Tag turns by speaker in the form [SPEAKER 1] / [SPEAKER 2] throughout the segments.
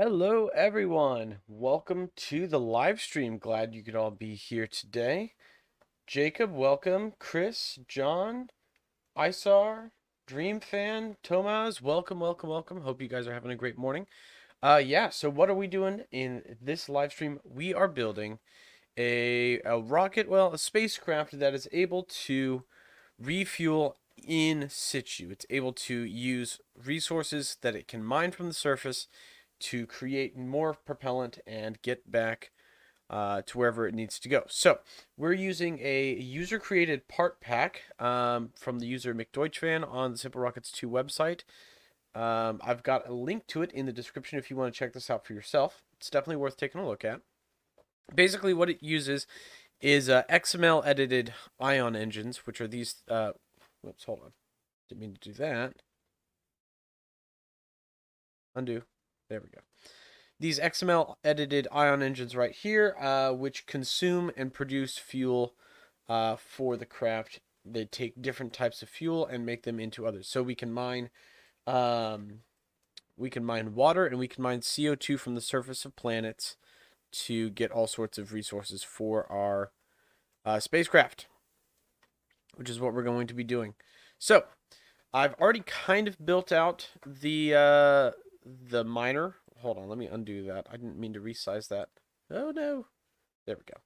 [SPEAKER 1] Hello, everyone. Welcome to the live stream. Glad you could all be here today. Jacob, welcome. Chris, John, Isar, Dream Fan, Tomaz, welcome. Hope you guys are having a great morning. So what are we doing in this live stream? We are building a rocket, a spacecraft that is able to refuel in situ. It's able to use resources that it can mine from the surface to create more propellant and get back to wherever it needs to go. So we're using a user-created part pack from the user McDeutschfan on the SimpleRockets 2 website. I've got a link to it in the description if you want to check this out for yourself. It's definitely worth taking a look at. Basically, what it uses is XML edited ion engines, which are these. Whoops, hold on. Didn't mean to do that. Undo. There we go. These XML edited ion engines right here, which consume and produce fuel for the craft. They take different types of fuel and make them into others. So we can mine water and we can mine CO2 from the surface of planets to get all sorts of resources for our spacecraft, which is what we're going to be doing. So I've already kind of built out the miner. Hold on, let me undo that. I didn't mean to resize that. Oh no. There we go.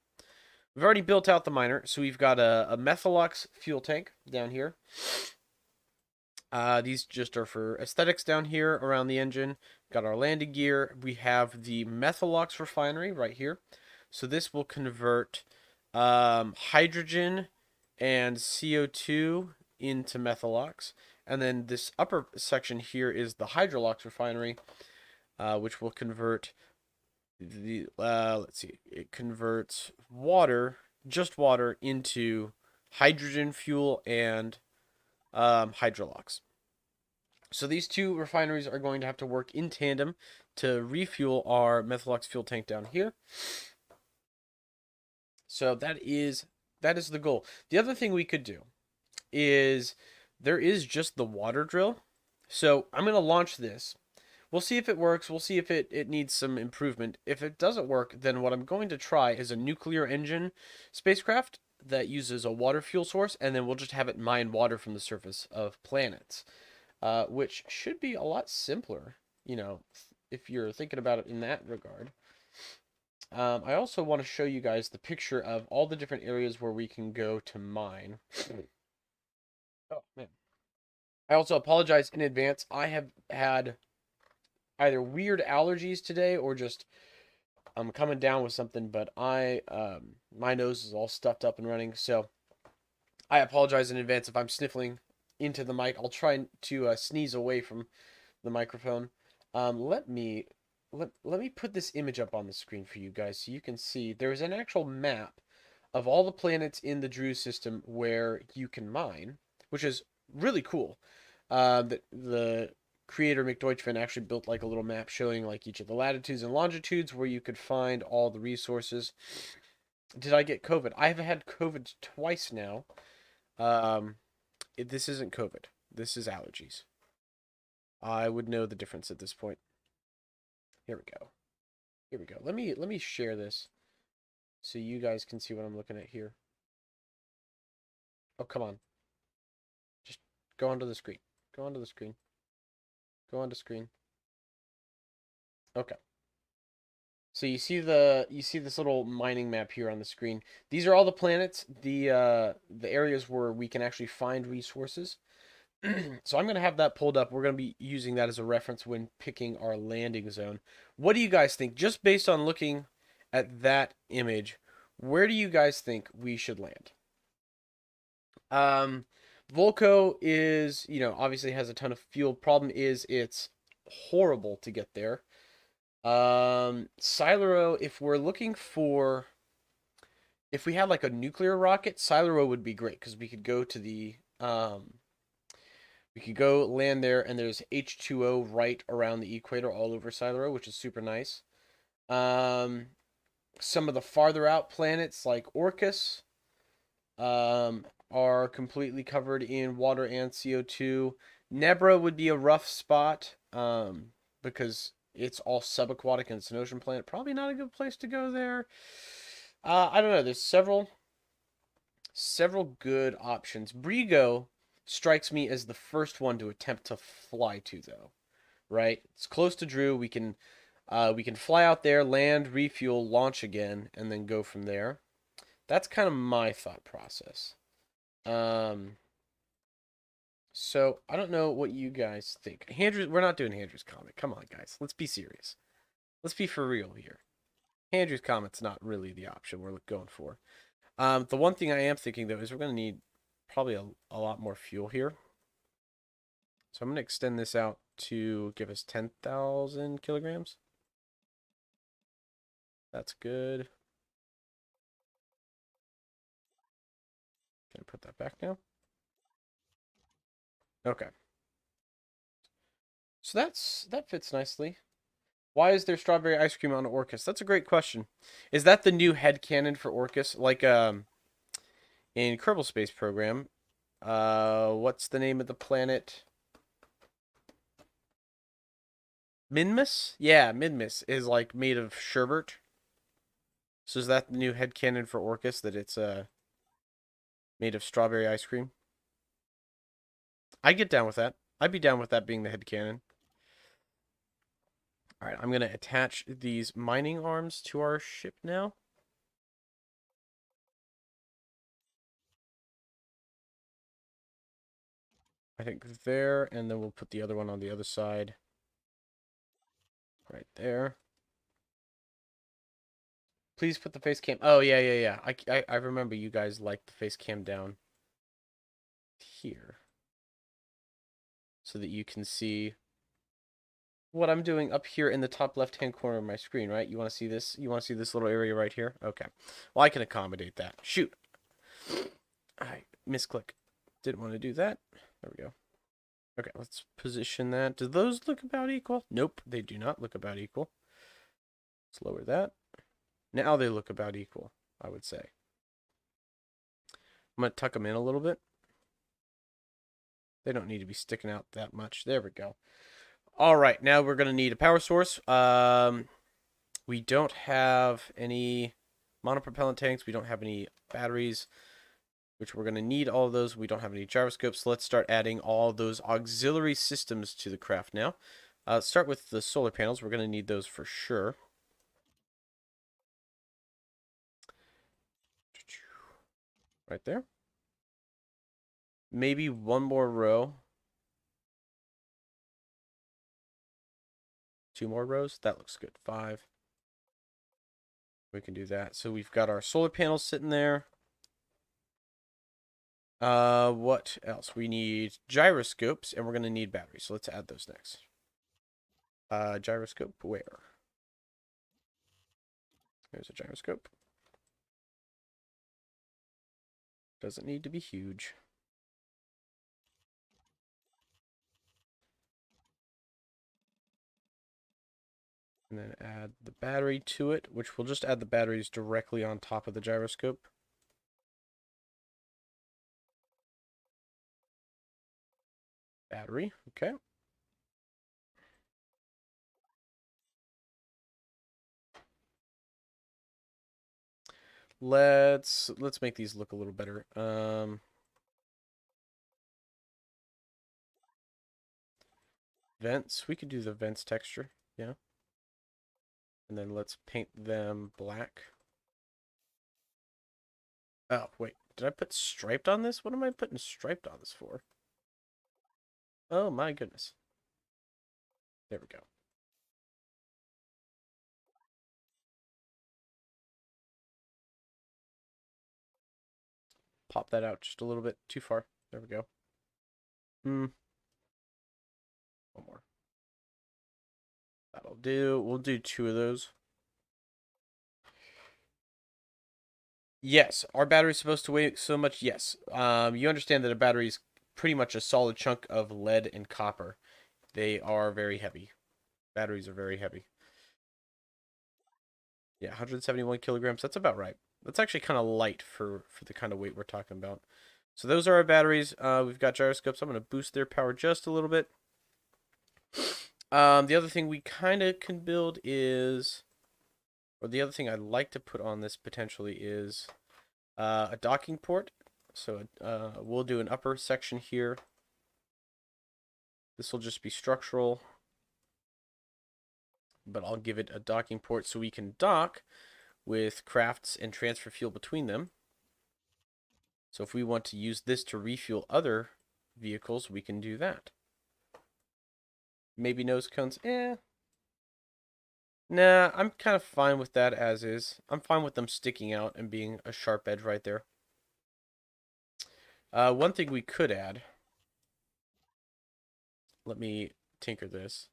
[SPEAKER 1] We've already built out the miner, so we've got a Methalox fuel tank down here. These just are for aesthetics down here around the engine. Got our landing gear. We have the Methalox refinery right here. So this will convert hydrogen and CO2 into Methalox. And then this upper section here is the Hydrolox refinery, which will convert the, it converts just water into hydrogen fuel and Hydrolox. So these two refineries are going to have to work in tandem to refuel our Methalox fuel tank down here. So that is the goal. The other thing we could do is there is just the water drill. So I'm going to launch this. We'll see if it works. We'll see if it needs some improvement. If it doesn't work, then what I'm going to try is a nuclear engine spacecraft that uses a water fuel source, and then we'll just have it mine water from the surface of planets, which should be a lot simpler, if you're thinking about it in that regard. I also want to show you guys the picture of all the different areas where we can go to mine. Oh, man. I also apologize in advance. I have had either weird allergies today or just I'm coming down with something, but my nose is all stuffed up and running, so I apologize in advance if I'm sniffling into the mic. I'll try to sneeze away from the microphone. Let me put this image up on the screen for you guys so you can see. There's an actual map of all the planets in the Drew system where you can mine, which is really cool. The creator McDeutschfan actually built like a little map showing like each of the latitudes and longitudes where you could find all the resources. Did I get COVID? I've had COVID twice now. This isn't COVID. This is allergies. I would know the difference at this point. Here we go. Here we go. Let me share this so you guys can see what I'm looking at here. Oh, come on. Just go onto the screen. Go onto the screen. Go onto screen. Okay. So you see this little mining map here on the screen. These are all the planets, the areas where we can actually find resources. So I'm going to have that pulled up. We're going to be using that as a reference when picking our landing zone. What do you guys think? Just based on looking at that image, where do you guys think we should land? Volco is, obviously has a ton of fuel. Problem is it's horrible to get there. Silero, if we had like a nuclear rocket, Silero would be great because we could go to the we could go land there, and there's H2O right around the equator all over Silero, which is super nice. Some of the farther out planets like Orcus are completely covered in water and CO2. Nebra would be a rough spot because it's all subaquatic and it's an ocean planet. Probably not a good place to go there. I don't know. There's several good options. Brigo strikes me as the first one to attempt to fly to, though. Right? It's close to Drew. We can fly out there, land, refuel, launch again, and then go from there. That's kind of my thought process. Um, so I don't know what you guys think. We're not doing Andrew's Comet. Come on, guys. Let's be serious. Let's be for real here. Andrew's Comet's not really the option we're going for. The one thing I am thinking, though, is we're going to need probably a lot more fuel here. So I'm going to extend this out to give us 10,000 kilograms. That's good. Can I put that back now? Okay. So that fits nicely. Why is there strawberry ice cream on Orcus? That's a great question. Is that the new headcanon for Orcus? Like in Kerbal Space Program, what's the name of the planet? Minmus? Yeah, Minmus is like made of sherbet. So is that the new headcanon for Orcus, that it's made of strawberry ice cream? I'd get down with that. I'd be down with that being the headcanon. All right, I'm going to attach these mining arms to our ship now. I think there, and then we'll put the other one on the other side. Right there. Please put the face cam. Oh, yeah. I remember you guys liked the face cam down here, so that you can see what I'm doing up here in the top left-hand corner of my screen, right? You want to see this? You want to see this little area right here? Okay. Well, I can accommodate that. Shoot. I misclick. Didn't want to do that. There we go. Okay, let's position that. Do those look about equal? Nope, they do not look about equal. Let's lower that. Now they look about equal, I would say. I'm going to tuck them in a little bit. They don't need to be sticking out that much. There we go. All right, now we're going to need a power source. We don't have any monopropellant tanks. We don't have any batteries, which we're going to need all of those. We don't have any gyroscopes. So let's start adding all those auxiliary systems to the craft now. Let's start with the solar panels. We're going to need those for sure. Right there. Maybe one more row. 2 more rows. That looks good. 5. We can do that. So we've got our solar panels sitting there. What else? We need gyroscopes, and we're going to need batteries. So let's add those next. Gyroscope, where? There's a gyroscope. Doesn't need to be huge. And then add the battery to it, which we'll just add the batteries directly on top of the gyroscope. Battery, okay. Let's make these look a little better. Vents, we could do the vents texture, yeah. And then let's paint them black. Oh, wait, did I put striped on this? What am I putting striped on this for? Oh my goodness. There we go. Pop that out just a little bit too far. There we go. One more. That'll do. We'll do 2 of those. Yes, our battery's supposed to weigh so much. Yes. You understand that a battery is pretty much a solid chunk of lead and copper. They are very heavy. Batteries are very heavy. Yeah, 171 kilograms. That's about right. That's actually kind of light for the kind of weight we're talking about. So those are our batteries. We've got gyroscopes. I'm going to boost their power just a little bit. The other thing we kind of can build is, or the other thing I'd like to put on this potentially is a docking port. So we'll do an upper section here. This will just be structural, but I'll give it a docking port so we can dock with crafts and transfer fuel between them. So if we want to use this to refuel other vehicles, we can do that. Maybe nose cones, Nah, I'm kind of fine with that as is. I'm fine with them sticking out and being a sharp edge right there. One thing we could add, let me tinker this.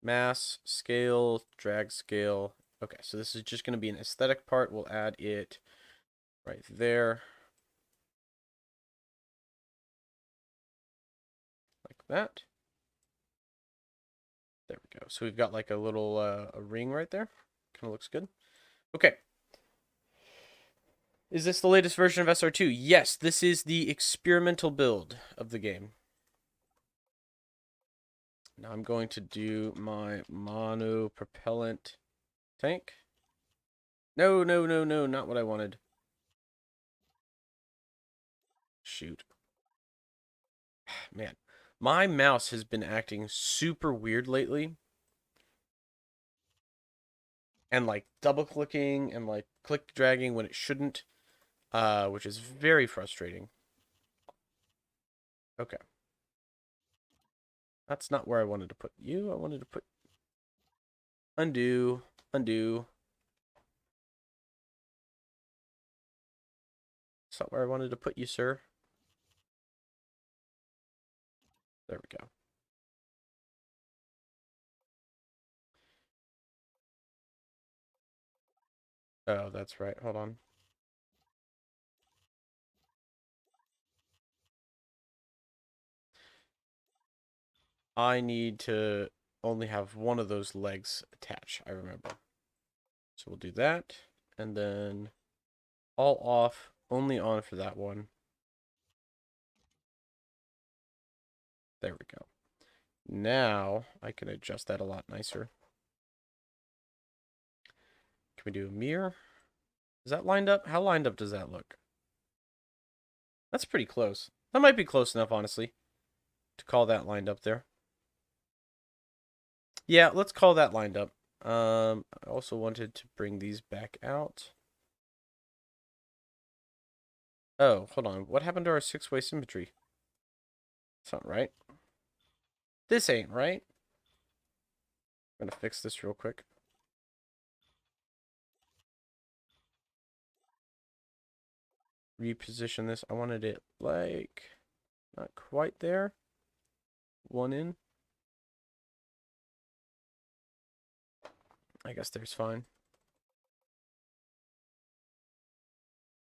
[SPEAKER 1] Mass, scale, drag scale. Okay, so this is just going to be an aesthetic part. We'll add it right there. Like that. There we go. So we've got like a little a ring right there. Kind of looks good. Okay. Is this the latest version of SR2? Yes, this is the experimental build of the game. Now I'm going to do my mono propellant tank. No, no, no, no, not what I wanted. Shoot. Man, my mouse has been acting super weird lately. And like double clicking and like click dragging when it shouldn't, which is very frustrating. Okay. That's not where I wanted to put you. I wanted to put undo, undo. That's not where I wanted to put you, sir. There we go. Oh, that's right. Hold on. I need to only have one of those legs attached, I remember. So we'll do that. And then all off, only on for that one. There we go. Now I can adjust that a lot nicer. Can we do a mirror? Is that lined up? How lined up does that look? That's pretty close. That might be close enough, honestly, to call that lined up there. Yeah, let's call that lined up. I also wanted to bring these back out. Oh, hold on. What happened to our six-way symmetry? It's not right. This ain't right. I'm gonna fix this real quick. Reposition this. I wanted it like not quite there. One in. I guess there's fine.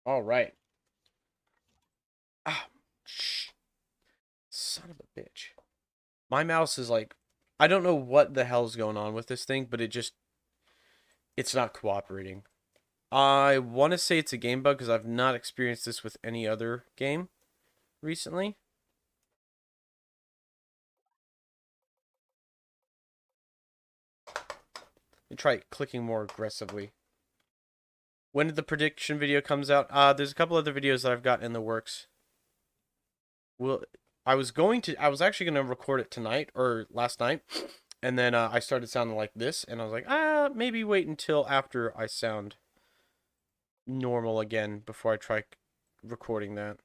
[SPEAKER 1] All right. Ah, shh. Son of a bitch. My mouse is like, I don't know what the hell's going on with this thing, but it's not cooperating. I want to say it's a game bug because I've not experienced this with any other game recently. Let me try clicking more aggressively. When did the prediction video comes out? There's a couple other videos that I've got in the works. I was actually gonna record it tonight or last night, and then I started sounding like this, and I was like, maybe wait until after I sound normal again before I try recording that,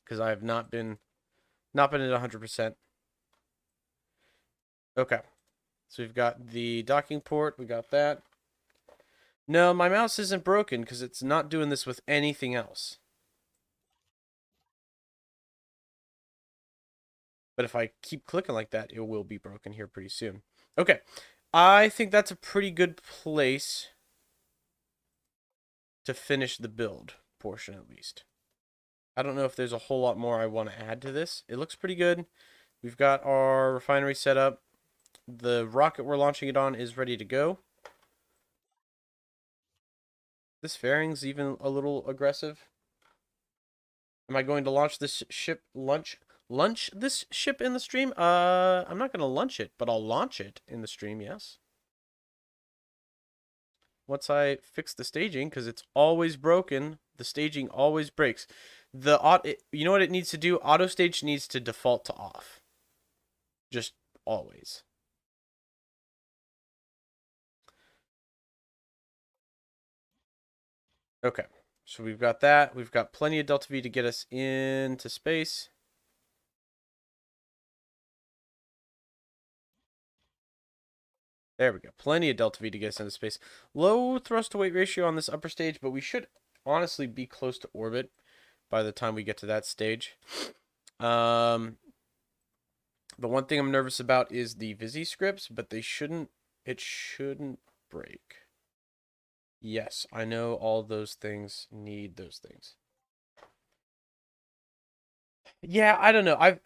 [SPEAKER 1] because I have not been at 100%. Okay, so we've got the docking port. We got that. No, my mouse isn't broken because it's not doing this with anything else. But if I keep clicking like that, it will be broken here pretty soon. Okay, I think that's a pretty good place to finish the build portion, at least. I don't know if there's a whole lot more I want to add to this. It looks pretty good. We've got our refinery set up. The rocket we're launching it on is ready to go. This fairing's even a little aggressive. Am I going to launch this ship Launch this ship in the stream? I'm not going to launch it, but I'll launch it in the stream, yes. Once I fix the staging, because it's always broken. The staging always breaks. You know what it needs to do? Auto stage needs to default to off. Just always. Okay, so we've got that. We've got plenty of delta V to get us into space. There we go. Plenty of delta V to get us into space. Low thrust to weight ratio on this upper stage, but we should honestly be close to orbit by the time we get to that stage. The one thing I'm nervous about is the Visi scripts, but it shouldn't break. Yes, I know all those things need those things. Yeah, I don't know.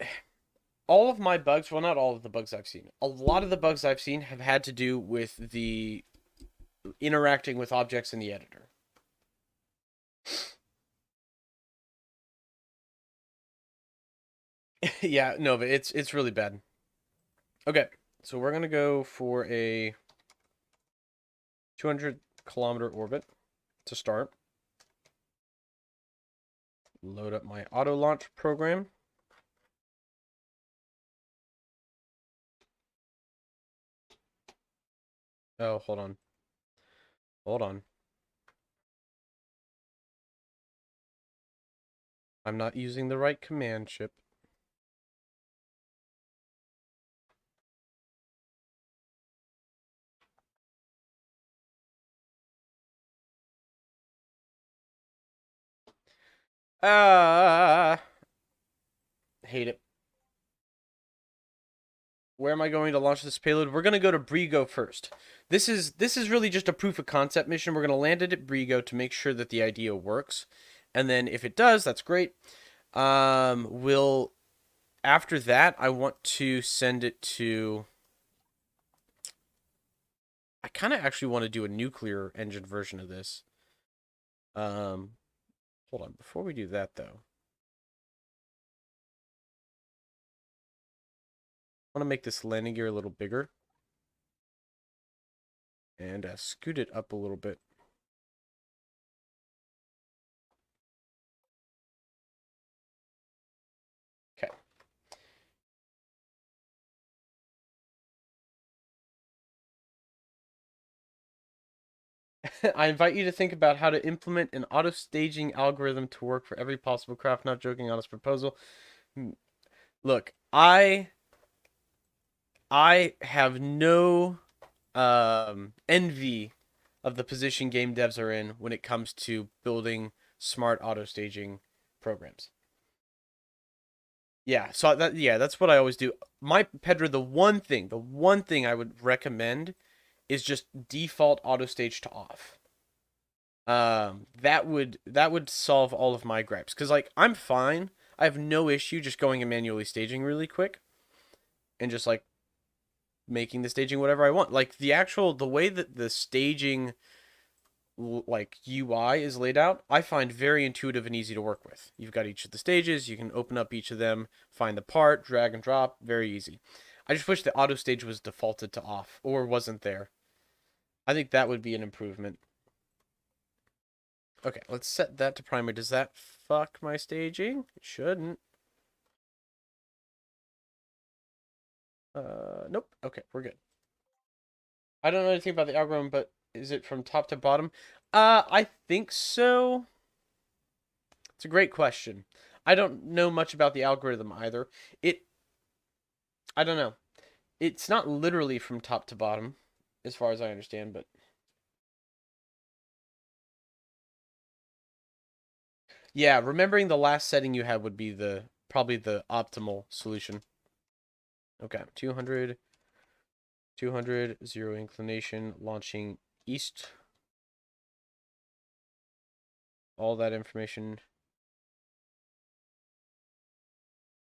[SPEAKER 1] All of my bugs, well, not all of the bugs I've seen. A lot of the bugs I've seen have had to do with the interacting with objects in the editor. Yeah, no, but it's really bad. Okay, so we're gonna go for a 200-kilometer orbit to start. Load up my auto launch program. Oh, hold on. Hold on. I'm not using the right command chip. Hate it. Where am I going to launch this payload? We're going to go to Brigo first. This is really just a proof of concept mission. We're going to land it at Brigo to make sure that the idea works. And then if it does, that's great. After that, I want to send it to... I kind of actually want to do a nuclear engine version of this. Hold on. Before we do that, though, I want to make this landing gear a little bigger. And scoot it up a little bit. Okay. I invite you to think about how to implement an auto-staging algorithm to work for every possible craft. Not joking on this proposal. Look, I have no envy of the position game devs are in when it comes to building smart auto-staging programs. Yeah, so that's what I always do. Pedro, the one thing I would recommend is just default auto stage to off. That would solve all of my gripes, because like I'm fine. I have no issue just going and manually staging really quick and just like making the staging whatever I want. Like the way that the staging like UI is laid out, I find very intuitive and easy to work with. You've got each of the stages, you can open up each of them, find the part, drag and drop, very easy. I just wish the auto stage was defaulted to off or wasn't there. I think that would be an improvement. Okay, let's set that to primary. Does that fuck my staging? It shouldn't. Nope. Okay, we're good. I don't know anything about the algorithm, but is it from top to bottom? I think so. It's a great question. I don't know much about the algorithm either. I don't know. It's not literally from top to bottom, as far as I understand, but yeah, remembering the last setting you had would be probably the optimal solution. Okay, 200, 0 inclination, launching east. All that information.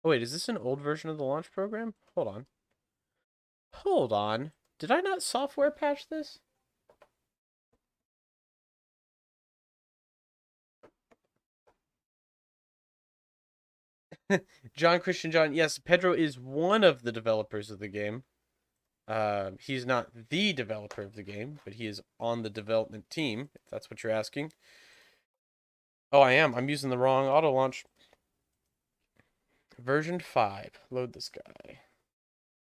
[SPEAKER 1] Oh wait, is this an old version of the launch program? Hold on. Hold on. Did I not software patch this? John Christian John. Yes, Pedro is one of the developers of the game. He's not the developer of the game, but he is on the development team, if that's what you're asking. Oh, I am. I'm using the wrong auto launch. Version 5. Load this guy.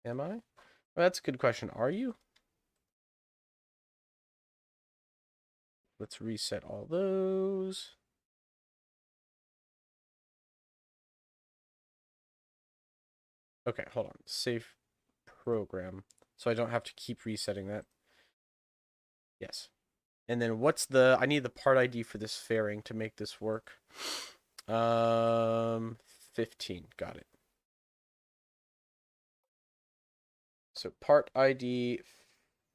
[SPEAKER 1] Am I? Well, that's a good question. Are you? Let's reset all those. Okay, hold on. Save program. So I don't have to keep resetting that. Yes. And then I need the part ID for this fairing to make this work. 15. Got it. So part ID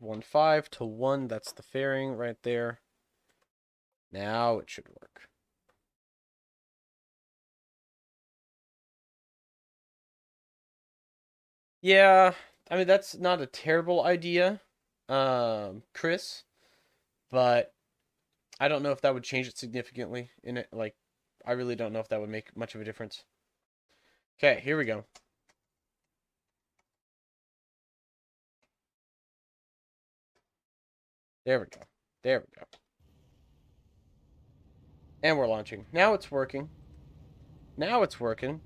[SPEAKER 1] 15 to 1, that's the fairing right there. Now it should work. Yeah, I mean that's not a terrible idea, Chris, but I don't know if that would change it significantly in it. Like, I really don't know if that would make much of a difference. Okay, here we go. There we go. There we go. And we're launching. Now it's working. Now it's working.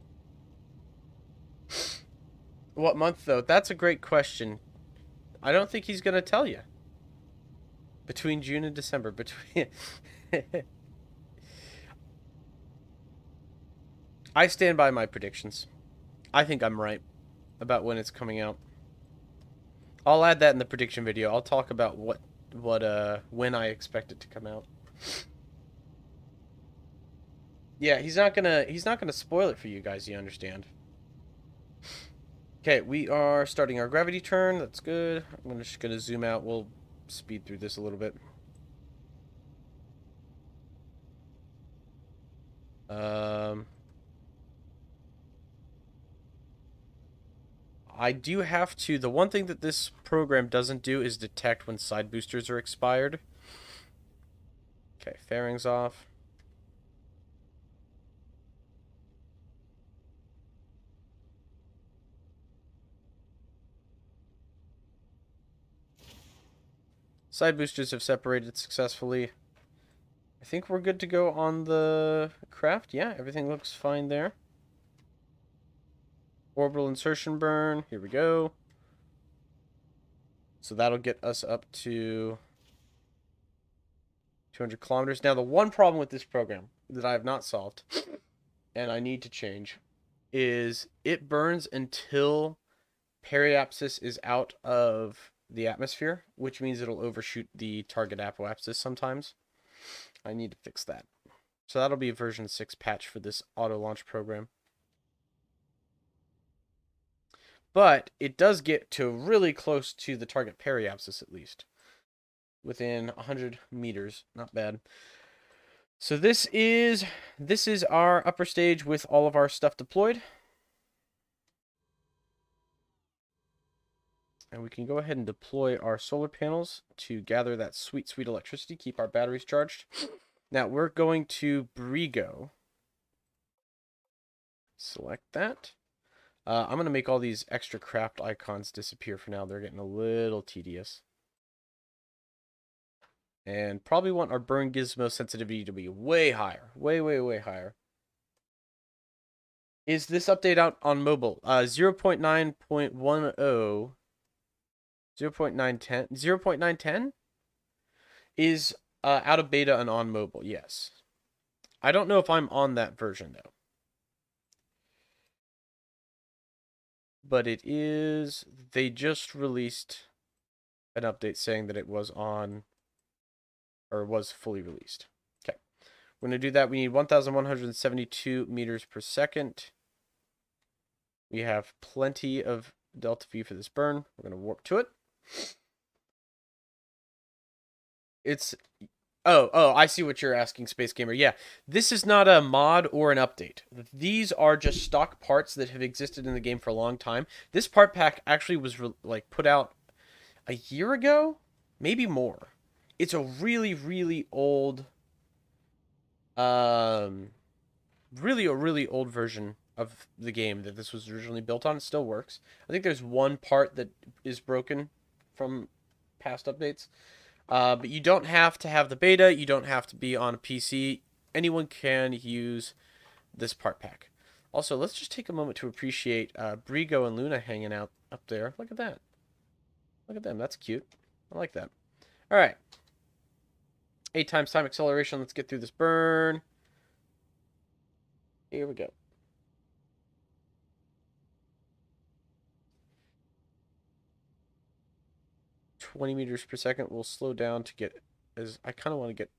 [SPEAKER 1] What month, though? That's a great question. I don't think he's going to tell you. Between June and December. Between... I stand by my predictions. I think I'm right about when it's coming out. I'll add that in the prediction video. I'll talk about when I expect it to come out. Yeah, he's not gonna spoil it for you guys, you understand. Okay, we are starting our gravity turn. That's good. I'm just gonna zoom out. We'll speed through this a little bit. I do have to. The one thing that this program doesn't do is detect when side boosters are expired. Okay, fairings off. Side boosters have separated successfully. I think we're good to go on the craft. Yeah, everything looks fine there. Orbital insertion burn. Here we go. So that'll get us up to 200 kilometers. Now, the one problem with this program that I have not solved, and I need to change, is it burns until periapsis is out of the atmosphere, which means it'll overshoot the target apoapsis sometimes. I need to fix that. So that'll be a version 6 patch for this auto launch program. But it does get to really close to the target periapsis, at least. Within 100 meters. Not bad. So this is our upper stage with all of our stuff deployed. And we can go ahead and deploy our solar panels to gather that sweet, sweet electricity, keep our batteries charged. Now we're going to Brigo. Select that. I'm going to make all these extra craft icons disappear for now. They're getting a little tedious. And probably want our burn gizmo sensitivity to be way higher. Way, way, way higher. Is this update out on mobile? 0.9.10. 0.910. 0.910 is out of beta and on mobile, yes. I don't know if I'm on that version, though. But it is... They just released an update saying that it was on... Or was fully released. Okay. We're going to do that. We need 1,172 meters per second. We have plenty of delta V for this burn. We're going to warp to it. It's... Oh, I see what you're asking, Space Gamer. Yeah, this is not a mod or an update. These are just stock parts that have existed in the game for a long time. This part pack actually was put out a year ago, maybe more. It's a really, really old, really old version of the game that this was originally built on. It still works. I think there's one part that is broken from past updates. But you don't have to have the beta. You don't have to be on a PC. Anyone can use this part pack. Also, let's just take a moment to appreciate Brigo and Luna hanging out up there. Look at that. Look at them. That's cute. I like that. All right. 8 times time acceleration. Let's get through this burn. Here we go. $20 meters per second. We'll slow down to get as I kind of want to get.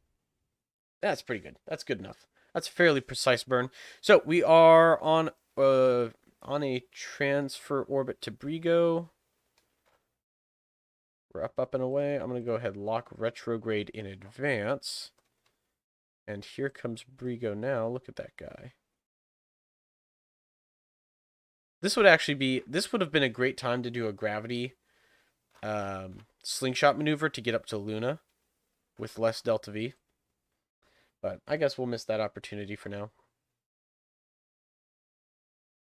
[SPEAKER 1] That's pretty good. That's good enough. That's a fairly precise burn. So we are on a transfer orbit to Brigo. We're up and away. I'm going to go ahead and lock retrograde in advance. And here comes Brigo now. Look at that guy. This would have been a great time to do a gravity slingshot maneuver to get up to Luna with less delta V. But I guess we'll miss that opportunity for now.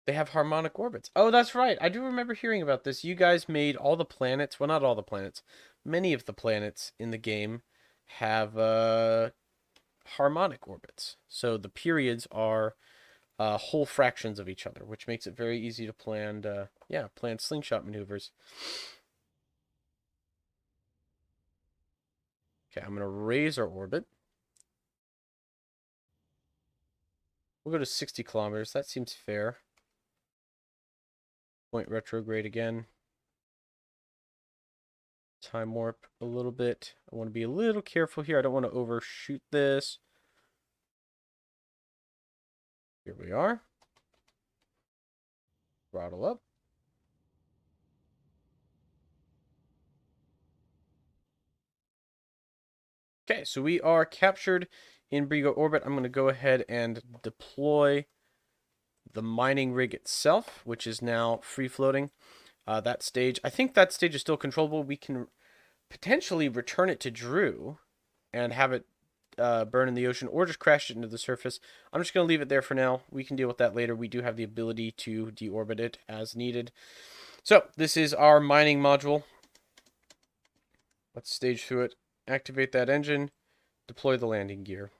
[SPEAKER 1] They have harmonic orbits. Oh, that's right. I do remember hearing about this. You guys made all the planets. Well, not all the planets. Many of the planets in the game have harmonic orbits. So the periods are whole fractions of each other, which makes it very easy to plan slingshot maneuvers. Okay, I'm going to raise our orbit. We'll go to 60 kilometers. That seems fair. Point retrograde again. Time warp a little bit. I want to be a little careful here. I don't want to overshoot this. Here we are. Throttle up. Okay, so we are captured in Brigo orbit. I'm going to go ahead and deploy the mining rig itself, which is now free floating. That stage, I think that stage is still controllable. We can potentially return it to Drew and have it burn in the ocean, or just crash it into the surface. I'm just going to leave it there for now. We can deal with that later. We do have the ability to deorbit it as needed. So this is our mining module. Let's stage through it. Activate that engine. Deploy the landing gear.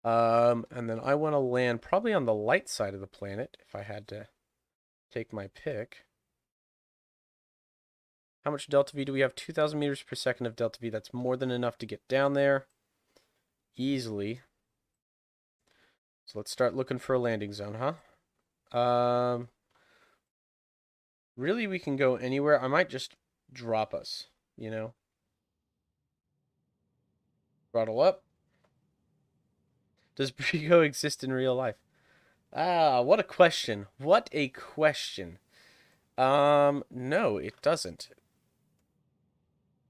[SPEAKER 1] And then I want to land probably on the light side of the planet if I had to take my pick. How much delta V do we have? 2,000 meters per second of delta V. That's more than enough to get down there easily. So let's start looking for a landing zone, huh? Really, we can go anywhere. I might just drop us, you know. Throttle up. Does Brigo exist in real life? Ah, what a question. What a question. No, it doesn't.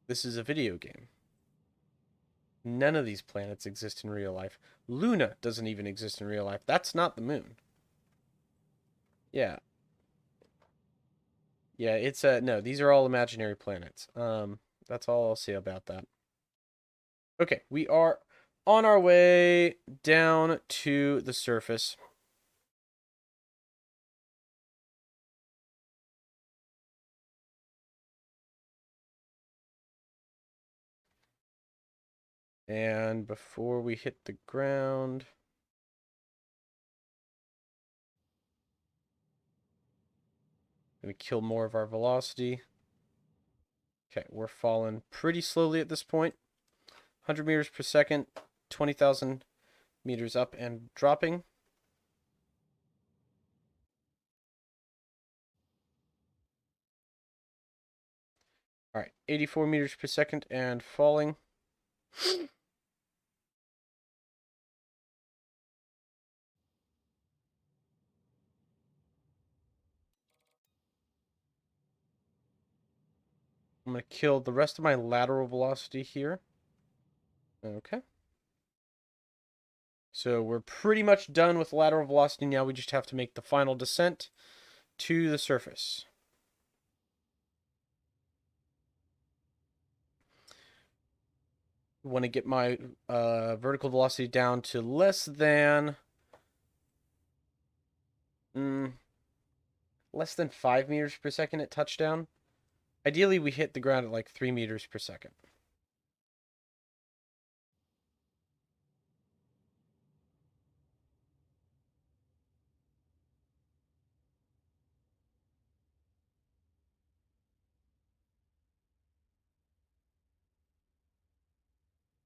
[SPEAKER 1] This is a video game. None of these planets exist in real life. Luna doesn't even exist in real life. That's not the moon. Yeah. Yeah, it's no, these are all imaginary planets. That's all I'll say about that. Okay, we are on our way down to the surface. And before we hit the ground, I'm going to kill more of our velocity. Okay, we're falling pretty slowly at this point. 100 meters per second, 20,000 meters up and dropping. All right, 84 meters per second and falling. I'm going to kill the rest of my lateral velocity here. Okay. So we're pretty much done with lateral velocity now. We just have to make the final descent to the surface. I want to get my vertical velocity down to less than less than 5 meters per second at touchdown. Ideally, we hit the ground at like 3 meters per second.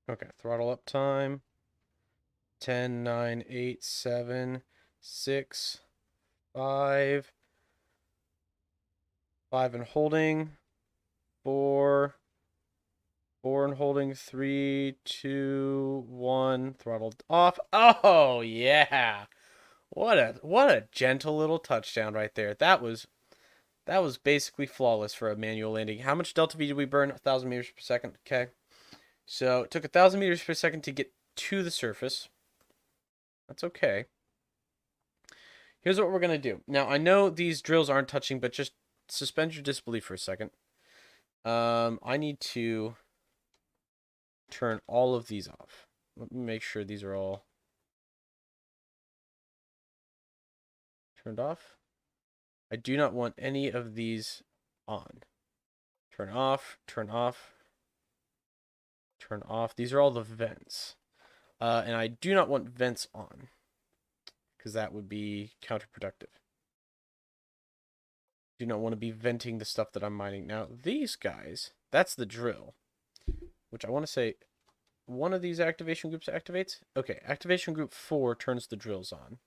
[SPEAKER 1] Okay, throttle up time. 10, 9, 8, 7, 6, 5. 5 and holding. 4. 4 and holding. 3, 2, 1. Throttled off. Oh, yeah. What a gentle little touchdown right there. That was basically flawless for a manual landing. How much delta V did we burn? 1,000 meters per second. Okay. So it took 1,000 meters per second to get to the surface. That's okay. Here's what we're going to do. Now, I know these drills aren't touching, but just suspend your disbelief for a second. I need to turn all of these off. Let me make sure these are all turned off. I do not want any of these on. Turn off, turn off, turn off. These are all the vents. And I do not want vents on, because that would be counterproductive. Do not want to be venting the stuff that I'm mining. Now, these guys, that's the drill, which I want to say one of these activation groups activates. Okay, activation group 4 turns the drills on.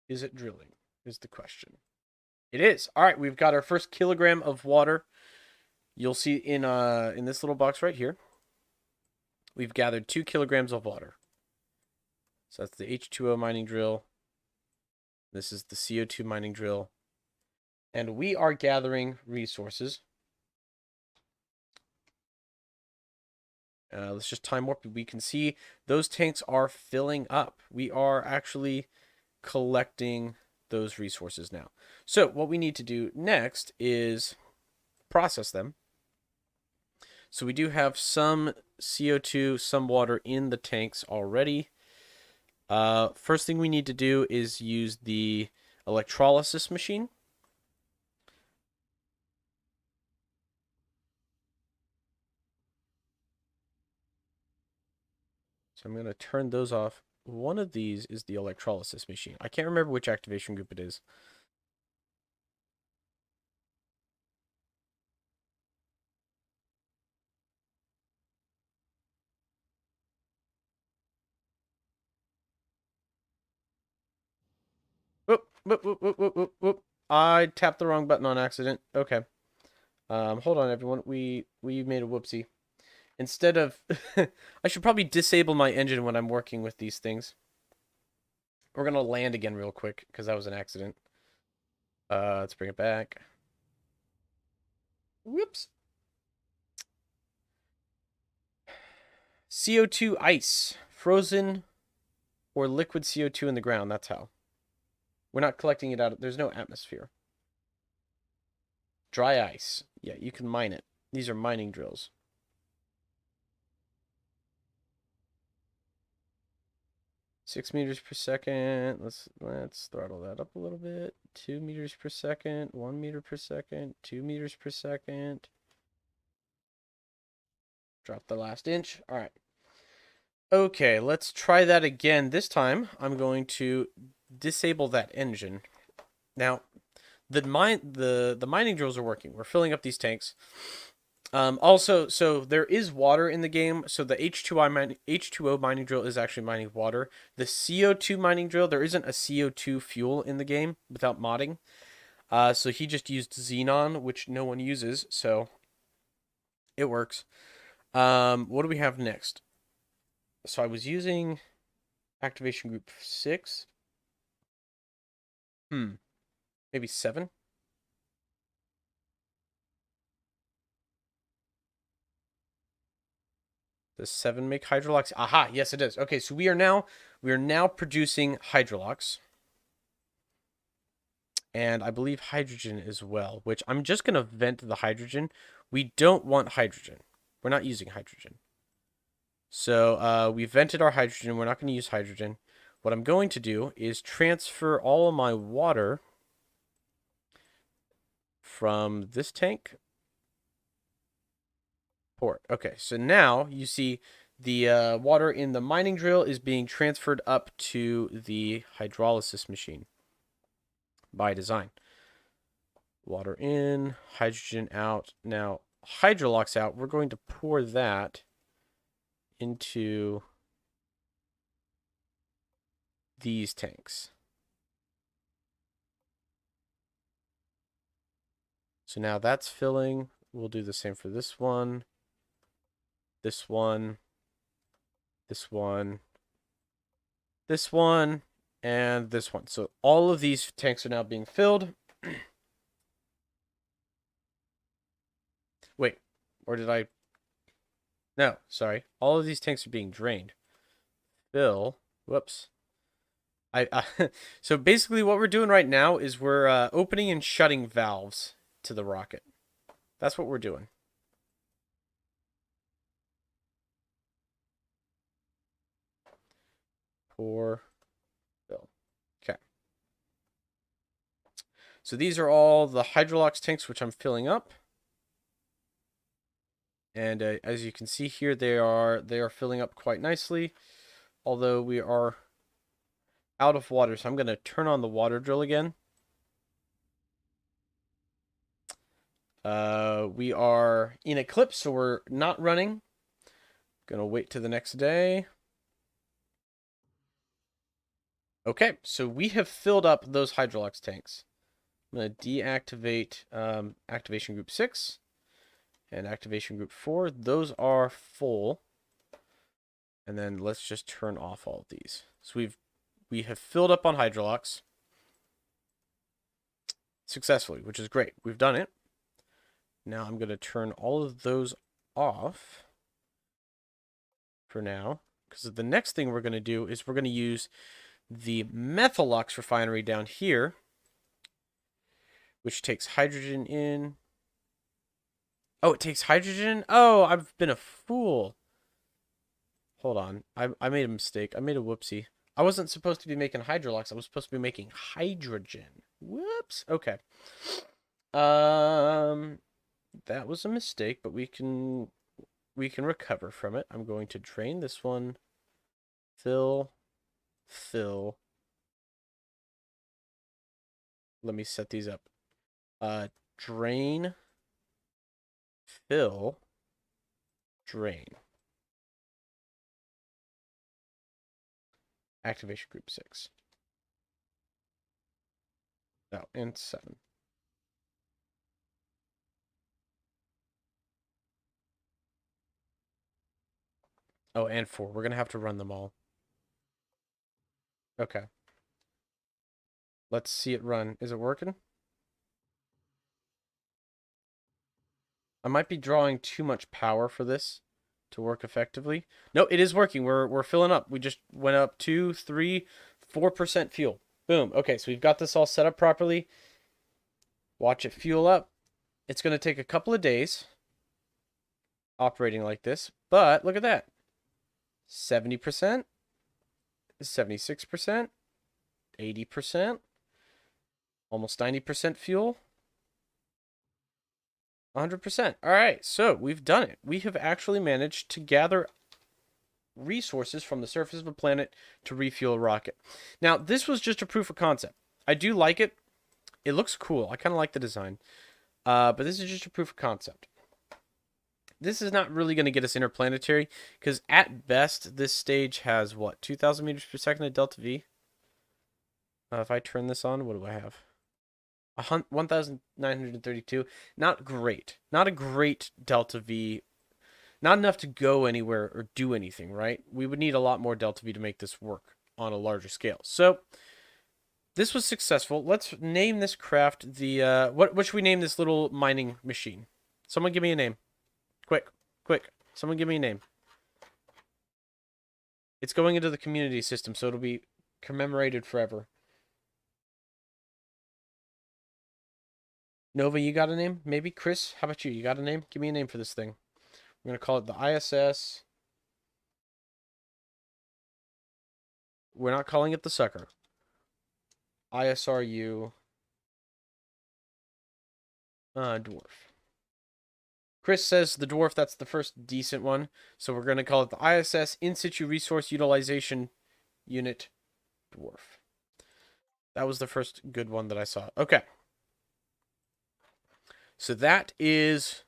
[SPEAKER 1] Is it drilling? Is the question. It is. All right, we've got our first kilogram of water. You'll see in this little box right here, we've gathered 2 kilograms of water. So that's the H2O mining drill. This is the CO2 mining drill. And we are gathering resources. Let's just time warp. We can see those tanks are filling up. We are actually collecting those resources now. So what we need to do next is process them. So we do have some CO2, some water in the tanks already. First thing we need to do is use the electrolysis machine. So I'm going to turn those off. One of these is the electrolysis machine. I can't remember which activation group it is. Whoop, whoop, whoop, whoop, whoop, whoop, whoop. I tapped the wrong button on accident. Okay. Hold on, everyone. We made a whoopsie. Instead of... I should probably disable my engine when I'm working with these things. We're going to land again real quick, because that was an accident. Let's bring it back. Whoops. CO2 ice. Frozen or liquid CO2 in the ground. That's how. We're not collecting it out. There's no atmosphere. Dry ice. Yeah, you can mine it. These are mining drills. Six meters per second. Let's throttle that up a little bit. 2 meters per second. 1 meter per second. 2 meters per second. Drop the last inch. All right. Okay, let's try that again. This time, I'm going to disable that engine. Now, the mining drills are working. We're filling up these tanks. Also, so there is water in the game. So the H2O mining drill is actually mining water. The CO2 mining drill, there isn't a CO2 fuel in the game without modding. So he just used xenon, which no one uses. So it works. What do we have next? So I was using activation group 6. Maybe 7. Does 7 make hydrolox? Aha, yes it does. Okay, so we are now producing hydrolox. And I believe hydrogen as well, which I'm just going to vent the hydrogen. We don't want hydrogen. We're not using hydrogen. So we vented our hydrogen. We're not going to use hydrogen. What I'm going to do is transfer all of my water from this tank. Port. Okay, so now you see the water in the mining drill is being transferred up to the hydrolysis machine by design. Water in, hydrogen out. Now, hydrolox out. We're going to pour that into these tanks. So now that's filling. We'll do the same for this one, this one, this one, this one, and this one. So all of these tanks are now being filled. Wait, or did I? No, sorry. All of these tanks are being drained. Fill. Whoops. So basically what we're doing right now is we're opening and shutting valves to the rocket. That's what we're doing. Pour. Fill. Okay. So these are all the hydrolox tanks which I'm filling up. And as you can see here, they are filling up quite nicely, although we are out of water. So I'm going to turn on the water drill again. We are in eclipse, so we're not running. Going to wait till the next day. Okay, so we have filled up those hydrolox tanks. I'm going to deactivate activation group 6 and activation group 4. Those are full. And then let's just turn off all of these. So we have filled up on hydrolox successfully, which is great. We've done it. Now I'm going to turn all of those off for now, because the next thing we're going to do is we're going to use the Methylux refinery down here, which takes hydrogen in. Oh, it takes hydrogen? Oh, I've been a fool. Hold on. I made a mistake. I made a whoopsie. I wasn't supposed to be making hydrolux. I was supposed to be making hydrogen. Whoops. Okay. That was a mistake, but we can recover from it. I'm going to drain this one. Fill. Let me set these up. Drain. Fill. Drain. Activation group 6. Oh, and 7. Oh, and 4. We're going to have to run them all. Okay. Let's see it run. Is it working? I might be drawing too much power for this to work effectively. No, it is working. We're filling up. We just went up 2, 3, 4% fuel. Boom. Okay, so we've got this all set up properly. Watch it fuel up. It's going to take a couple of days operating like this, but look at that. 70%, 76%, 80%, almost 90% fuel. 100%. All right, so we've done it. We have actually managed to gather resources from the surface of a planet to refuel a rocket. Now, this was just a proof of concept. I do like it. It looks cool. I kind of like the design. But this is just a proof of concept. This is not really going to get us interplanetary, because at best, this stage has, what, 2,000 meters per second at delta V? If I turn this on, what do I have? 1,932. Not great. Not a great delta V. Not enough to go anywhere or do anything, right? We would need a lot more delta V to make this work on a larger scale. So this was successful. Let's name this craft the what should we name this little mining machine? Someone give me a name. Quick. Someone give me a name. It's going into the community system, so it'll be commemorated forever. Nova, you got a name? Maybe? Chris, how about you? You got a name? Give me a name for this thing. We're going to call it the ISS. We're not calling it the sucker. ISRU dwarf. Chris says the dwarf, that's the first decent one. So we're going to call it the ISS In-Situ Resource Utilization Unit dwarf. That was the first good one that I saw. Okay. So that is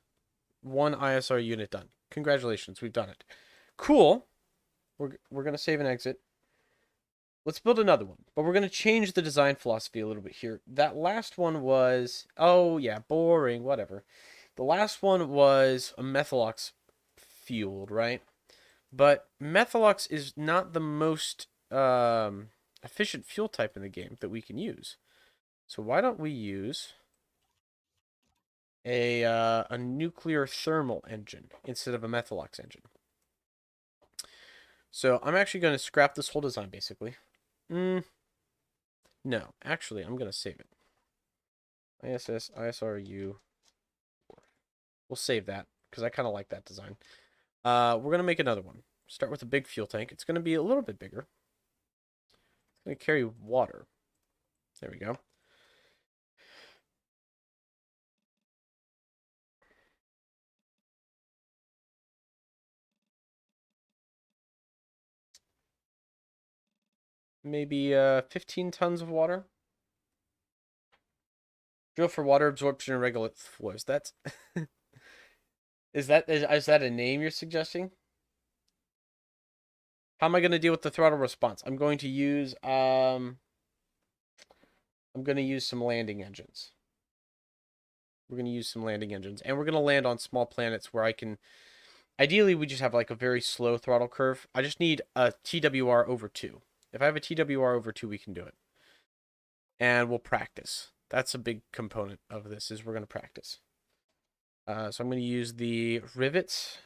[SPEAKER 1] one ISR unit done. Congratulations, we've done it. Cool. We're going to save and exit. Let's build another one, but we're going to change the design philosophy a little bit here. That last one was, oh yeah, boring, whatever. The last one was a Methalox fueled, right? But Methalox is not the most efficient fuel type in the game that we can use. So why don't we use a nuclear thermal engine instead of a Methalox engine? So I'm actually going to scrap this whole design, basically. No, actually, I'm going to save it. ISS, ISRU. We'll save that, because I kind of like that design. We're going to make another one. Start with a big fuel tank. It's going to be a little bit bigger. It's going to carry water. There we go. Maybe 15 tons of water. Drill for water absorption and regulate flows. That's is that a name you're suggesting? How am I going to deal with the throttle response? I'm going to use some landing engines. We're going to use some landing engines, and we're going to land on small planets where I can. Ideally, we just have like a very slow throttle curve. I just need a TWR over 2. If I have a TWR over 2, we can do it. And we'll practice. That's a big component of this, is we're going to practice. So I'm going to use the rivets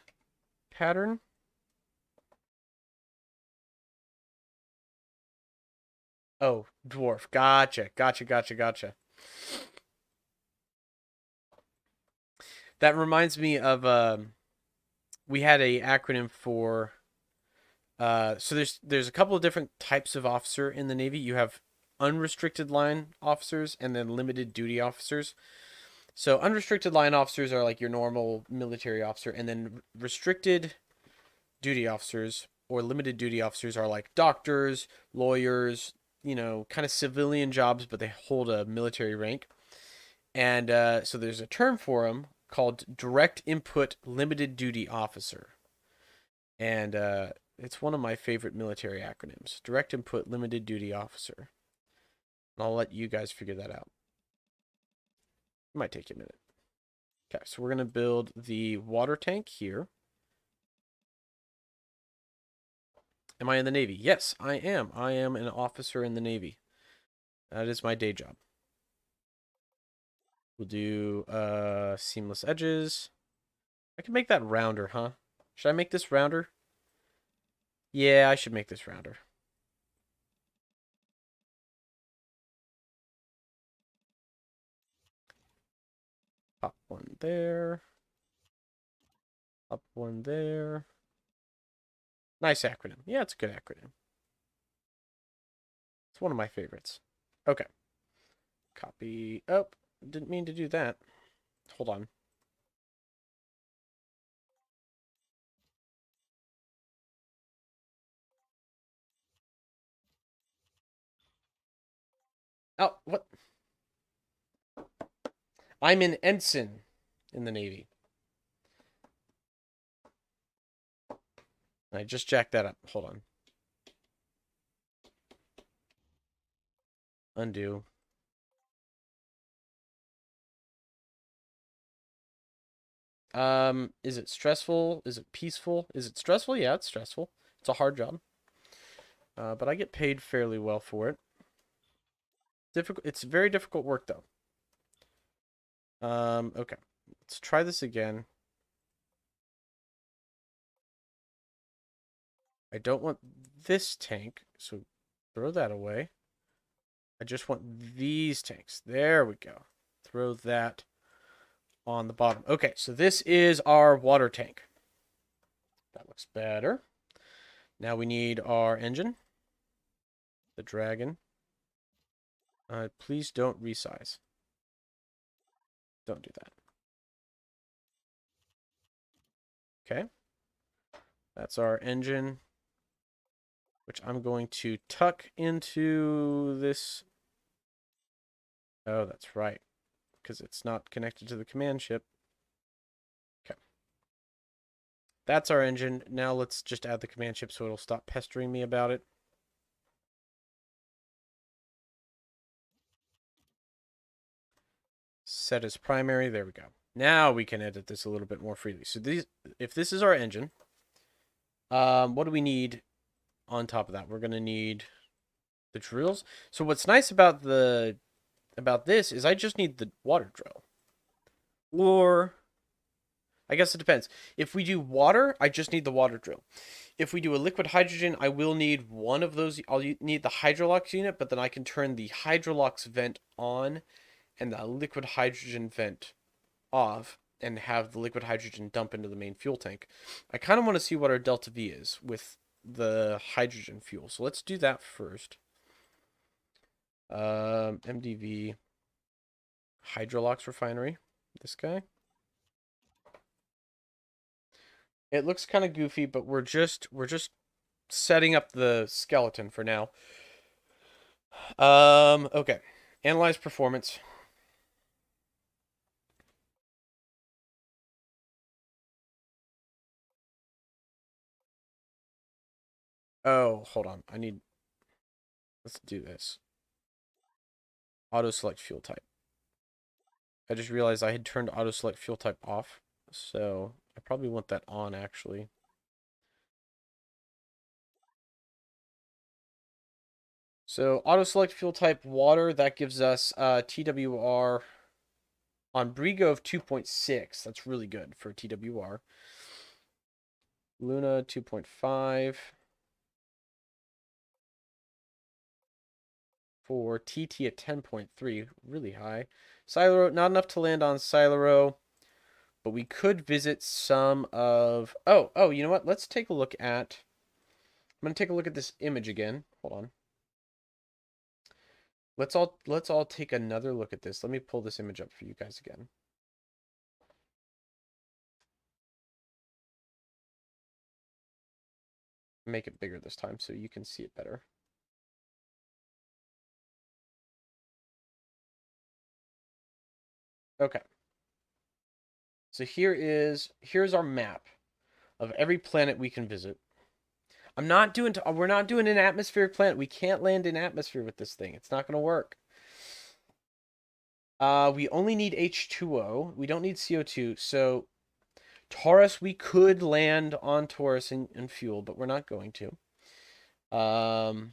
[SPEAKER 1] pattern. Oh, dwarf. Gotcha. That reminds me of we had a acronym for so there's a couple of different types of officer in the Navy. You have unrestricted line officers and then limited duty officers. So unrestricted line officers are like your normal military officer, and then restricted duty officers or limited duty officers are like doctors, lawyers, kind of civilian jobs, but they hold a military rank. And so there's a term for them called direct input limited duty officer. And it's one of my favorite military acronyms, direct input limited duty officer. And I'll let you guys figure that out. It might take you a minute. Okay, so we're going to build the water tank here. Am I in the Navy? Yes, I am. I am an officer in the Navy. That is my day job. We'll do seamless edges. I can make that rounder, huh? Should I make this rounder? Yeah, I should make this rounder. Pop one there. Pop one there. Nice acronym. Yeah, it's a good acronym. It's one of my favorites. Okay. Copy. Oh, didn't mean to do that. Hold on. Oh, what? I'm an ensign in the Navy. I just jacked that up. Hold on. Undo. Is it stressful? Is it peaceful? Is it stressful? Yeah, it's stressful. It's a hard job. But I get paid fairly well for it. Difficult. It's very difficult work, though. Okay. Let's try this again. I don't want this tank, so throw that away. I just want these tanks. There we go. Throw that on the bottom. Okay, so this is our water tank. That looks better. Now we need our engine, the dragon. Please don't resize. Don't do that. Okay. That's our engine, which I'm going to tuck into this. Oh, that's right, because it's not connected to the command ship. Okay. That's our engine. Now let's just add the command ship so it'll stop pestering me about it. Set as primary. There we go. Now we can edit this a little bit more freely. So if this is our engine, what do we need on top of that? We're going to need the drills. So what's nice about this is I just need the water drill. Or I guess it depends. If we do water, I just need the water drill. If we do a liquid hydrogen, I will need one of those. I'll need the Hydrolox unit, but then I can turn the Hydrolox vent on and the liquid hydrogen vent off and have the liquid hydrogen dump into the main fuel tank. I kind of want to see what our delta V is with the hydrogen fuel. So let's do that first. MDV Hydrolox refinery. This guy. It looks kind of goofy, but we're just setting up the skeleton for now. Okay. Analyze performance. Oh, hold on. Let's do this. Auto select fuel type. I just realized I had turned auto select fuel type off, so I probably want that on actually. So auto select fuel type water, that gives us TWR on Brigo of 2.6. That's really good for TWR. Luna 2.5. For TT at 10.3, really high. Silero, not enough to land on Silero, but we could visit some of... Oh, you know what? Let's take a look at... I'm going to take a look at this image again. Hold on. Let's all take another look at this. Let me pull this image up for you guys again. Make it bigger this time so you can see it better. Okay. So here's our map of every planet we can visit. We're not doing an atmospheric planet. We can't land in atmosphere with this thing. It's not going to work. We only need H2O. We don't need CO2. So Taurus, we could land on Taurus and fuel, but we're not going to. Nebra,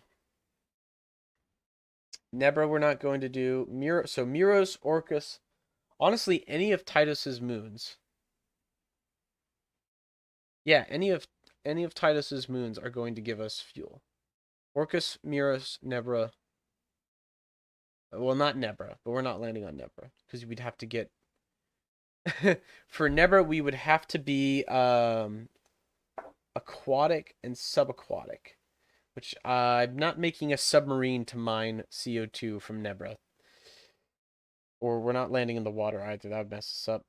[SPEAKER 1] we're not going to do. So Miros, Orcus. Honestly, any of Titus's moons. Yeah, any of Titus's moons are going to give us fuel. Orcus, Miros, Nebra. Well, not Nebra, but we're not landing on Nebra because we'd have to get. For Nebra, we would have to be aquatic and subaquatic, which I'm not making a submarine to mine CO2 from Nebra. Or we're not landing in the water either. That would mess us up.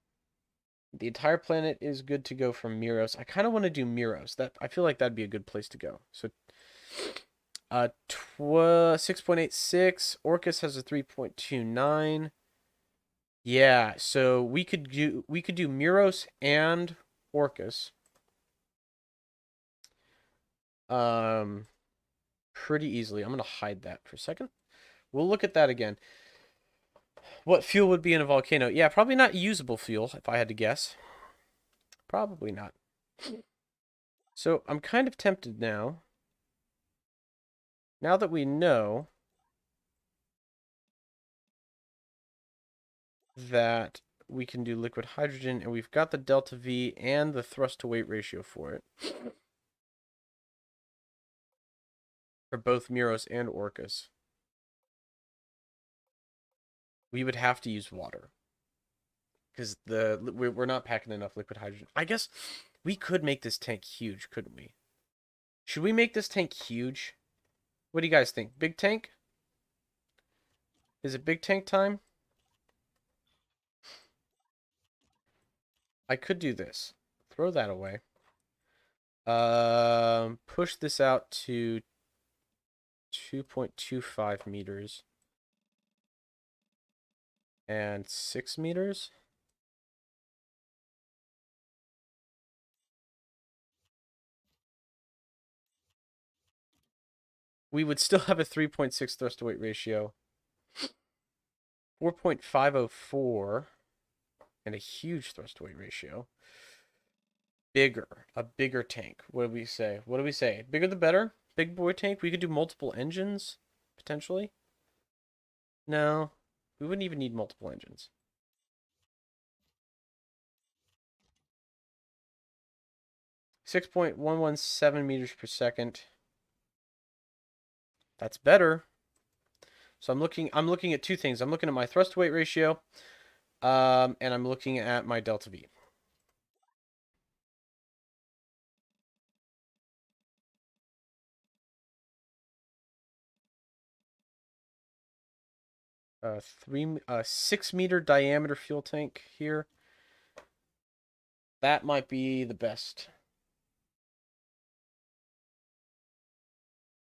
[SPEAKER 1] The entire planet is good to go from Miros. I kind of want to do Miros. I feel like that'd be a good place to go. So 6.86. Orcus has a 3.29. Yeah, so we could do Miros and Orcus. Pretty easily. I'm gonna hide that for a second. We'll look at that again. What fuel would be in a volcano? Yeah, probably not usable fuel, if I had to guess. Probably not. So I'm kind of tempted now. Now that we know that we can do liquid hydrogen and we've got the delta V and the thrust to weight ratio for it. For both Miros and Orcus. We would have to use water. because we're not packing enough liquid hydrogen. I guess we could make this tank huge, couldn't we? Should we make this tank huge? What do you guys think? Big tank? Is it big tank time? I could do this. Throw that away. Push this out to 2.25 meters and 6 meters. We would still have a 3.6 thrust to weight ratio. 4.504 and a huge thrust to weight ratio. A bigger tank. What do we say? What do we say? Bigger the better. Big boy tank. We could do multiple engines potentially. No, we wouldn't even need multiple engines. 6.117 meters per second. That's better. So I'm looking at two things. I'm looking at my thrust to weight ratio, and I'm looking at my delta V. Uh, 6 meter diameter fuel tank here. That might be the best.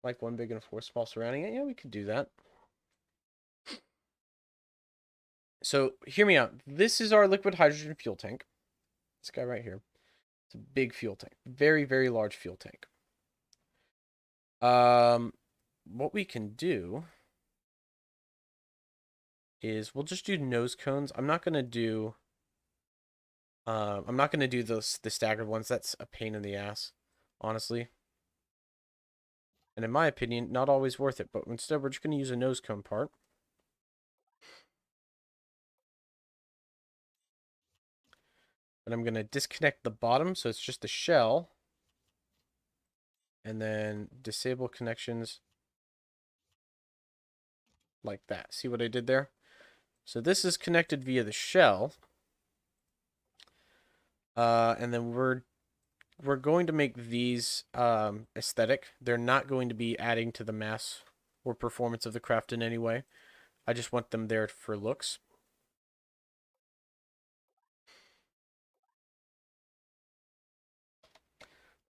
[SPEAKER 1] Like one big and four small surrounding it. Yeah, we could do that. So hear me out. This is our liquid hydrogen fuel tank. This guy right here. It's a big fuel tank. Very, very large fuel tank. What we can do is we'll just do nose cones. I'm not gonna do the staggered ones. That's a pain in the ass, honestly. And in my opinion, not always worth it. But instead, we're just gonna use a nose cone part. And I'm gonna disconnect the bottom, so it's just the shell. And then disable connections like that. See what I did there? So this is connected via the shell. And then we're going to make these aesthetic. They're not going to be adding to the mass or performance of the craft in any way. I just want them there for looks.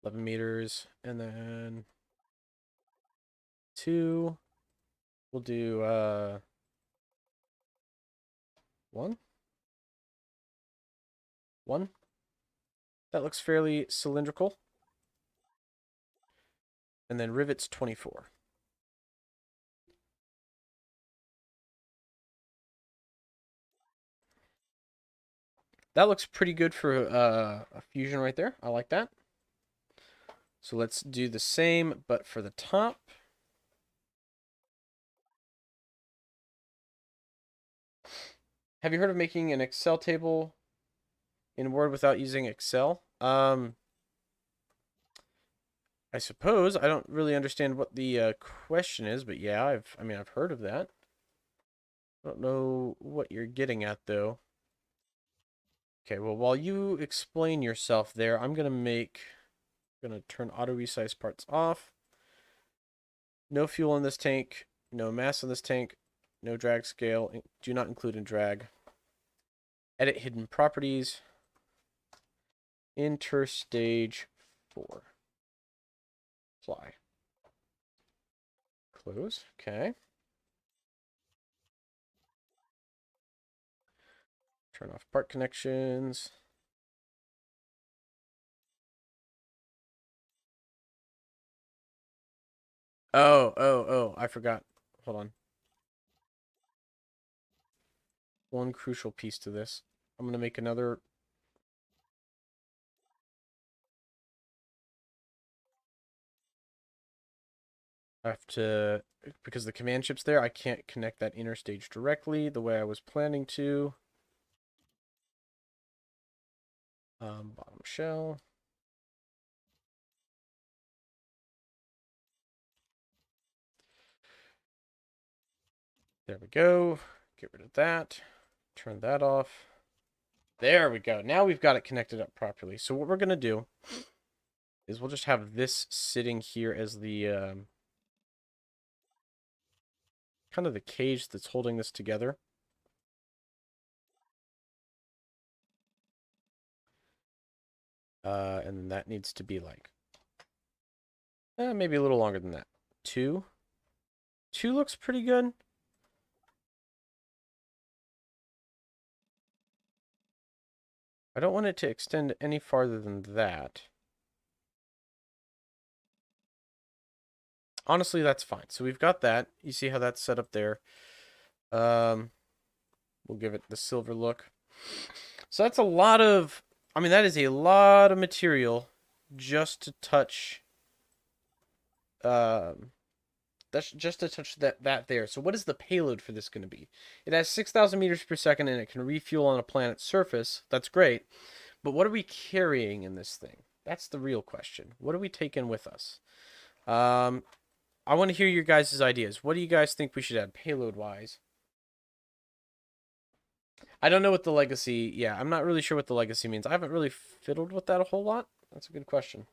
[SPEAKER 1] $11 meters, and then 2. We'll do 1. 1. That looks fairly cylindrical. And then rivets 24. That looks pretty good for a fusion right there. I like that. So let's do the same, but for the top. Have you heard of making an Excel table in Word without using Excel? I suppose. I don't really understand what the question is, but yeah, I've heard of that. I don't know what you're getting at, though. Okay, well, while you explain yourself there, I'm gonna turn auto resize parts off. No fuel in this tank, no mass in this tank, no drag scale. Do not include in drag. Edit hidden properties. Interstage 4. Apply. Close. Okay. Turn off part connections. Oh, I forgot. Hold on. One crucial piece to this. I'm going to make another. I have to, because the command chip's there, I can't connect that inner stage directly the way I was planning to. Bottom shell. There we go. Get rid of that. Turn that off. There we go. Now we've got it connected up properly. So what we're going to do is we'll just have this sitting here as the kind of the cage that's holding this together. And then that needs to be like maybe a little longer than that. 2. 2 looks pretty good. I don't want it to extend any farther than that. Honestly, that's fine. So we've got that. You see how that's set up there. We'll give it the silver look. So that's a lot of, I mean, that is a lot of material just to touch. That's just to touch that there. So what is the payload for this going to be? It has 6,000 meters per second and it can refuel on a planet's surface. That's great. But what are we carrying in this thing? That's the real question. What are we taking with us? I want to hear your guys' ideas. What do you guys think we should add payload-wise? I don't know what the legacy... Yeah, I'm not really sure what the legacy means. I haven't really fiddled with that a whole lot. That's a good question.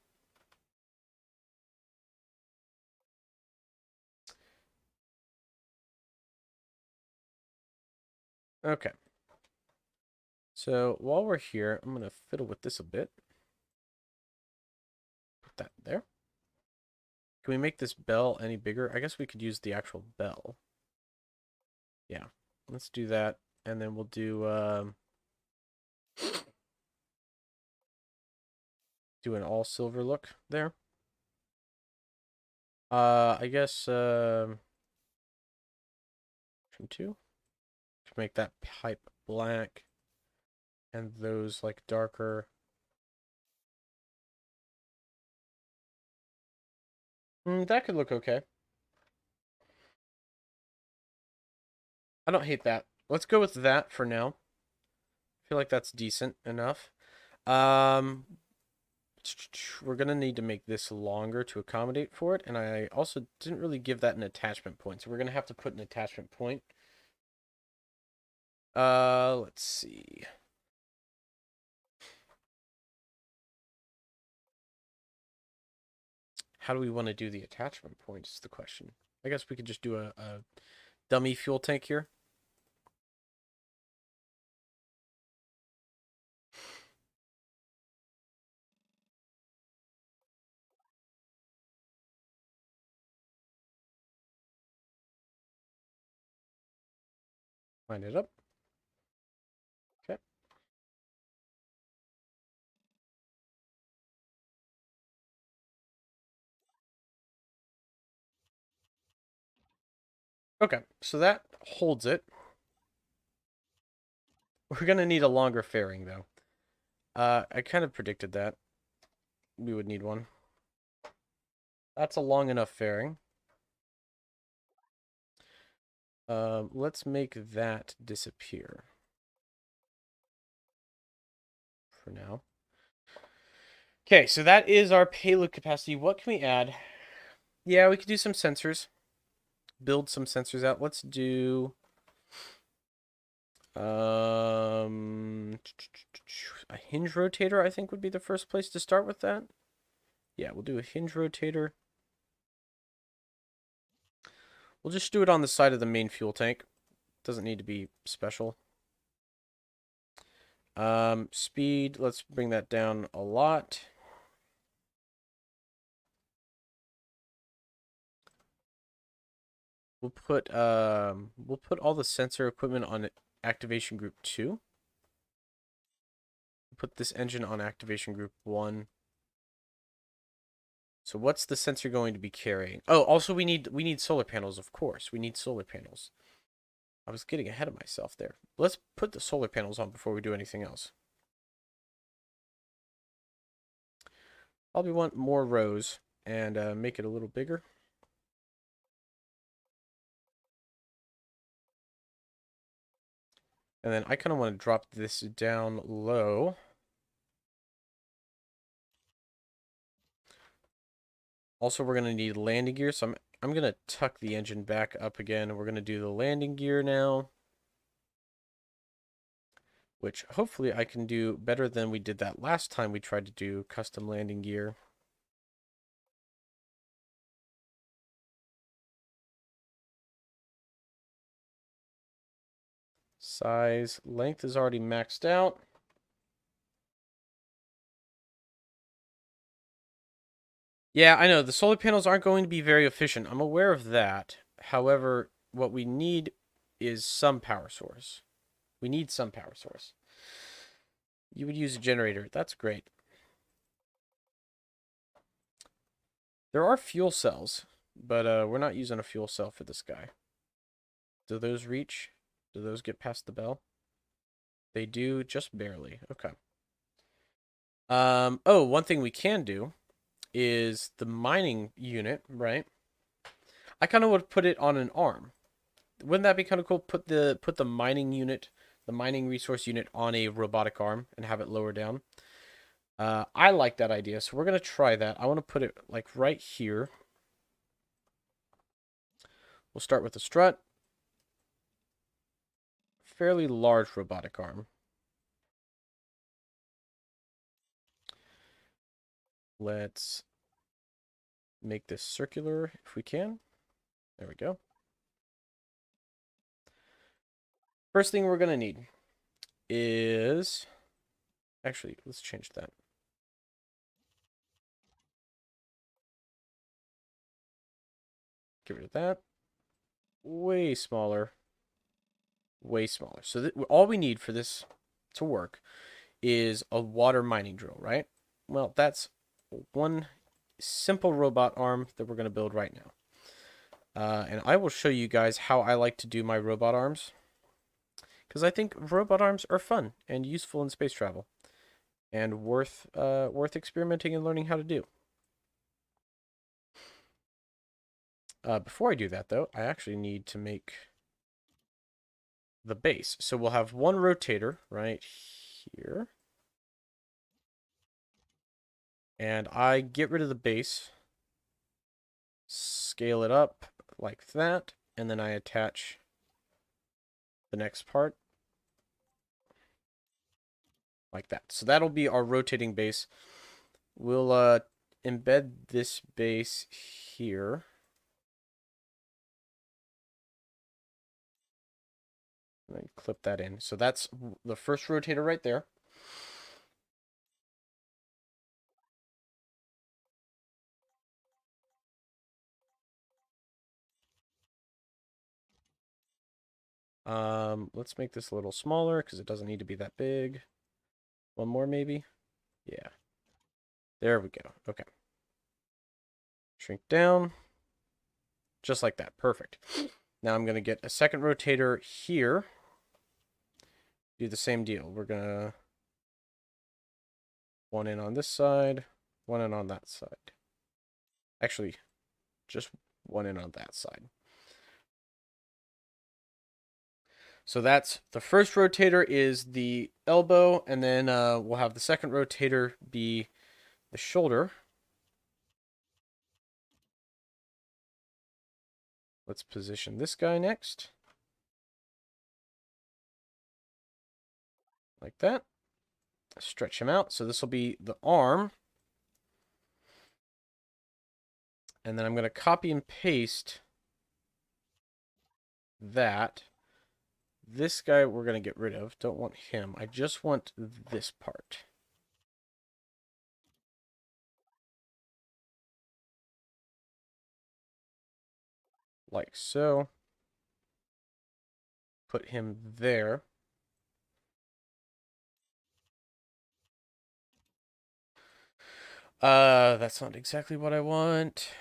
[SPEAKER 1] Okay. So while we're here, I'm going to fiddle with this a bit. Put that there. Can we make this bell any bigger? I guess we could use the actual bell. Yeah. Let's do that. And then we'll do an all silver look there. I guess trim 2 to make that pipe black and those like darker. That could look okay. I don't hate that. Let's go with that for now. I feel like that's decent enough. We're going to need to make this longer to accommodate for it. And I also didn't really give that an attachment point. So we're going to have to put an attachment point. Let's see. How do we want to do the attachment point is the question. I guess we could just do a dummy fuel tank here. Line it up. Okay. Okay, so that holds it. We're going to need a longer fairing, though. I kind of predicted that. We would need one. That's a long enough fairing. Let's make that disappear. For now. Okay, so that is our payload capacity. What can we add? Yeah, we could do some sensors. Build some sensors out. Let's do... a hinge rotator, I think, would be the first place to start with that. Yeah, we'll do a hinge rotator. We'll just do it on the side of the main fuel tank. Doesn't need to be special. Speed, let's bring that down a lot. We'll put all the sensor equipment on activation group 2. Put this engine on activation group 1. So what's the sensor going to be carrying? Oh, also we need solar panels, of course. We need solar panels. I was getting ahead of myself there. Let's put the solar panels on before we do anything else. Probably want more rows and make it a little bigger. And then I kind of want to drop this down low. Also, we're going to need landing gear, so I'm going to tuck the engine back up again. We're going to do the landing gear now. which hopefully I can do better than we did that last time we tried to do custom landing gear. Size, length is already maxed out. Yeah, I know the solar panels aren't going to be very efficient. I'm aware of that. However, what we need is some power source. We need some power source. You would use a generator. That's great. There are fuel cells, but we're not using a fuel cell for this guy. Do those reach? Do those get past the bell? They do, just barely. Okay. Oh, one thing we can do is the mining unit, right? I kind of would put it on an arm. Wouldn't that be kind of cool? Put the mining unit, the mining resource unit on a robotic arm and have it lower down. I like that idea, so we're gonna try that. I want to put it like right here. We'll start with the strut. Fairly large robotic arm. Let's make this circular if we can. There we go. First thing we're gonna need is, actually, let's change that. Get rid of that. Way smaller. Way smaller. So all we need for this to work is a water mining drill, right? Well, that's one simple robot arm that we're going to build right now. And I will show you guys how I like to do my robot arms, because I think robot arms are fun and useful in space travel and worth experimenting and learning how to do. Before I do that, though, I actually need to make the base. So we'll have one rotator right here. And I get rid of the base, scale it up like that, and then I attach the next part like that. So that'll be our rotating base. We'll embed this base here. And then clip that in. So that's the first rotator right there. Let's make this a little smaller because it doesn't need to be that big. One more maybe? Yeah. There we go. Okay. Shrink down. Just like that. Perfect. Now I'm going to get a second rotator here. Do the same deal. We're going to one in on this side, one in on that side. Actually, just one in on that side. So that's the first rotator is the elbow, and then we'll have the second rotator be the shoulder. Let's position this guy next. Like that. Stretch him out. So this will be the arm. And then I'm going to copy and paste that. This guy we're going to get rid of. Don't want him. I just want this part. Like so. Put him there. That's not exactly what I want,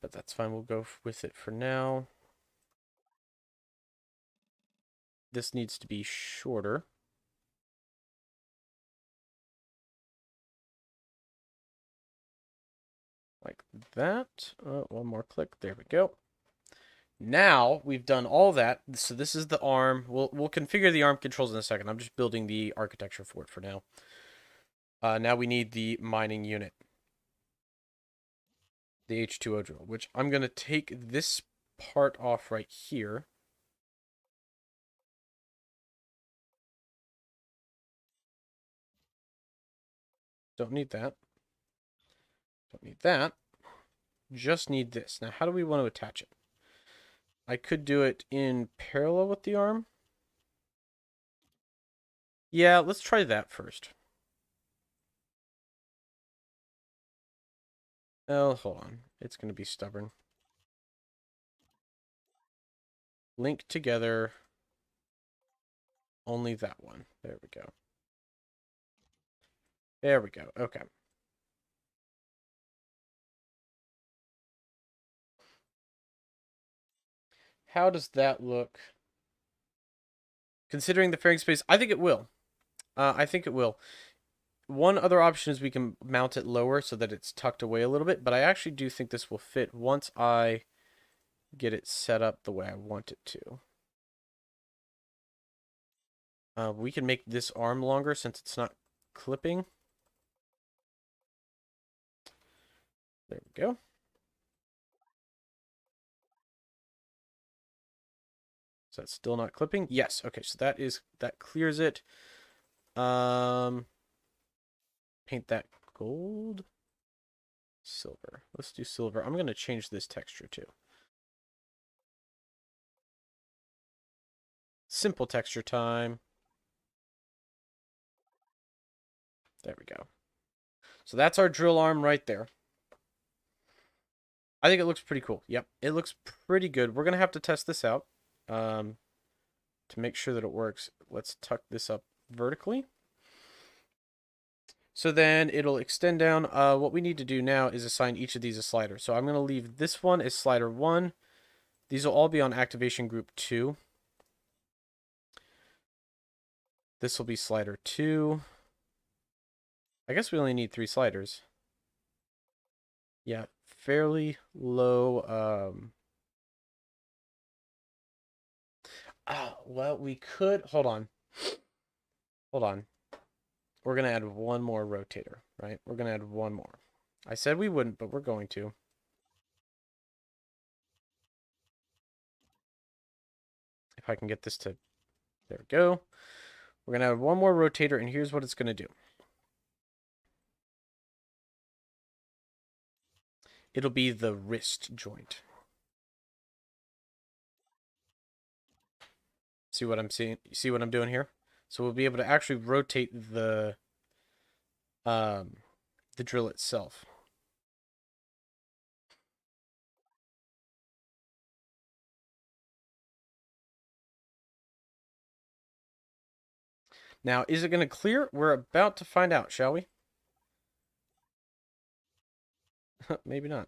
[SPEAKER 1] but that's fine. We'll go with it for now. This needs to be shorter. Like that. One more click. There we go. Now we've done all that. So this is the arm. We'll configure the arm controls in a second. I'm just building the architecture for it for now. Now we need the mining unit. The H2O drill, which I'm going to take this part off right here. Don't need that. Don't need that. Just need this. Now, how do we want to attach it? I could do it in parallel with the arm. Yeah, let's try that first. Oh, hold on. It's going to be stubborn. Link together. Only that one. There we go. There we go. Okay. How does that look? Considering the fairing space, I think it will. I think it will. One other option is we can mount it lower so that it's tucked away a little bit, but I actually do think this will fit once I get it set up the way I want it to. We can make this arm longer since it's not clipping. There we go. Is that still not clipping? Yes. Okay, so that clears it. Paint that gold. Silver. Let's do silver. I'm going to change this texture too. Simple texture time. There we go. So that's our drill arm right there. I think it looks pretty cool. Yep, it looks pretty good. We're going to have to test this out to make sure that it works. Let's tuck this up vertically. So then it'll extend down. What we need to do now is assign each of these a slider. So I'm going to leave this one as slider 1. These will all be on activation group 2. This will be slider 2. I guess we only need 3 sliders. Yeah, fairly low. Well, we could. Hold on. Hold on. We're going to add one more rotator, right? We're going to add one more. I said we wouldn't, but we're going to. If I can get this to... There we go. We're going to add one more rotator, and here's what it's going to do. It'll be the wrist joint. See what I'm seeing? See what I'm doing here? So we'll be able to actually rotate the drill itself. Now, is it going to clear? We're about to find out, shall we? Maybe not.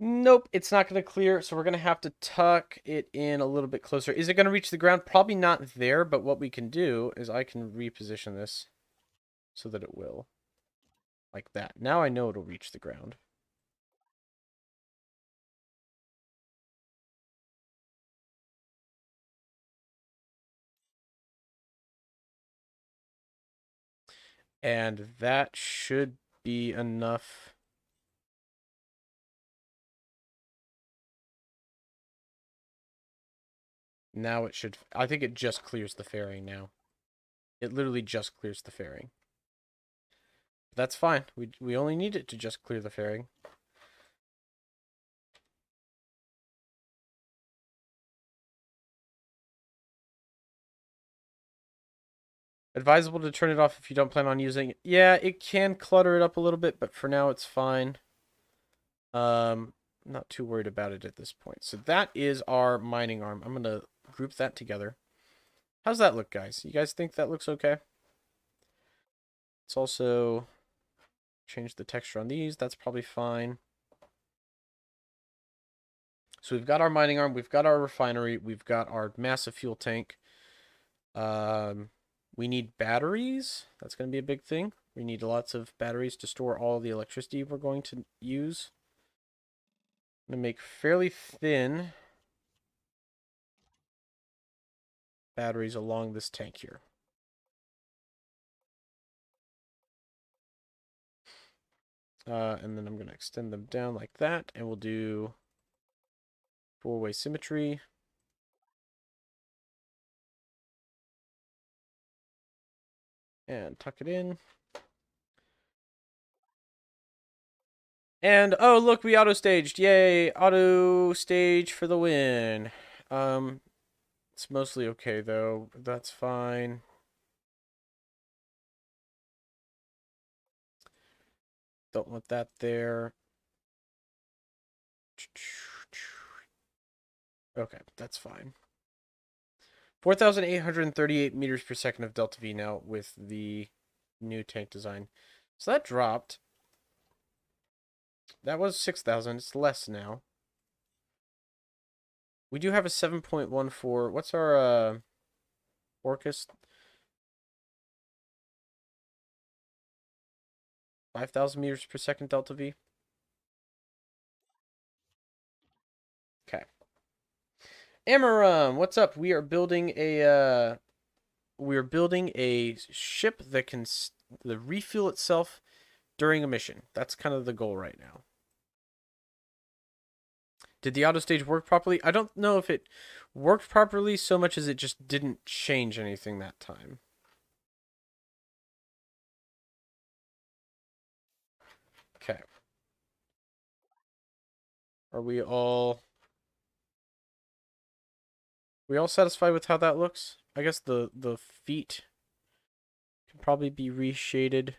[SPEAKER 1] Nope, it's not going to clear, so we're going to have to tuck it in a little bit closer. Is it going to reach the ground? Probably not there, but what we can do is I can reposition this so that it will. Like that. Now I know it'll reach the ground. And that should be enough. Now it should... I think it just clears the fairing now. It literally just clears the fairing. That's fine. We only need it to just clear the fairing. Advisable to turn it off if you don't plan on using it. Yeah, it can clutter it up a little bit, but for now it's fine. Not too worried about it at this point. So that is our mining arm. I'm going to group that together. How's that look, guys? You guys think that looks okay? Let's also change the texture on these. That's probably fine. So we've got our mining arm. We've got our refinery. We've got our massive fuel tank. We need batteries. That's going to be a big thing. We need lots of batteries to store all the electricity we're going to use. I'm going to make fairly thin batteries along this tank here. And then I'm going to extend them down like that, and we'll do 4-way symmetry. And tuck it in. And, oh, look, we auto-staged. Yay, auto-stage for the win. It's mostly okay, though. That's fine. Don't want that there. Okay, that's fine. 4,838 meters per second of delta V now with the new tank design. So that dropped. That was 6,000. It's less now. We do have a 7.14. What's our Orcus? 5,000 meters per second delta V. Okay. Amaram, what's up? We are building a ship that can refuel itself during a mission. That's kind of the goal right now. Did the auto stage work properly? I don't know if it worked properly so much as it just didn't change anything that time. Okay. Are we all satisfied with how that looks? I guess the feet can probably be reshaded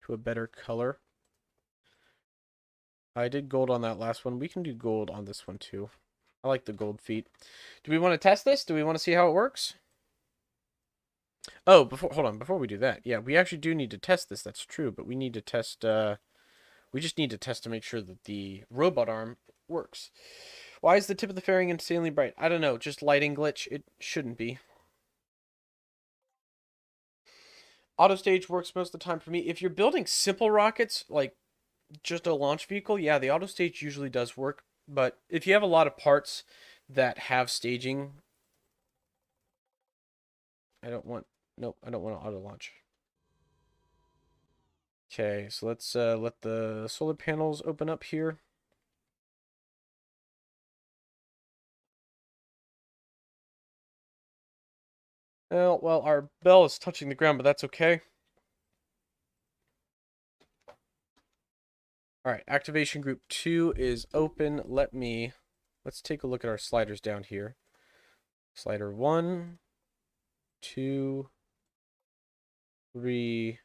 [SPEAKER 1] to a better color. I did gold on that last one. We can do gold on this one too. I like the gold feet. Do we want to test this? Do we want to see how it works? Oh, hold on. Before we do that, yeah, we actually do need to test this. That's true, but we need to test. We just need to test to make sure that the robot arm works. Why is the tip of the fairing insanely bright? I don't know. Just lighting glitch. It shouldn't be. Auto stage works most of the time for me. If you're building simple rockets, like just a launch vehicle, yeah, the auto stage usually does work. But if you have a lot of parts that have staging, nope, I don't want to auto launch. Okay, so let's let the solar panels open up here. Well, our bell is touching the ground, but that's okay. All right, activation group 2 is open. Let's take a look at our sliders down here. Slider 1, 2, 3.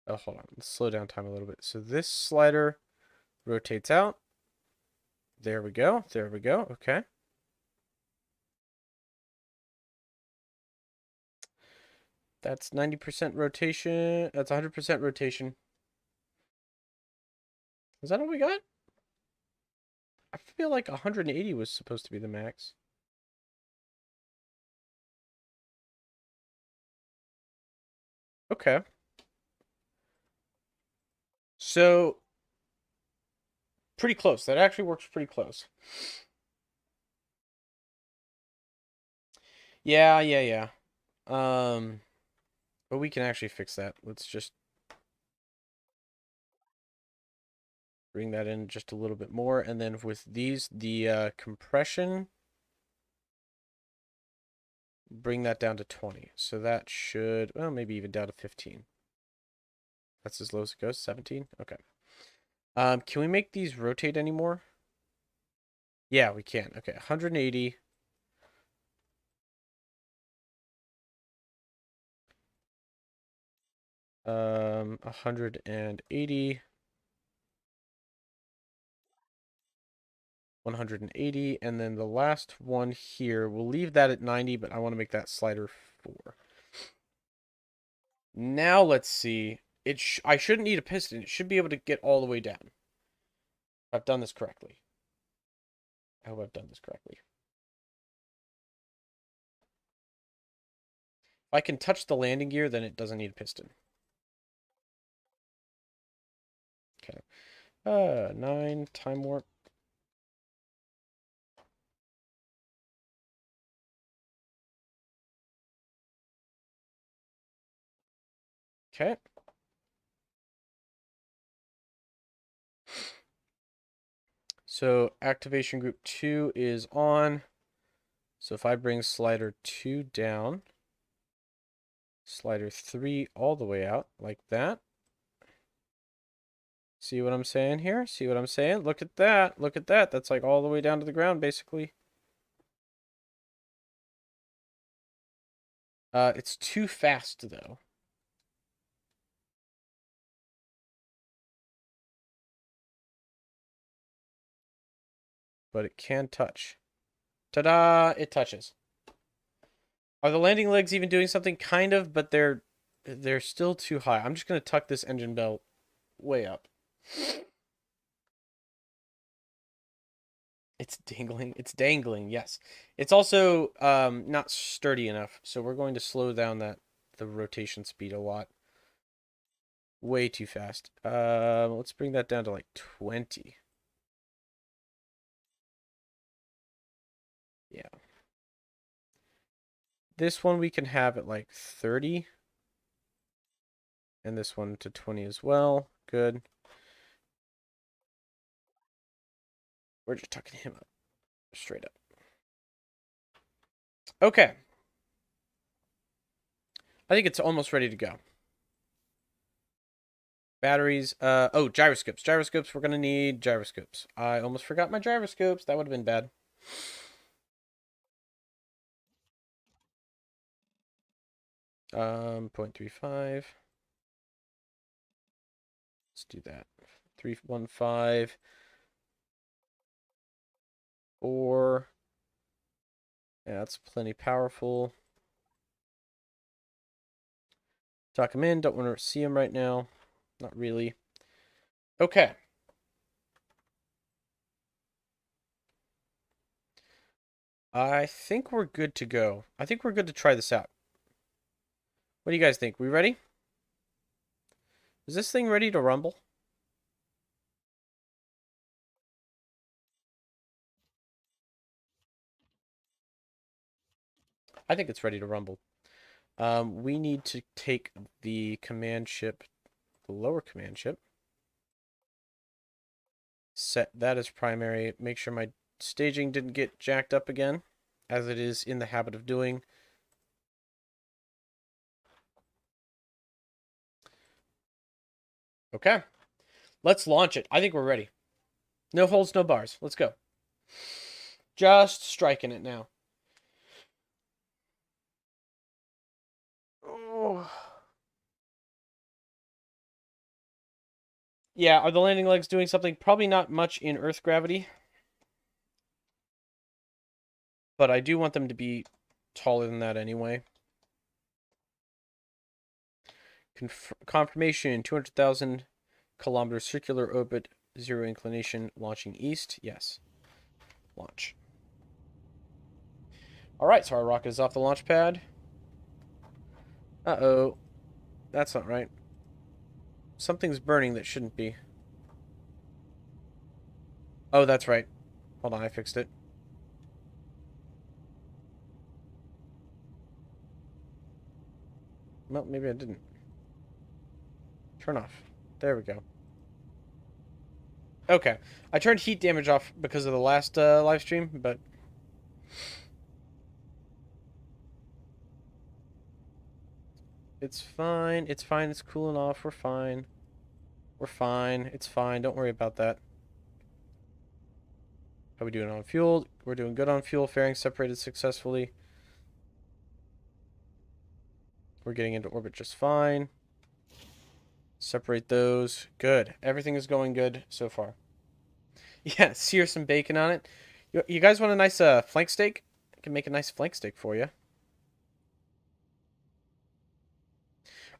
[SPEAKER 1] Oh, hold on. Let's slow down time a little bit. So this slider rotates out. There we go. There we go. Okay. That's 90% rotation. That's 100% rotation. Is that all we got? I feel like 180 was supposed to be the max. Okay. So, pretty close. That actually works pretty close. Yeah, yeah, yeah. But we can actually fix that. Let's just bring that in just a little bit more. And then with these, the compression, bring that down to 20. So that should, well, maybe even down to 15. That's as low as it goes, 17? Okay. Can we make these rotate anymore? Yeah, we can. Okay, 180. 180. 180, and then the last one here, we'll leave that at 90, but I want to make that slider 4. Now let's see. I shouldn't need a piston. It should be able to get all the way down. I've done this correctly. I hope I've done this correctly. If I can touch the landing gear, then it doesn't need a piston. Okay. 9, time warp. Okay. So activation group 2 is on. So if I bring slider 2 down, slider 3 all the way out like that. See what I'm saying here? See what I'm saying? Look at that. Look at that. That's like all the way down to the ground, basically. It's too fast, though. But it can touch. Ta-da! It touches. Are the landing legs even doing something? Kind of, but they're still too high. I'm just going to tuck this engine belt way up. It's dangling. It's dangling, yes. It's also not sturdy enough, so we're going to slow down the rotation speed a lot. Way too fast. Let's bring that down to like 20. Yeah. This one we can have at like 30. And this one to 20 as well. Good. We're just tucking him up. Straight up. Okay. I think it's almost ready to go. Batteries. Oh, gyroscopes. Gyroscopes. We're going to need gyroscopes. I almost forgot my gyroscopes. That would have been bad. Um, 0.35. Let's do that. 315. 4. Yeah, that's plenty powerful. Tuck him in. Don't want to see him right now. Not really. Okay. I think we're good to go. I think we're good to try this out. What do you guys think? We ready? Is this thing ready to rumble? I think it's ready to rumble. We need to take the command ship, the lower command ship. Set that as primary. Make sure my staging didn't get jacked up again, as it is in the habit of doing. Okay. Let's launch it. I think we're ready. No holds, no bars. Let's go. Just striking it now. Oh. Yeah, are the landing legs doing something? Probably not much in Earth gravity. But I do want them to be taller than that anyway. Confirmation, 200,000 kilometer circular orbit, 0 inclination, launching east. Yes. Launch. Alright, so our rocket is off the launch pad. Uh-oh. That's not right. Something's burning that shouldn't be. Oh, that's right. Hold on, I fixed it. Well, maybe I didn't. Turn off. There we go. Okay. I turned heat damage off because of the last live stream, but... It's fine. It's fine. It's cooling off. We're fine. We're fine. It's fine. Don't worry about that. How are we doing on fuel? We're doing good on fuel. Fairing separated successfully. We're getting into orbit just fine. Separate those. Good. Everything is going good so far. Yeah, sear some bacon on it. You guys want a nice flank steak? I can make a nice flank steak for you.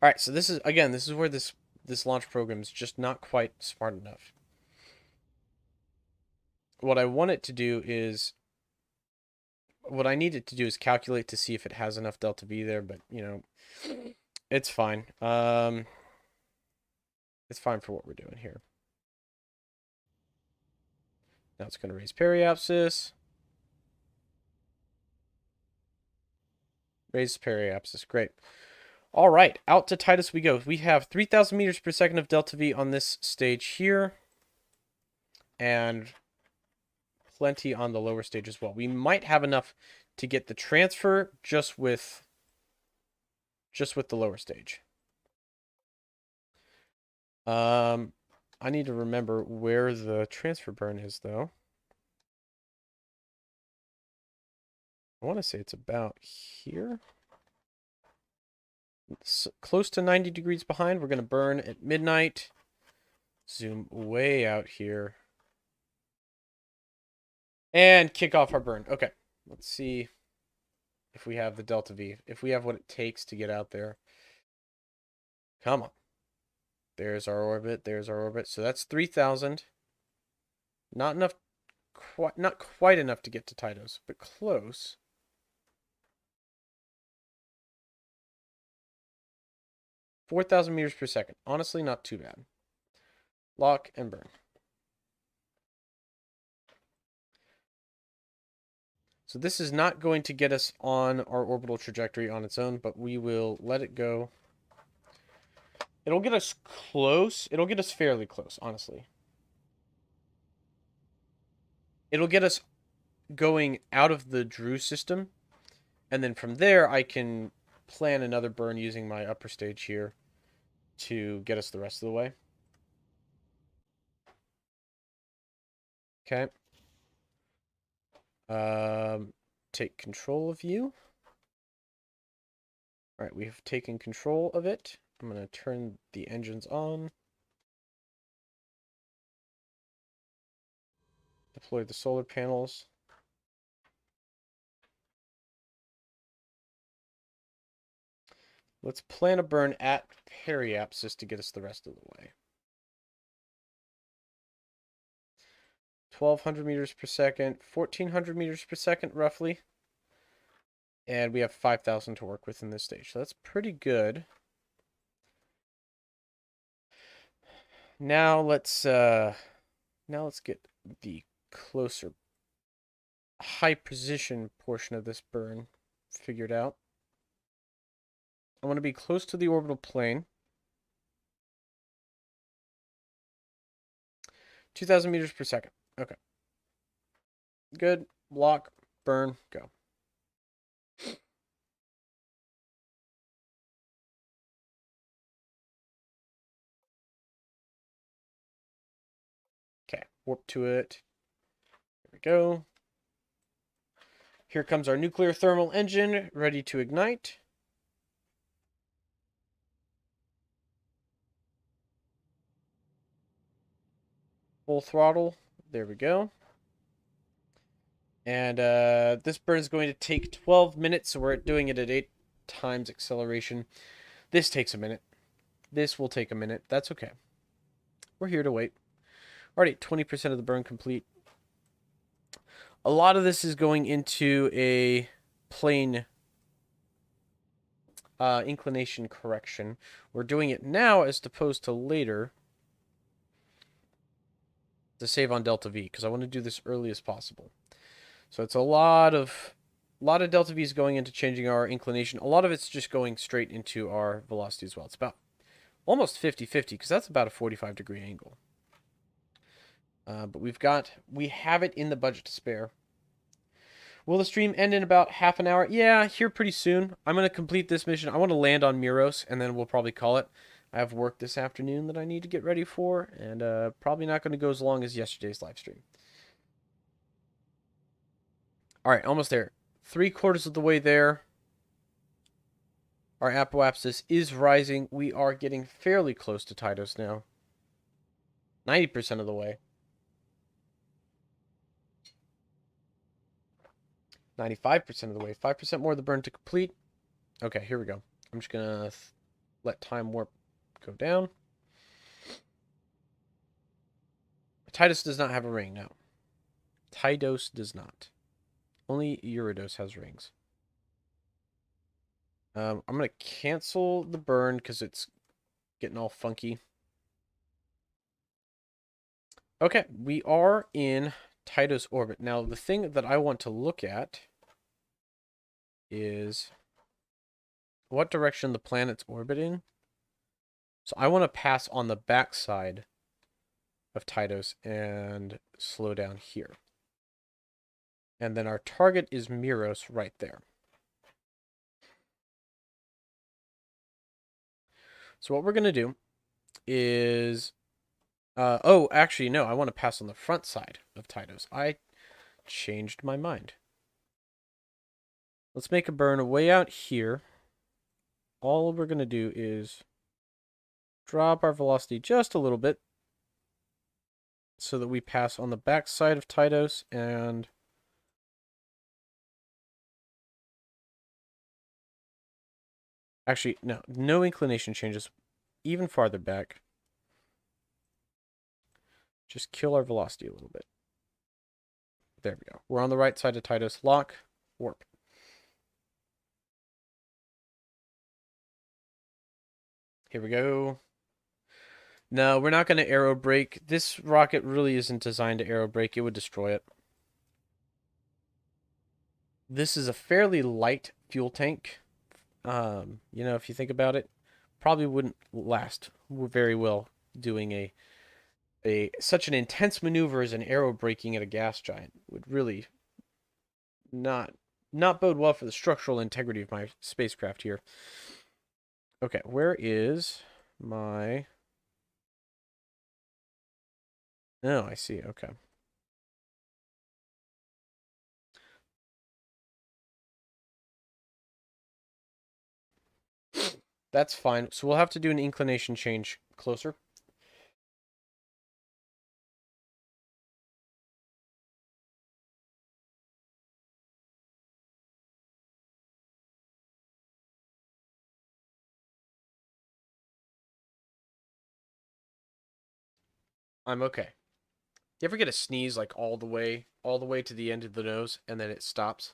[SPEAKER 1] All right, so this is, again, this is where this launch program is just not quite smart enough. What I want it to do is, what I need it to do is calculate to see if it has enough delta V there, but, you know, it's fine. It's fine for what we're doing here. Now it's going to raise periapsis. Raise periapsis. Great. All right, out to Titus we go. We have 3,000 meters per second of delta V on this stage here. And plenty on the lower stage as well. We might have enough to get the transfer just with the lower stage. I need to remember where the transfer burn is, though. I want to say it's about here. It's close to 90 degrees behind. We're going to burn at midnight. Zoom way out here. And kick off our burn. Okay, let's see if we have the Delta V. If we have what it takes to get out there. Come on. There's our orbit. There's our orbit. So that's 3,000. Not enough. Not quite enough to get to Tytos, but close. 4,000 meters per second. Honestly, not too bad. Lock and burn. So this is not going to get us on our orbital trajectory on its own, but we will let it go. It'll get us close. It'll get us fairly close, honestly. It'll get us going out of the Drew system. And then from there, I can plan another burn using my upper stage here to get us the rest of the way. Okay. Take control of you. All right, we have taken control of it. I'm going to turn the engines on. Deploy the solar panels. Let's plan a burn at periapsis to get us the rest of the way. 1,200 meters per second, 1,400 meters per second, roughly. And we have 5,000 to work with in this stage. So that's pretty good. Now let's get the closer high position portion of this burn figured out. I want to be close to the orbital plane. 2,000 meters per second. Okay. Good. Lock, burn, go. Okay, warp to it. There we go. Here comes our nuclear thermal engine, ready to ignite. Full throttle. There we go. And this burn is going to take 12 minutes, so we're doing it at 8 times acceleration. This takes a minute. This will take a minute. That's okay. We're here to wait. Alrighty, 20% of the burn complete. A lot of this is going into a plane inclination correction. We're doing it now as opposed to later to save on Delta V, because I want to do this early as possible. So it's a lot of Delta V's going into changing our inclination. A lot of it's just going straight into our velocity as well. It's about almost 50-50, because that's about a 45-degree angle. But we have it in the budget to spare. Will the stream end in about half an hour? Yeah, here pretty soon. I'm going to complete this mission. I want to land on Miros, and then we'll probably call it. I have work this afternoon that I need to get ready for, and probably not going to go as long as yesterday's live stream. All right, almost there. 3/4 of the way there. Our apoapsis is rising. We are getting fairly close to Tytos now. 90% of the way. 95% of the way. 5% more of the burn to complete. Okay, here we go. I'm just going to let time warp go down. Tytos does not have a ring, no. Tytos does not. Only Eurydos has rings. I'm going to cancel the burn because it's getting all funky. Okay, we are in Tytos orbit. Now, the thing that I want to look at is what direction the planet's orbiting. So I want to pass on the backside of Tytos and slow down here. And then our target is Miros right there. So what we're going to do is... oh, actually, no. I want to pass on the front side of Tytos. I changed my mind. Let's make a burn way out here. All we're going to do is drop our velocity just a little bit so that we pass on the back side of Tytos and... Actually, no inclination changes even farther back. Just kill our velocity a little bit. There we go. We're on the right side of Tytos. Lock, warp. Here we go. No, we're not going to aero brake. This rocket really isn't designed to aero brake. It would destroy it. This is a fairly light fuel tank. You know, if you think about it, probably wouldn't last very well doing such an intense maneuver as an aero braking at a gas giant. Would really not bode well for the structural integrity of my spacecraft here. Okay, where is my... Oh, I see. Okay. That's fine. So we'll have to do an inclination change closer. I'm okay. You ever get a sneeze like all the way to the end of the nose and then it stops?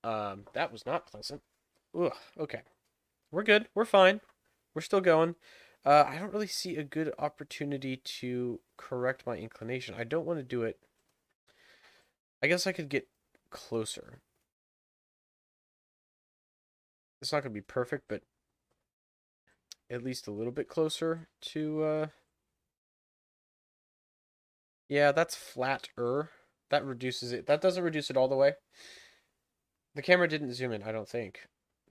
[SPEAKER 1] That was not pleasant. Ugh, okay. We're good. We're fine. We're still going. I don't really see a good opportunity to correct my inclination. I don't want to do it. I guess I could get closer. It's not going to be perfect, but at least a little bit closer to, yeah, that's flatter. That reduces it. That doesn't reduce it all the way. The camera didn't zoom in, I don't think.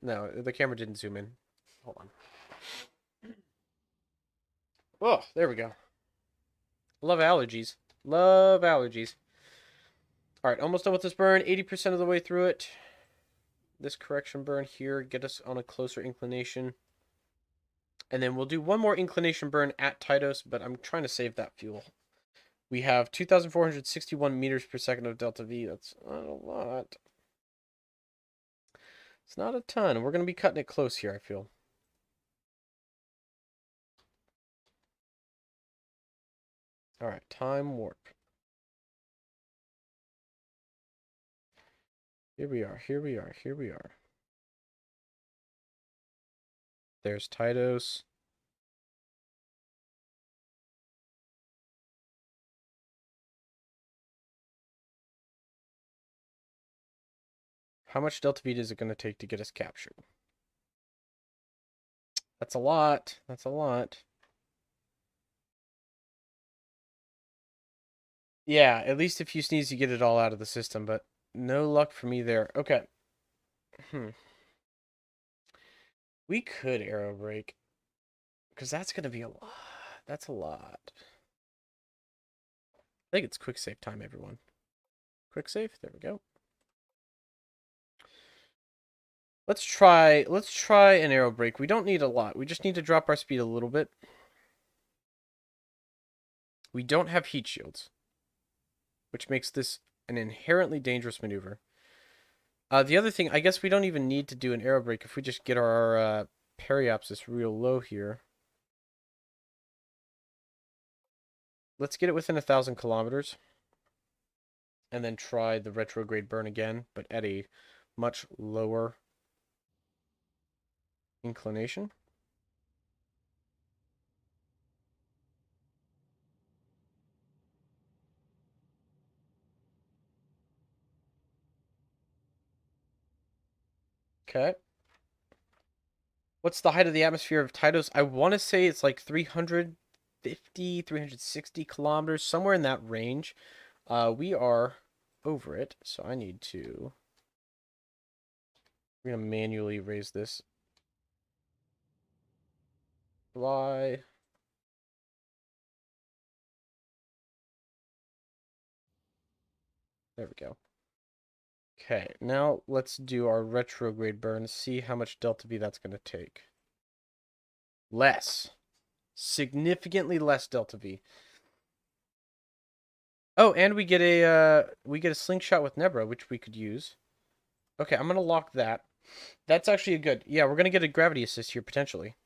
[SPEAKER 1] No, the camera didn't zoom in. Hold on. Oh, there we go. Love allergies. Love allergies. All right, almost done with this burn. 80% of the way through it. This correction burn here, get us on a closer inclination. And then we'll do one more inclination burn at Tytos, but I'm trying to save that fuel. We have 2,461 meters per second of delta V. That's not a lot. It's not a ton. We're going to be cutting it close here, I feel. All right, time warp. Here we are, here we are, here we are. There's Tytos. How much delta V is it going to take to get us captured? That's a lot. That's a lot. Yeah, at least if you sneeze, you get it all out of the system, but no luck for me there. Okay. We could aero brake, because that's going to be a lot. That's a lot. I think it's quick save time, everyone. Quick save. There we go. Let's try an aero brake. We don't need a lot. We just need to drop our speed a little bit. We don't have heat shields, which makes this an inherently dangerous maneuver. The other thing, I guess we don't even need to do an aero brake if we just get our periapsis real low here. Let's get it within 1,000 kilometers. And then try the retrograde burn again, but at a much lower inclination. Okay. What's the height of the atmosphere of Tytos? I want to say it's like 350, 360 kilometers, somewhere in that range. We are over it. So I need to... We're going to manually raise this. Fly. There we go. Okay, now let's do our retrograde burn. See how much delta V that's going to take. Less. Significantly less delta V. Oh, and we get a slingshot with Nebra, which we could use. Okay, I'm gonna lock that. That's actually a good. Yeah, we're gonna get a gravity assist here potentially,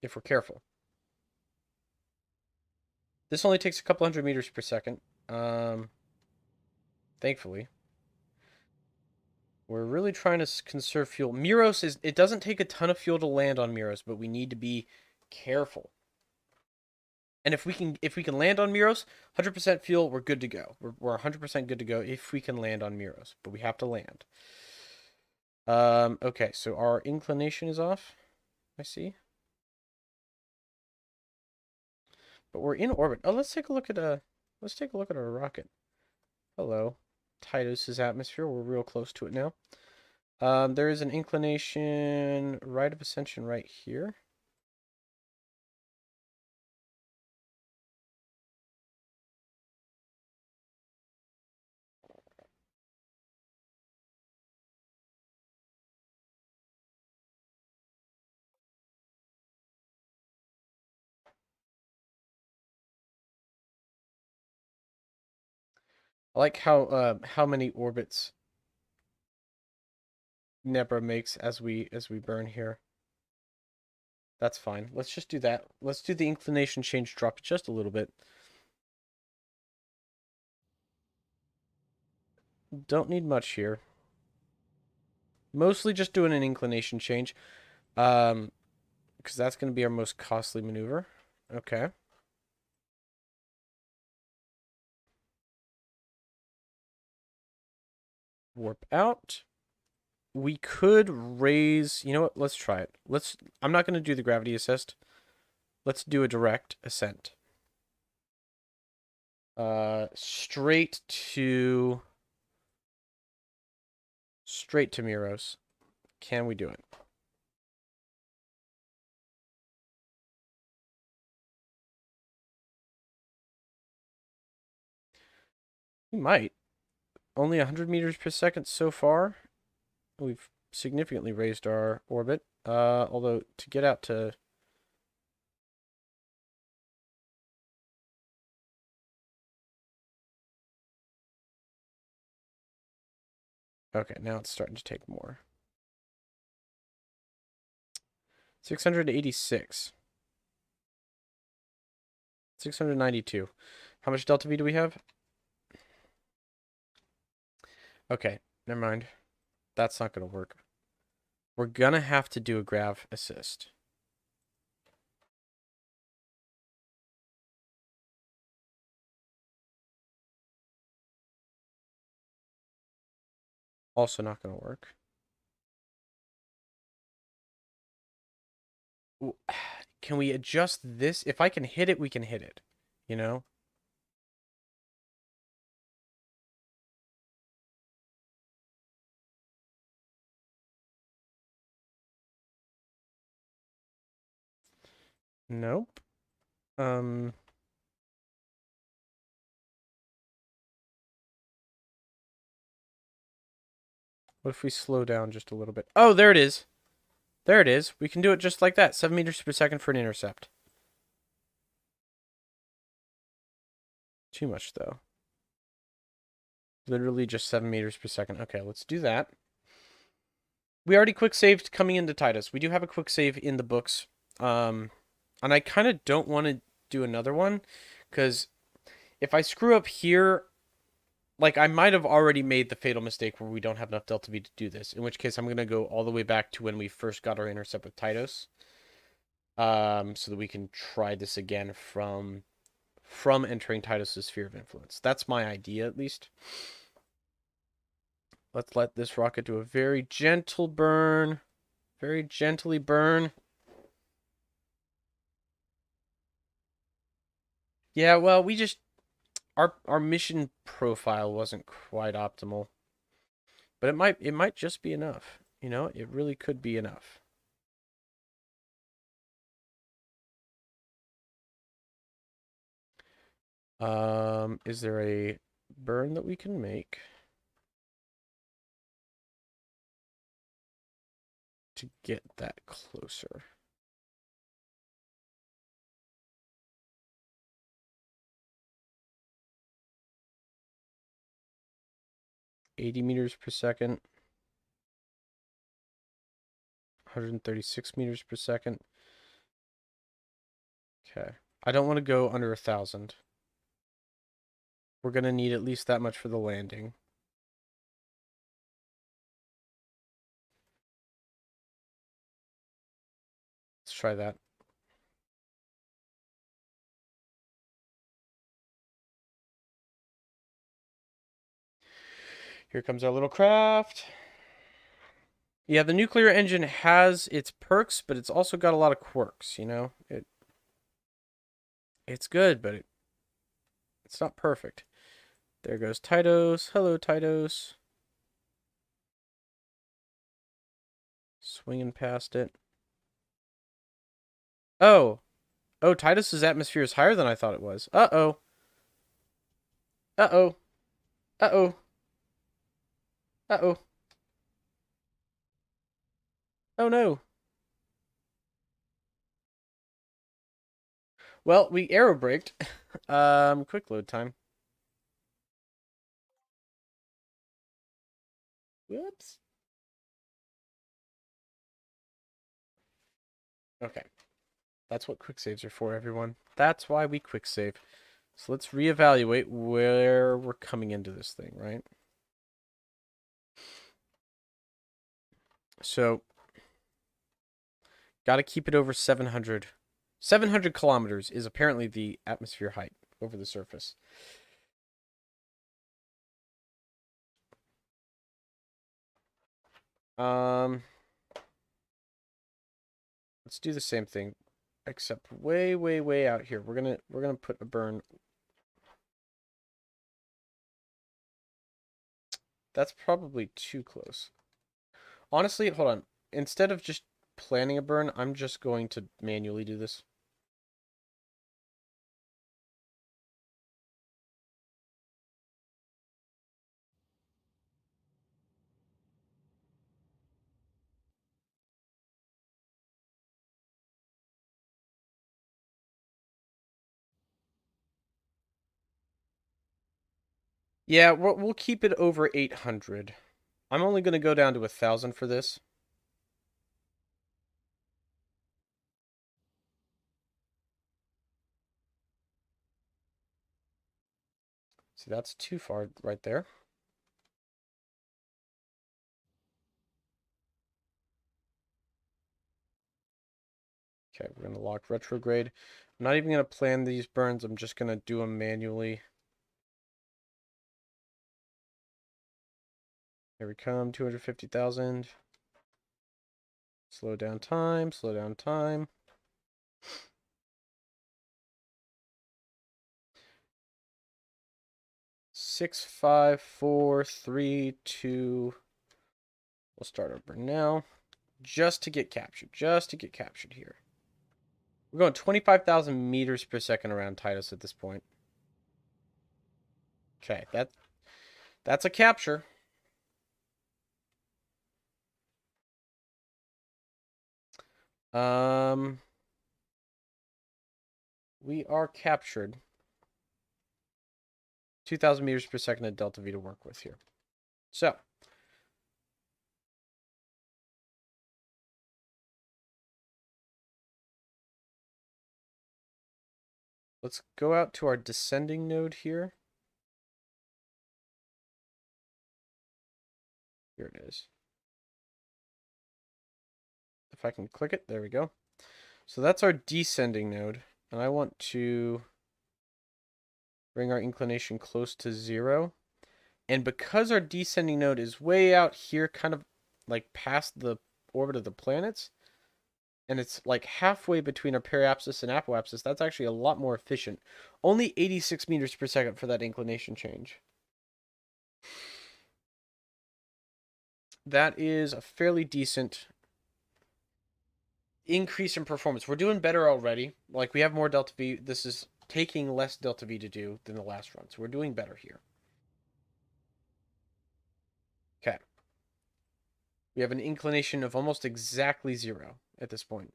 [SPEAKER 1] if we're careful. This only takes a couple hundred meters per second. Thankfully, we're really trying to conserve fuel. Miros is. It doesn't take a ton of fuel to land on Miros, but we need to be careful. And if we can land on Miros, 100% fuel, we're good to go. We're 100% good to go if we can land on Miros, but we have to land. Okay, so our inclination is off. I see. But we're in orbit. Oh, let's take a look at our rocket. Hello. Titus's atmosphere. We're real close to it now. There is an inclination right of ascension right here. I like how many orbits Nebra makes as we burn here. That's fine. Let's just do that. Let's do the inclination change, drop it just a little bit. Don't need much here. Mostly just doing an inclination change. Because that's going to be our most costly maneuver. Okay. Warp out. We could raise... You know what? Let's try it. I'm not going to do the gravity assist. Let's do a direct ascent. Straight to Miros. Can we do it? We might. Only 100 meters per second so far. We've significantly raised our orbit. Although to get out to... Okay, now it's starting to take more. 686. 692. How much delta V do we have? Okay, never mind. That's not going to work. We're going to have to do a grav assist. Also not going to work. Can we adjust this? If I can hit it, we can hit it. You know? Nope. What if we slow down just a little bit? Oh, there it is. There it is. We can do it just like that. 7 meters per second for an intercept. Too much, though. Literally just 7 meters per second. Okay, let's do that. We already quick saved coming into Titus. We do have a quick save in the books. And I kind of don't want to do another one, because if I screw up here, like, I might have already made the fatal mistake where we don't have enough delta V to do this, in which case I'm going to go all the way back to when we first got our intercept with Titus, so that we can try this again from entering Titus's sphere of influence. That's my idea, at least. Let's let this rocket do a very gentle burn. Very gently burn. Yeah, well, we just... our mission profile wasn't quite optimal, but it might just be enough. You know, it really could be enough. Is there a burn that we can make to get that closer? $80 meters per second, 136 meters per second. Okay. I don't want to go under 1,000. We're going to need at least that much for the landing. Let's try that. Here comes our little craft. Yeah, the nuclear engine has its perks, but it's also got a lot of quirks, you know? It's good, but it's not perfect. There goes Titos. Hello, Titos. Swinging past it. Oh. Oh, Titus's atmosphere is higher than I thought it was. Uh-oh. Uh-oh. Uh-oh. Uh-oh. Oh, no. Well, we aerobraked. Quick load time. Whoops. Okay. That's what quick saves are for, everyone. That's why we quick save. So let's reevaluate where we're coming into this thing, right? So, got to keep it over 700. 700 kilometers is apparently the atmosphere height over the surface. Let's do the same thing, except way, way, way out here. We're gonna put a burn. That's probably too close. Honestly, hold on. Instead of just planning a burn, I'm just going to manually do this. Yeah, we'll keep it over 800. I'm only going to go down to 1,000 for this. See, that's too far right there. Okay, we're going to lock retrograde. I'm not even going to plan these burns. I'm just going to do them manually. Here we come, 250,000. Slow down time, slow down time. 6, 5, 4, 3, 2. We'll start our burn now. Just to get captured. Just to get captured here. We're going 25,000 meters per second around Titus at this point. Okay, that's a capture. We are captured. 2,000 meters per second at Delta V to work with here. So, let's go out to our descending node here. Here it is. If I can click it, there we go. So that's our descending node, and I want to bring our inclination close to 0. And because our descending node is way out here, kind of like past the orbit of the planets, And it's like halfway between our periapsis and apoapsis. That's actually a lot more efficient. Only 86 meters per second for that inclination change. That is a fairly decent increase in performance. We're doing better already. Like, we have more delta V. This is taking less delta V to do than the last run. So we're doing better here. Okay. We have an inclination of almost exactly 0 at this point.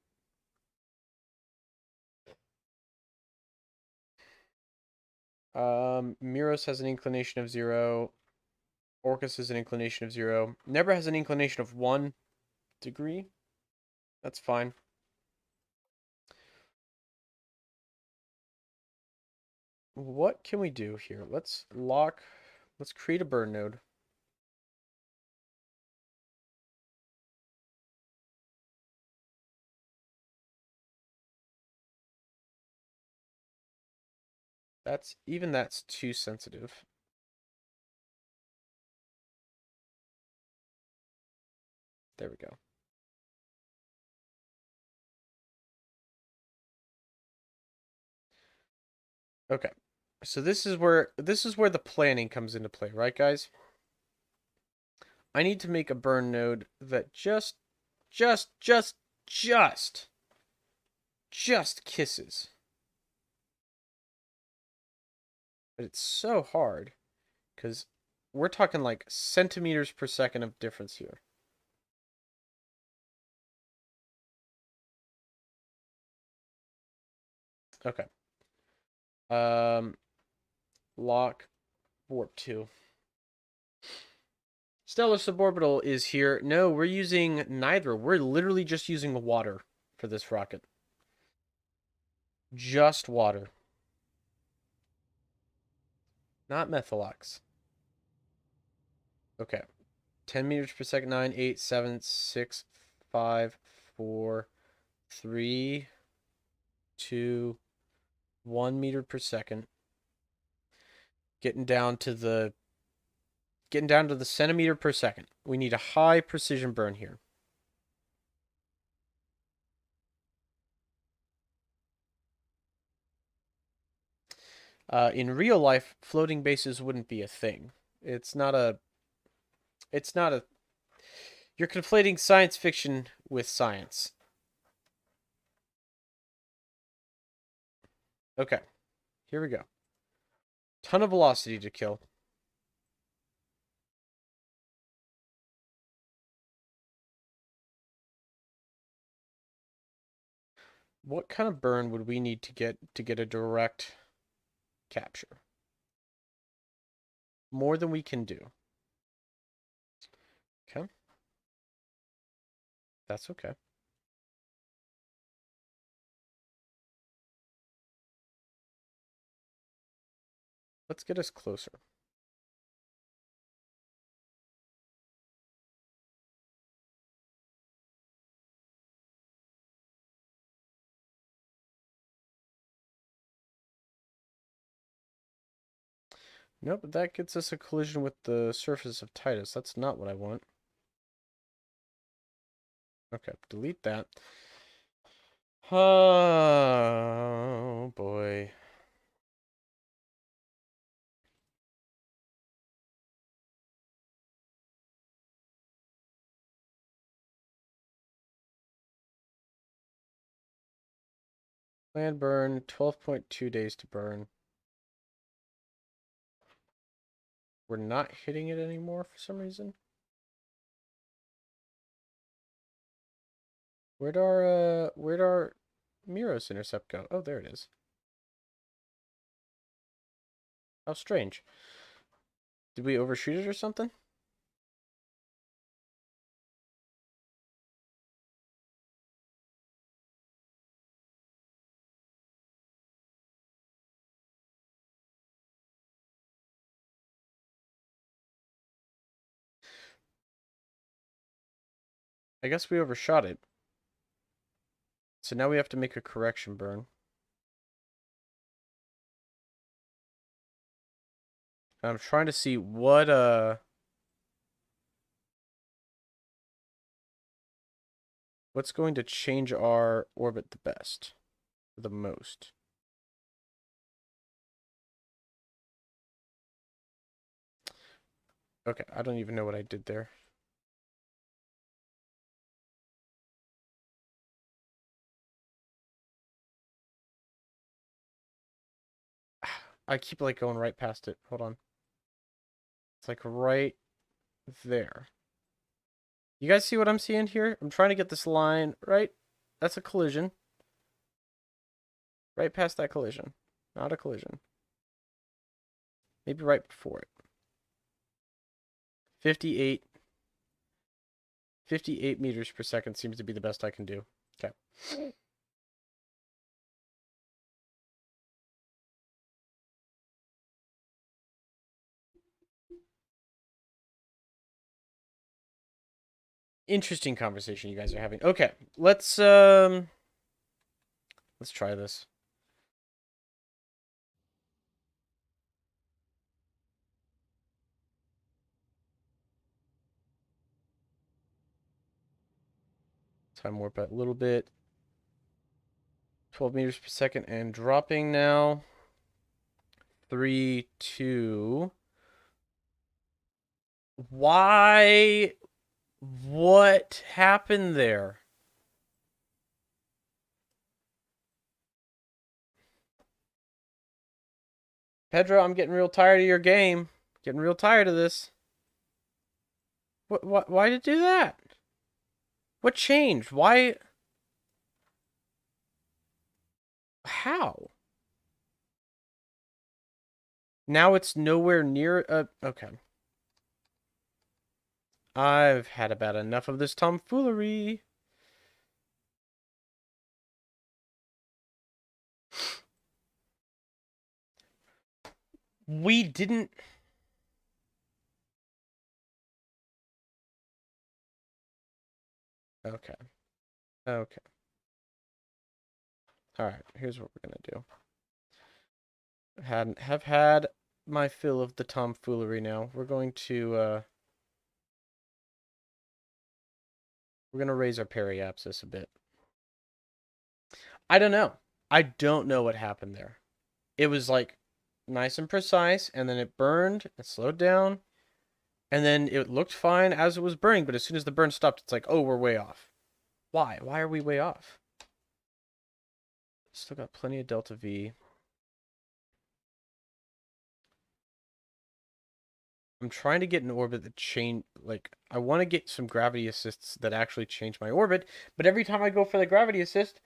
[SPEAKER 1] Miros has an inclination of 0. Orcus has an inclination of 0. Nebra has an inclination of 1 degree. That's fine. What can we do here? Let's create a burn node. That's too sensitive. There we go. Okay. So this is where the planning comes into play, right, guys? I need to make a burn node that just kisses. But it's so hard because we're talking like centimeters per second of difference here. Okay. Lock warp 2. Stellar suborbital is here. No, we're using neither. We're literally just using water for this rocket. Just water. Not methylox. Okay. 10 meters per second, 9, 8, 7, 6, 5, 4, 3, 2, 1 meter per second. Getting down to the centimeter per second. We need a high precision burn here. In real life, floating bases wouldn't be a thing. It's not a. You're conflating science fiction with science. Okay, here we go. Ton of velocity to kill. What kind of burn would we need to get a direct capture? More than we can do. Okay. That's okay. Let's get us closer. Nope, that gets us a collision with the surface of Titus. That's not what I want. Okay, delete that. Oh, boy. Land burn, 12.2 days to burn. We're not hitting it anymore for some reason. Where'd our Miros intercept go? Oh, there it is. How strange. Did we overshoot it or something? I guess we overshot it. So now we have to make a correction burn. I'm trying to see what What's going to change our orbit the best? The most? Okay, I don't even know what I did there. I keep like going right past it. Hold on. It's like right there. You guys see what I'm seeing here? I'm trying to get this line right. That's a collision. Right past that collision. Not a collision. Maybe right before it. 58. 58 meters per second seems to be the best I can do. Okay. Interesting conversation you guys are having. Okay, let's try this. Time warp a little bit. 12 meters per second and dropping now. 3, 2. Why? What happened there? Pedro, I'm getting real tired of your game. Getting real tired of this. What? Why did it do that? What changed? Why? How? Now it's nowhere near. Okay. I've had about enough of this tomfoolery. We didn't. Okay. Okay. All right. Here's what we're gonna do. Have had my fill of the tomfoolery now. We're gonna raise our periapsis a bit. I don't know. I don't know what happened there. It was like nice and precise, and then it burned, it slowed down, and then it looked fine as it was burning, but as soon as the burn stopped, it's like, oh, we're way off. Why? Why are we way off? Still got plenty of delta V. I'm trying to get an orbit that change, like, I want to get some gravity assists that actually change my orbit, but every time I go for the gravity assist,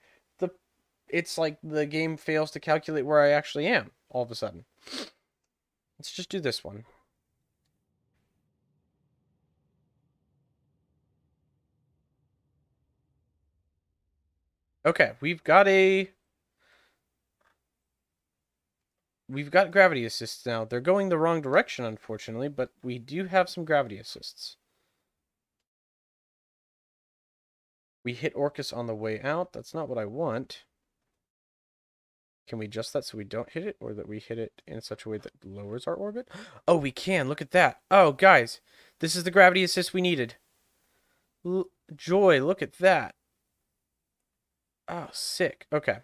[SPEAKER 1] it's like the game fails to calculate where I actually am all of a sudden. Let's just do this one. Okay, we've got gravity assists now. They're going the wrong direction, unfortunately, but we do have some gravity assists. We hit Orcus on the way out. That's not what I want. Can we adjust that so we don't hit it, or that we hit it in such a way that lowers our orbit? Oh, we can. Look at that. Oh, guys, this is the gravity assist we needed. Joy, look at that. Oh, sick. Okay.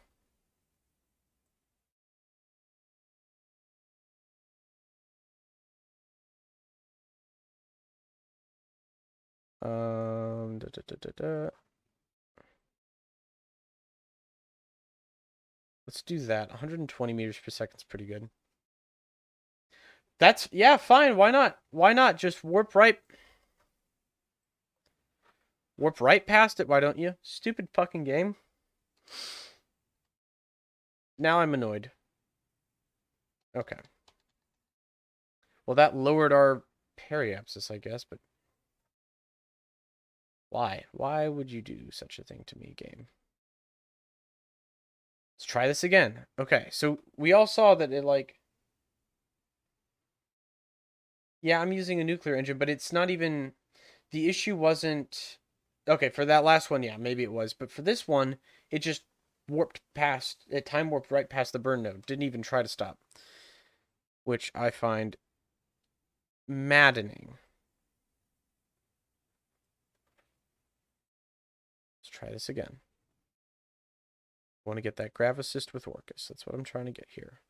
[SPEAKER 1] Let's do that. 120 meters per second is pretty good. That's, yeah, fine. Why not? Why not? Just warp right. Warp right past it, why don't you? Stupid fucking game. Now I'm annoyed. Okay. Well, that lowered our periapsis, I guess, but why? Why would you do such a thing to me, game? Let's try this again. Okay, so we all saw that it, like... Yeah, I'm using a nuclear engine, but it's not even... The issue wasn't... Okay, for that last one, yeah, maybe it was. But for this one, it just warped past... It time warped right past the burn node. Didn't even try to stop. Which I find maddening. Let's try this again. I want to get that grav assist with Orcus. That's what I'm trying to get here.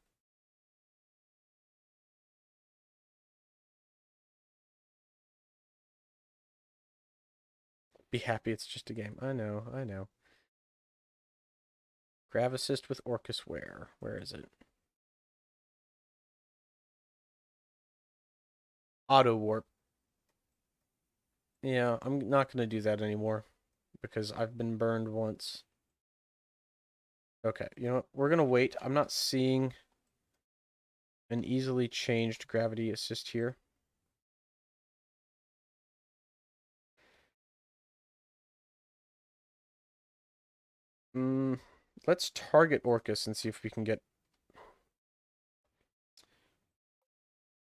[SPEAKER 1] Be happy it's just a game. I know, I know. Grav assist with Orcus where? Where is it? Auto warp. Yeah, I'm not going to do that anymore because I've been burned once. Okay, you know what? We're going to wait. I'm not seeing an easily changed gravity assist here. Let's target Orcus and see if we can get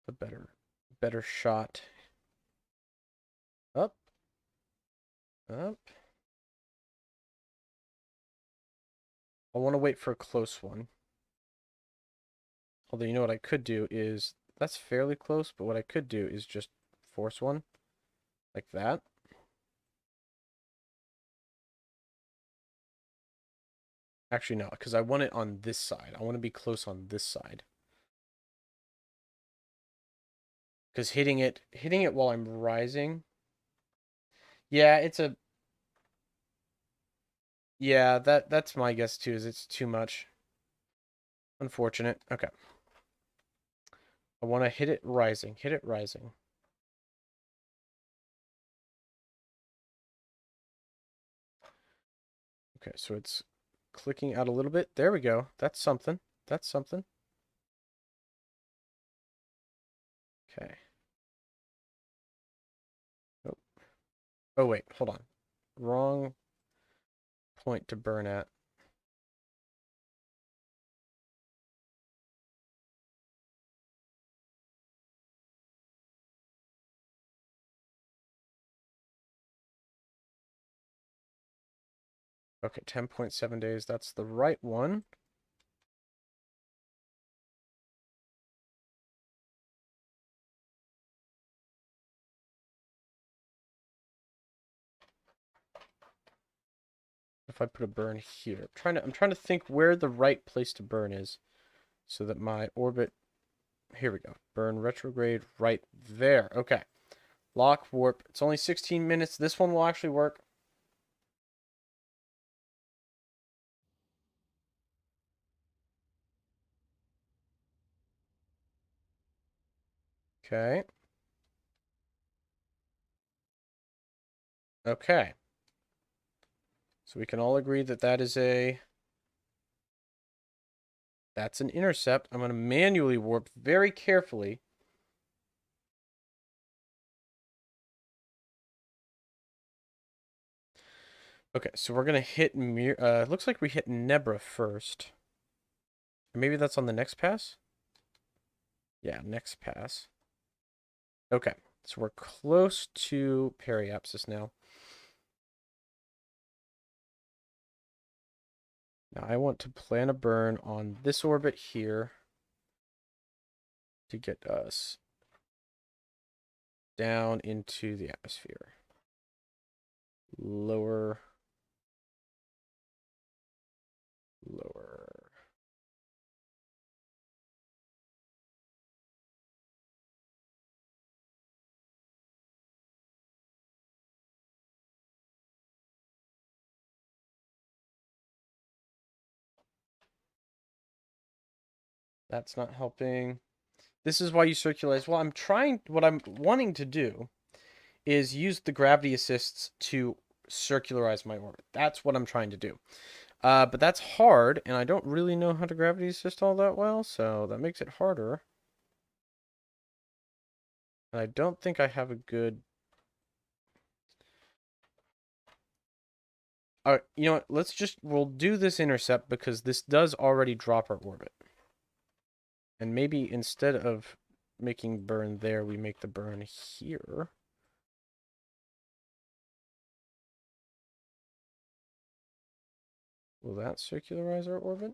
[SPEAKER 1] a better shot. Up. Up. I want to wait for a close one. Although, you know what I could do is, that's fairly close, but what I could do is just force one, like that. Actually, no, because I want it on this side. I want to be close on this side. Because hitting it while I'm rising. Yeah, yeah, that's my guess too, is it's too much. Unfortunate. Okay. I want to hit it rising. Hit it rising. Okay, so it's clicking out a little bit. There we go. That's something. That's something. Okay. Oh, oh wait, hold on. Wrong point to burn at. Okay, 10.7 days. That's the right one. If I put a burn here, I'm trying to think where the right place to burn is, so that my orbit. Here we go. Burn retrograde right there. Okay. Lock warp. It's only 16 minutes. This one will actually work. Okay. Okay. So we can all agree that that's an intercept. I'm going to manually warp very carefully. Okay, so we're going to hit looks like we hit Nebra first. Maybe that's on the next pass? Yeah, next pass. Okay, so we're close to periapsis now. Now I want to plan a burn on this orbit here to get us down into the atmosphere. Lower. Lower. That's not helping. This is why you circularize. Well, what I'm wanting to do is use the gravity assists to circularize my orbit. That's what I'm trying to do. But that's hard, and I don't really know how to gravity assist all that well, so that makes it harder. And I don't think I have a good... Alright, you know what? We'll do this intercept because this does already drop our orbit. And maybe instead of making burn there, we make the burn here. Will that circularize our orbit?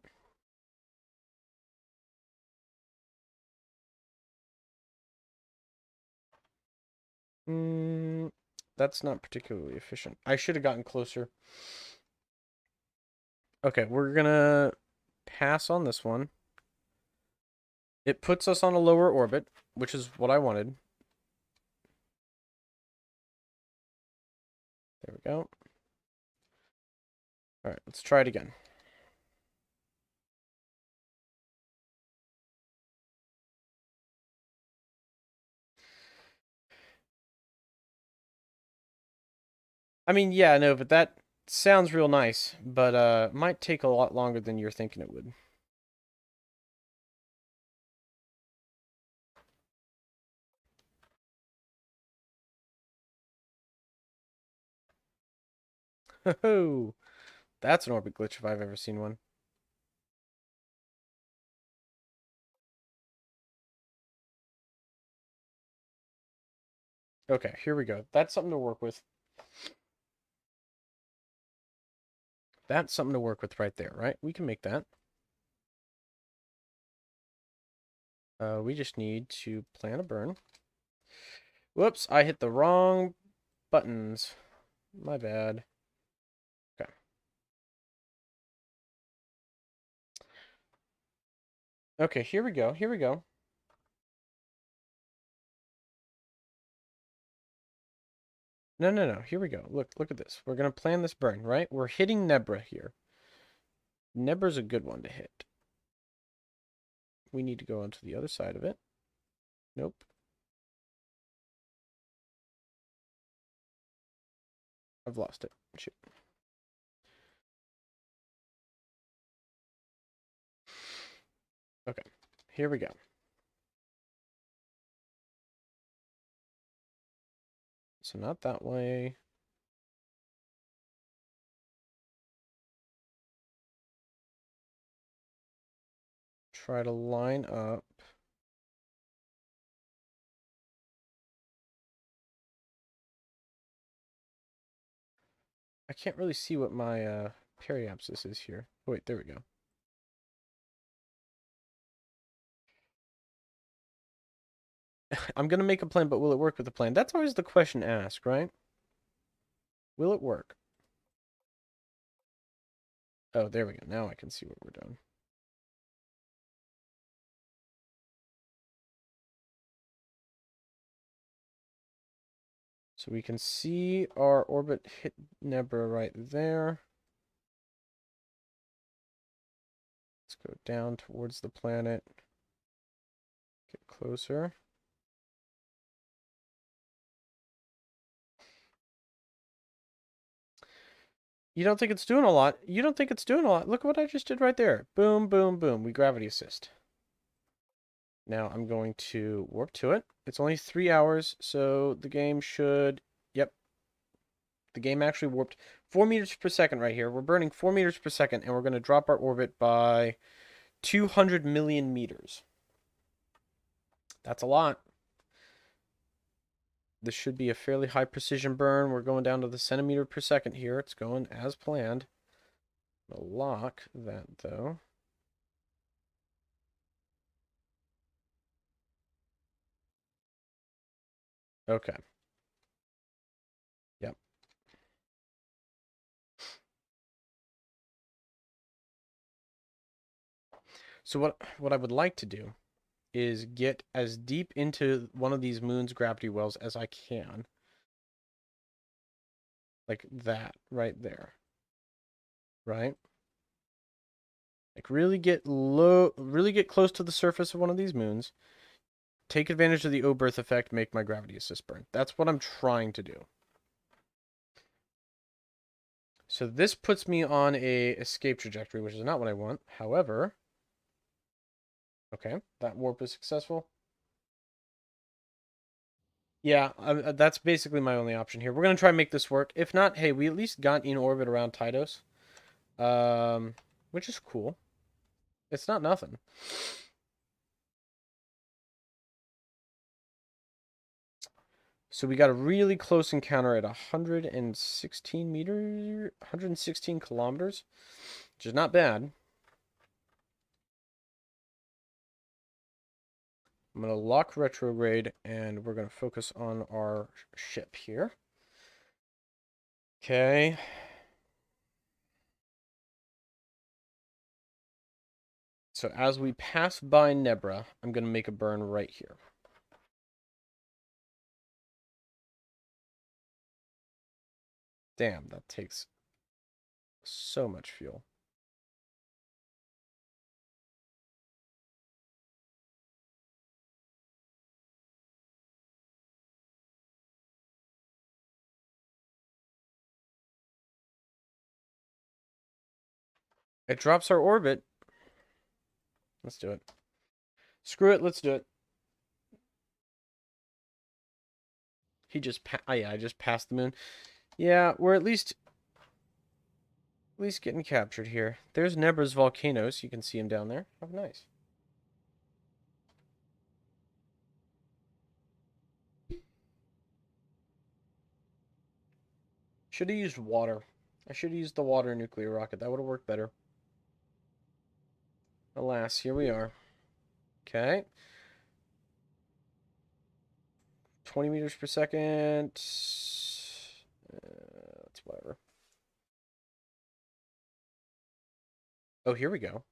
[SPEAKER 1] That's not particularly efficient. I should have gotten closer. Okay, we're gonna pass on this one. It puts us on a lower orbit, which is what I wanted. There we go. All right, let's try it again. I mean, yeah, no, but that sounds real nice, but might take a lot longer than you're thinking it would. Oh, that's an orbit glitch if I've ever seen one. Okay, here we go. That's something to work with. That's something to work with right there, right? We can make that. We just need to plan a burn. Whoops, I hit the wrong buttons. My bad. Okay. Okay, here we go. Here we go. No, no, no. Here we go. Look at this. We're going to plan this burn, right? We're hitting Nebra here. Nebra's a good one to hit. We need to go onto the other side of it. Nope. I've lost it. Shoot. Okay. Here we go. So not that way. Try to line up. I can't really see what my periapsis is here. Oh, wait, there we go. I'm going to make a plan, but will it work with the plan? That's always the question asked, right? Will it work? Oh, there we go. Now I can see what we're doing. So we can see our orbit hit Nebra right there. Let's go down towards the planet. Get closer. You don't think it's doing a lot? You don't think it's doing a lot? Look what I just did right there. Boom, boom, boom. We gravity assist. Now I'm going to warp to it. It's only 3 hours, so the game should... Yep. The game actually warped 4 meters per second right here. We're burning 4 meters per second, and we're going to drop our orbit by 200 million meters. That's a lot. This should be a fairly high precision burn. We're going down to the centimeter per second here. It's going as planned. I'll lock that, though. Okay. Yep. So what I would like to do is get as deep into one of these moon's gravity wells as I can. Like that right there. Right? Like really get low, really get close to the surface of one of these moons. Take advantage of the O-berth effect, make my gravity assist burn. That's what I'm trying to do. So this puts me on a escape trajectory, which is not what I want. However, okay, that warp is successful. Yeah, that's basically my only option here. We're going to try and make this work. If not, hey, we at least got in orbit around Tydos, which is cool. It's not nothing. So we got a really close encounter at 116 meters, 116 kilometers, which is not bad. I'm going to lock retrograde, and we're going to focus on our ship here. Okay. So as we pass by Nebra, I'm going to make a burn right here. Damn, that takes so much fuel. It drops our orbit. Let's do it. Screw it, let's do it. He just oh yeah, I just passed the moon. Yeah, we're at least getting captured here. There's Nebra's volcanoes. You can see him down there. Oh, nice. Should have used water. I should have used the water nuclear rocket. That would have worked better. Alas, here we are. Okay. 20 meters per second. That's whatever. Oh, here we go.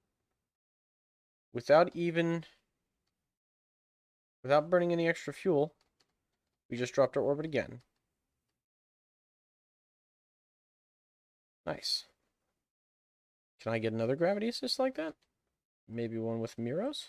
[SPEAKER 1] Without burning any extra fuel, we just dropped our orbit again. Nice. Can I get another gravity assist like that? Maybe one with Miros?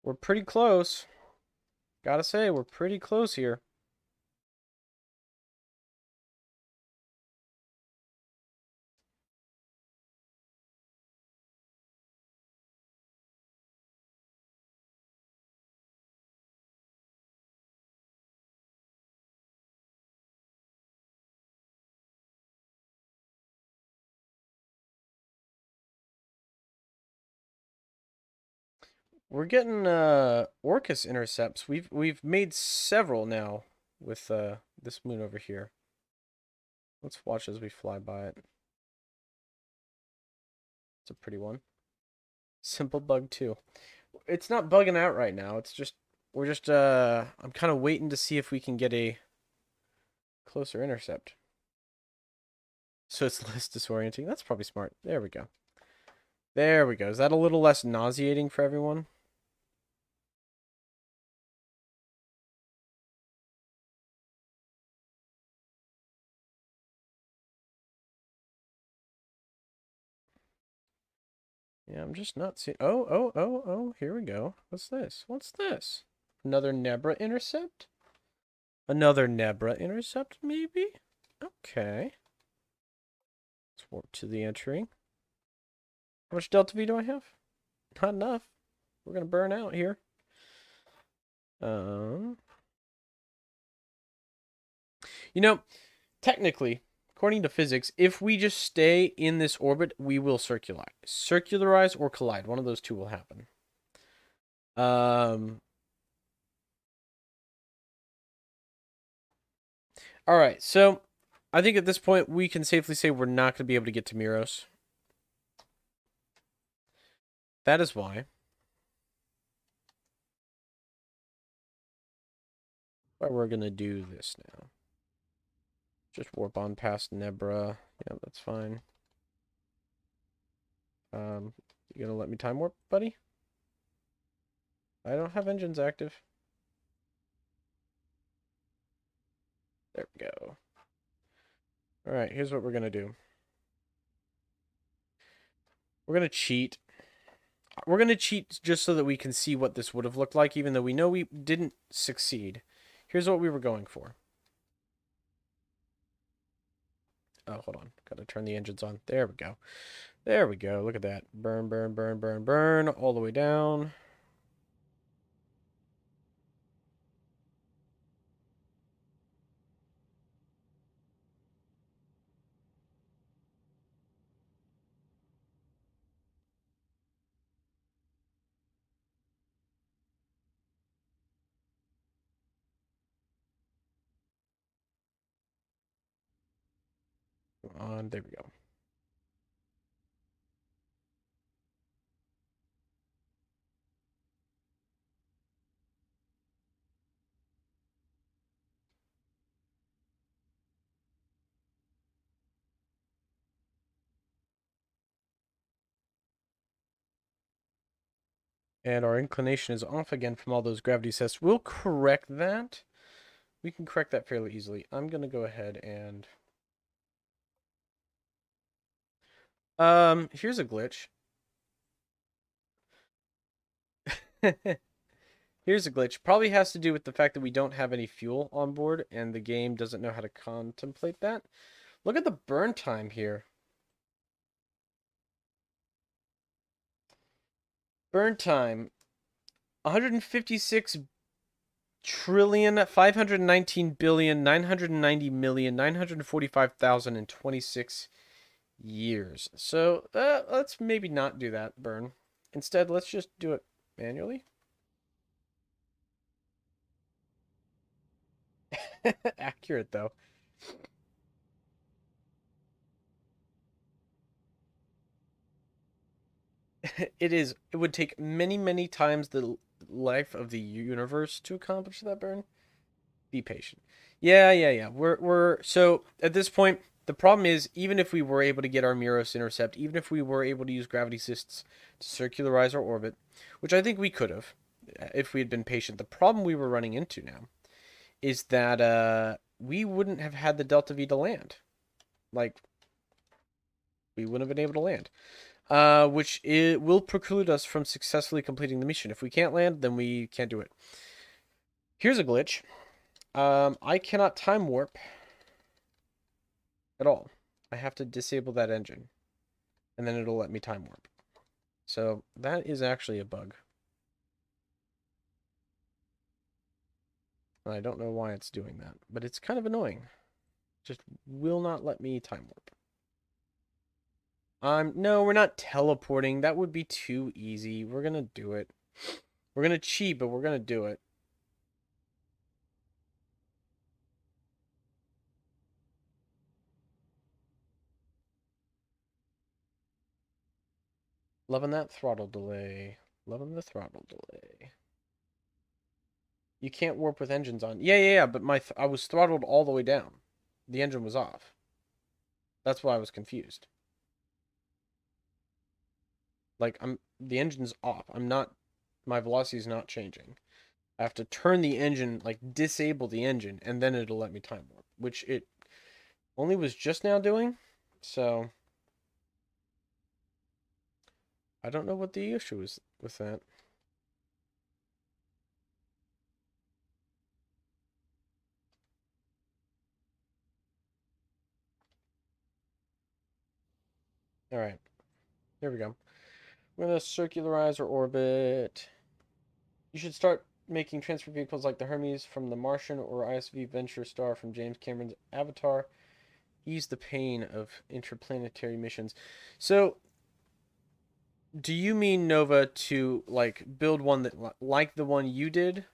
[SPEAKER 1] We're pretty close. Gotta say, we're pretty close here. We're getting Orcus intercepts. We've made several now with this moon over here. Let's watch as we fly by it. It's a pretty one. Simple bug too. It's not bugging out right now. It's just I'm kind of waiting to see if we can get a closer intercept. So it's less disorienting. That's probably smart. There we go. There we go. Is that a little less nauseating for everyone? Yeah, I'm just not seeing. Oh, here we go. What's this? What's this? Another Nebra intercept? Another Nebra intercept, maybe? Okay. Let's warp to the entry. How much Delta V do I have? Not enough. We're going to burn out here. You know, technically, according to physics, if we just stay in this orbit, we will circularize or collide. One of those two will happen. All right, so I think at this point we can safely say we're not going to be able to get to Miros. That is why we're going to do this now. Just warp on past Nebra. Yeah, that's fine. You gonna let me time warp, buddy? I don't have engines active. There we go. All right, here's what we're gonna do. We're gonna cheat. We're gonna cheat just so that we can see what this would have looked like, even though we know we didn't succeed. Here's what we were going for. Oh, hold on. Gotta turn the engines on. There we go. There we go. Look at that. Burn, burn, burn, burn, burn. All the way down. There we go. And our inclination is off again from all those gravity tests. We'll correct that. We can correct that fairly easily. I'm going to go ahead and... here's a glitch. Here's a glitch. Probably has to do with the fact that we don't have any fuel on board, and the game doesn't know how to contemplate that. Look at the burn time here. Burn time. 156 trillion, 519 billion, 990 million, 945,026 years. So let's maybe not do that burn. Instead, let's just do it manually. Accurate, though. It is. It would take many, many times the life of the universe to accomplish that burn. Be patient. Yeah. We're so at this point, the problem is even if we were able to get our Miros intercept, even if we were able to use gravity cysts to circularize our orbit, which I think we could have if we had been patient. The problem we were running into now is that we wouldn't have had the Delta V to land. Like we wouldn't have been able to land. Which it will preclude us from successfully completing the mission. If we can't land, then we can't do it. Here's a glitch. I cannot time warp at all. I have to disable that engine, and then it'll let me time warp. So that is actually a bug. And I don't know why it's doing that, but it's kind of annoying. Just will not let me time warp. No, we're not teleporting. That would be too easy. We're gonna do it. We're gonna cheat, but we're gonna do it. Loving that throttle delay. Loving the throttle delay. You can't warp with engines on. Yeah, but I was throttled all the way down. The engine was off. That's why I was confused. Like the engine's off. My velocity is not changing. I have to turn the engine, like disable the engine, and then it'll let me time warp, which it only was just now doing. So I don't know what the issue is with that. All right, there we go. We're gonna circularize our orbit. You should start making transfer vehicles like the Hermes from The Martian or ISV Venture Star from James Cameron's Avatar. Ease the pain of interplanetary missions. So, do you mean, Nova, to like build one that like the one you did?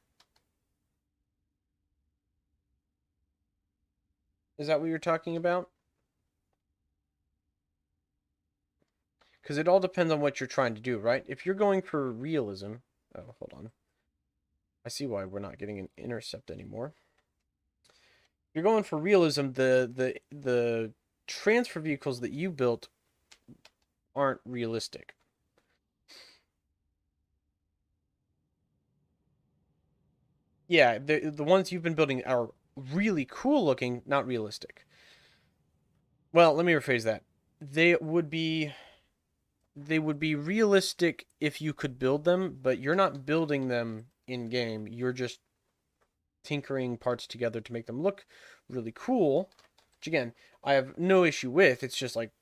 [SPEAKER 1] Is that what you're talking about? Because it all depends on what you're trying to do, right? If you're going for realism, oh, hold on. I see why we're not getting an intercept anymore. If you're going for realism, the transfer vehicles that you built aren't realistic. Yeah, the ones you've been building are really cool looking, not realistic. Well, let me rephrase that. They would be realistic if you could build them, but you're not building them in game. You're just tinkering parts together to make them look really cool. Which again, I have no issue with. It's just like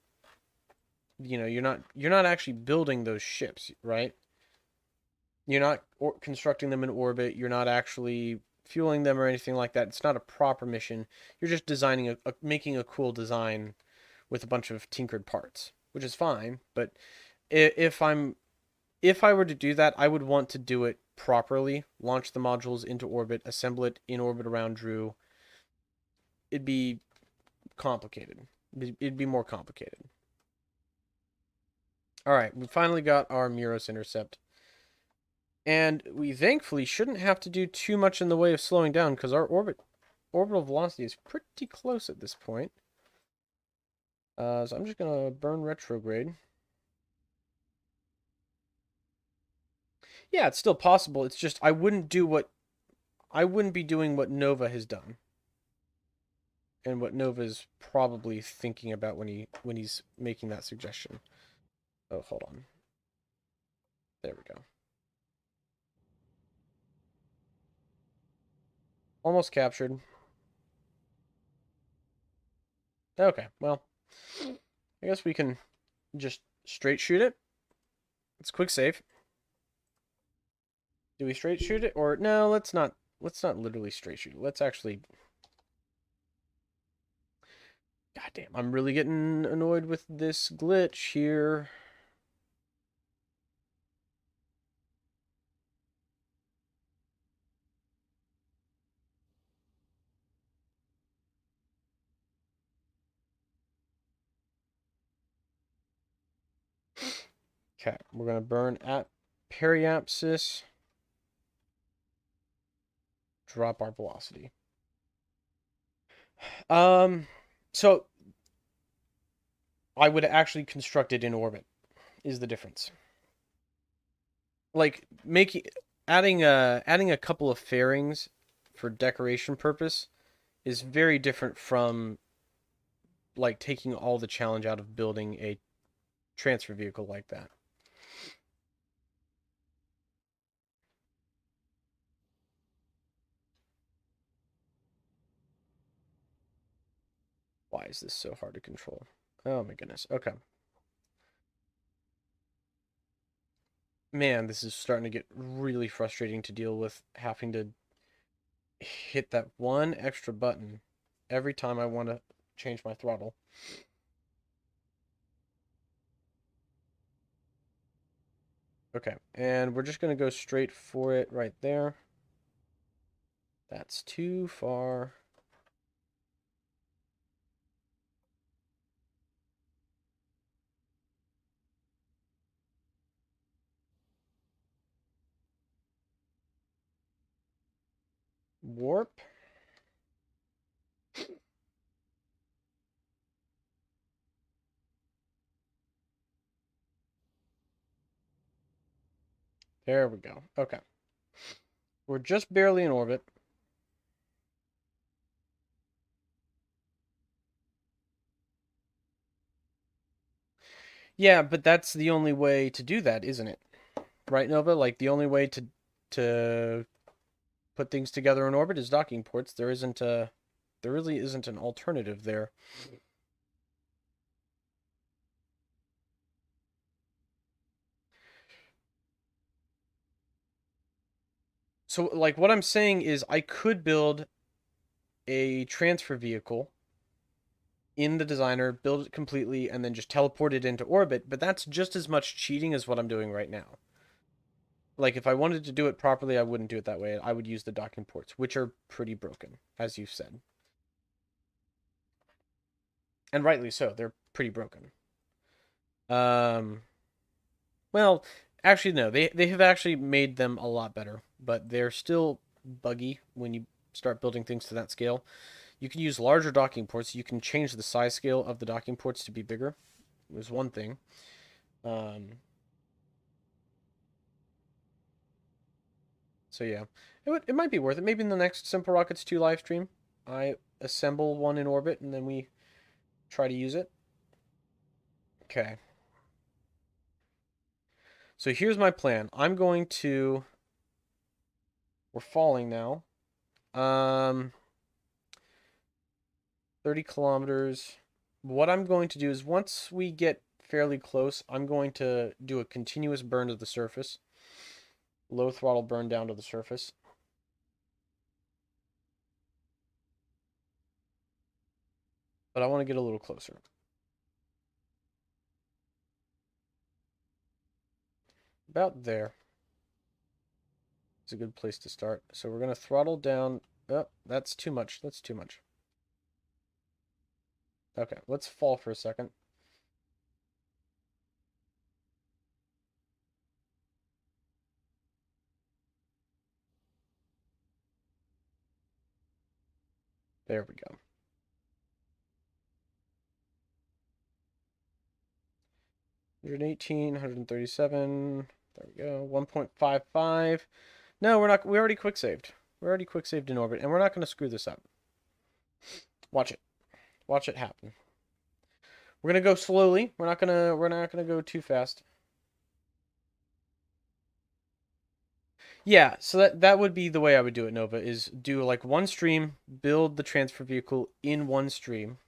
[SPEAKER 1] you're not actually building those ships, right? You're not constructing them in orbit. You're not actually fueling them or anything like that. It's not a proper mission. You're just designing making a cool design with a bunch of tinkered parts, which is fine. But if I were to do that, I would want to do it properly. Launch the modules into orbit, assemble it in orbit around Drew. It'd be complicated. It'd be more complicated. All right, we finally got our Muros intercept. And we thankfully shouldn't have to do too much in the way of slowing down because our orbital velocity is pretty close at this point. So I'm just going to burn retrograde. Yeah, it's still possible. It's just I wouldn't be doing what Nova has done. And what Nova's probably thinking about when he's making that suggestion. Oh, hold on. There we go. Almost captured. Okay, well, I guess we can just straight shoot it. It's quick save. Do we straight shoot it or no? Let's not literally straight shoot it. Let's actually. God damn, I'm really getting annoyed with this glitch here. Okay, we're gonna burn at periapsis. Drop our velocity. So I would actually construct it in orbit. Is the difference? Like adding a couple of fairings for decoration purpose is very different from like taking all the challenge out of building a transfer vehicle like that. Why is this so hard to control? Oh my goodness. Okay. Man, this is starting to get really frustrating to deal with having to hit that one extra button every time I want to change my throttle. Okay, and we're just going to go straight for it right there. That's too far. Warp. There we go. Okay. We're just barely in orbit. Yeah, but that's the only way to do that, isn't it? Right, Nova? Like the only way to put things together in orbit is docking ports. There really isn't an alternative there. So like what I'm saying is I could build a transfer vehicle in the designer, build it completely, and then just teleport it into orbit, but that's just as much cheating as what I'm doing right now. Like, if I wanted to do it properly, I wouldn't do it that way. I would use the docking ports, which are pretty broken, as you've said. And rightly so, they're pretty broken. Um, well, actually, no, they have actually made them a lot better, but they're still buggy when you start building things to that scale. You can use larger docking ports. You can change the size scale of the docking ports to be bigger. It was one thing. So yeah, it might be worth it. Maybe in the next SimpleRockets 2 live stream, I assemble one in orbit and then we try to use it. Okay. So here's my plan. We're falling now. 30 kilometers. What I'm going to do is once we get fairly close, I'm going to do a continuous burn to the surface. Low throttle burn down to the surface. But I want to get a little closer. About there. It's a good place to start. So we're going to throttle down. Oh, that's too much. That's too much. Okay, let's fall for a second. There we go. 118, 137. There we go. 1.55. No, we're not. We already quick saved. We're already quick saved in orbit, and we're not going to screw this up. Watch it. Watch it happen. We're gonna go slowly. We're not gonna go too fast. Yeah, so that would be the way I would do it, Nova, is do like one stream, build the transfer vehicle in one stream,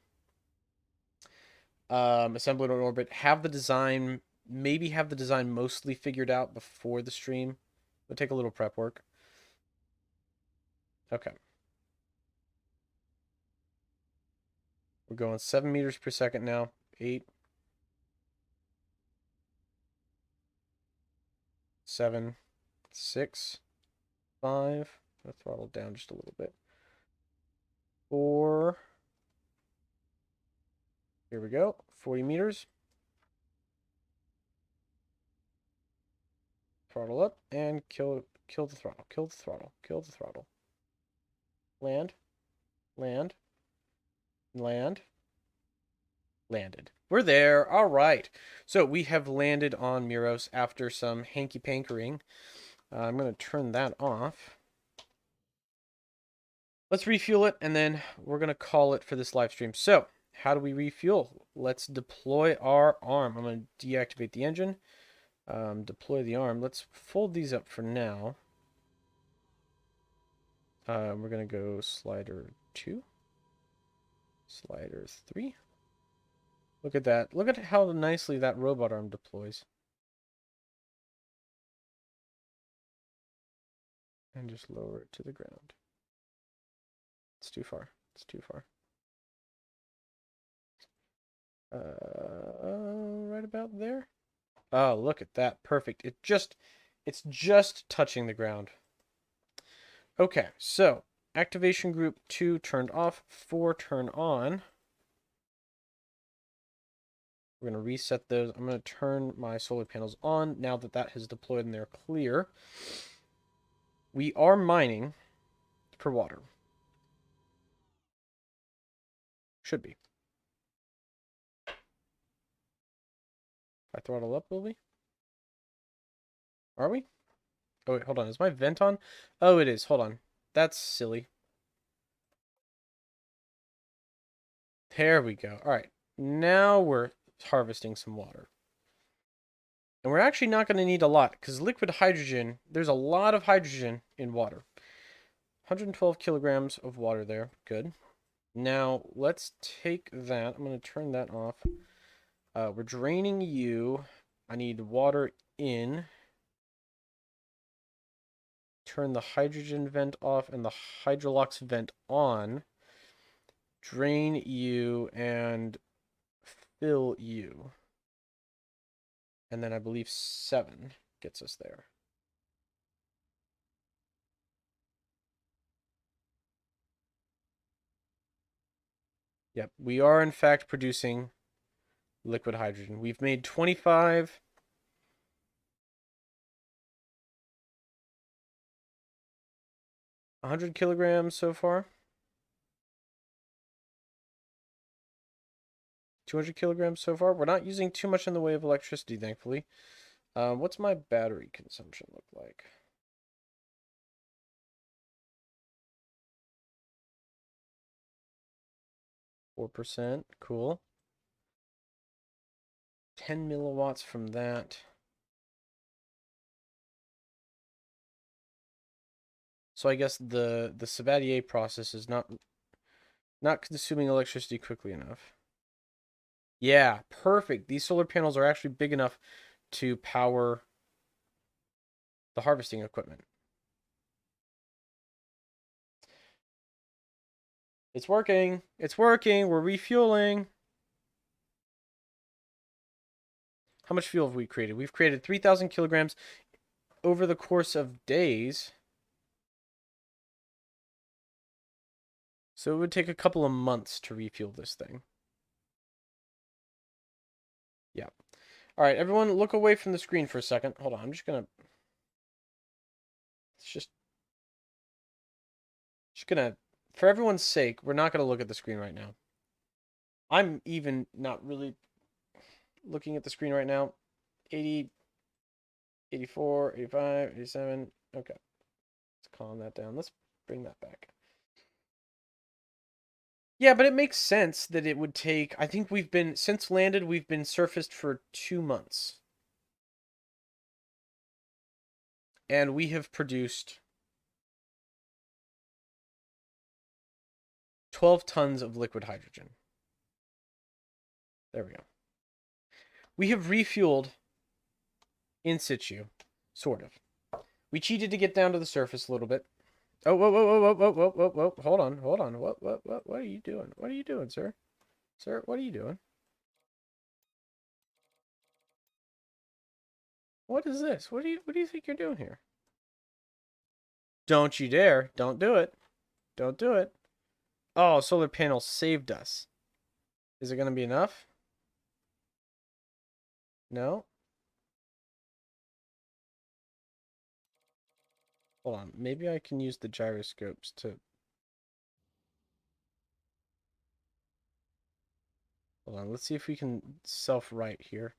[SPEAKER 1] assemble it on orbit, have the design, maybe have the design mostly figured out before the stream. It'll take a little prep work. Okay. We're going 7 meters per second now. 8, 7, 6, 5. I'll throttle down just a little bit. 4. Here we go. 40 meters. Throttle up and kill the throttle. Kill the throttle. Kill the throttle. Land. Land. Land. Landed. We're there. All right. So we have landed on Miros after some hanky-pankering. I'm going to turn that off. Let's refuel it, and then we're going to call it for this live stream. So, how do we refuel? Let's deploy our arm. I'm going to deactivate the engine. Deploy the arm. Let's fold these up for now. We're going to go slider 2. Slider 3. Look at that. Look at how nicely that robot arm deploys. And just lower it to the ground. It's too far. It's too far. Right about there. Oh, look at that. Perfect. It's just touching the ground. Okay, so activation group 2 turned off, 4 turned on. We're going to reset those. I'm going to turn my solar panels on now that that has deployed and they're clear. We are mining for water. Should be. If I throttle up, will we? Are we? Oh, wait, hold on. Is my vent on? Oh, it is. Hold on. That's silly. There we go. All right. Now we're harvesting some water. And we're actually not going to need a lot because liquid hydrogen, there's a lot of hydrogen in water. 112 kilograms of water there. Good. Now, let's take that. I'm going to turn that off. We're draining you. I need water in. Turn the hydrogen vent off and the hydrolox vent on. Drain you and fill you. And then I believe 7 gets us there. Yep, we are in fact producing liquid hydrogen. We've made 25. 100 kilograms so far. 200 kilograms so far. We're not using too much in the way of electricity, thankfully. What's my battery consumption look like? 4%. Cool. 10 milliwatts from that. So I guess the Sabatier process is not consuming electricity quickly enough. Yeah, perfect. These solar panels are actually big enough to power the harvesting equipment. It's working. It's working. We're refueling. How much fuel have we created? We've created 3,000 kilograms over the course of days. So it would take a couple of months to refuel this thing. All right, everyone, look away from the screen for a second. Hold on, I'm just gonna. It's just gonna. For everyone's sake, we're not gonna look at the screen right now. I'm even not really looking at the screen right now. 80, 84, 85, 87. Okay, let's calm that down. Let's bring that back. Yeah, but it makes sense that it would take. I think we've been since landed. We've been surfaced for 2 months, and we have produced 12 tons of liquid hydrogen. There we go. We have refueled in situ, sort of. We cheated to get down to the surface a little bit. Oh, whoa, whoa, whoa, whoa, whoa, whoa, whoa, whoa. Hold on, hold on. What are you doing? What are you doing, sir? Sir, what are you doing? What is this? What do you think you're doing here? Don't you dare. Don't do it. Don't do it. Oh, solar panel saved us. Is it going to be enough? No? Hold on. Maybe I can use the gyroscopes to... Hold on. Let's see if we can self-right here.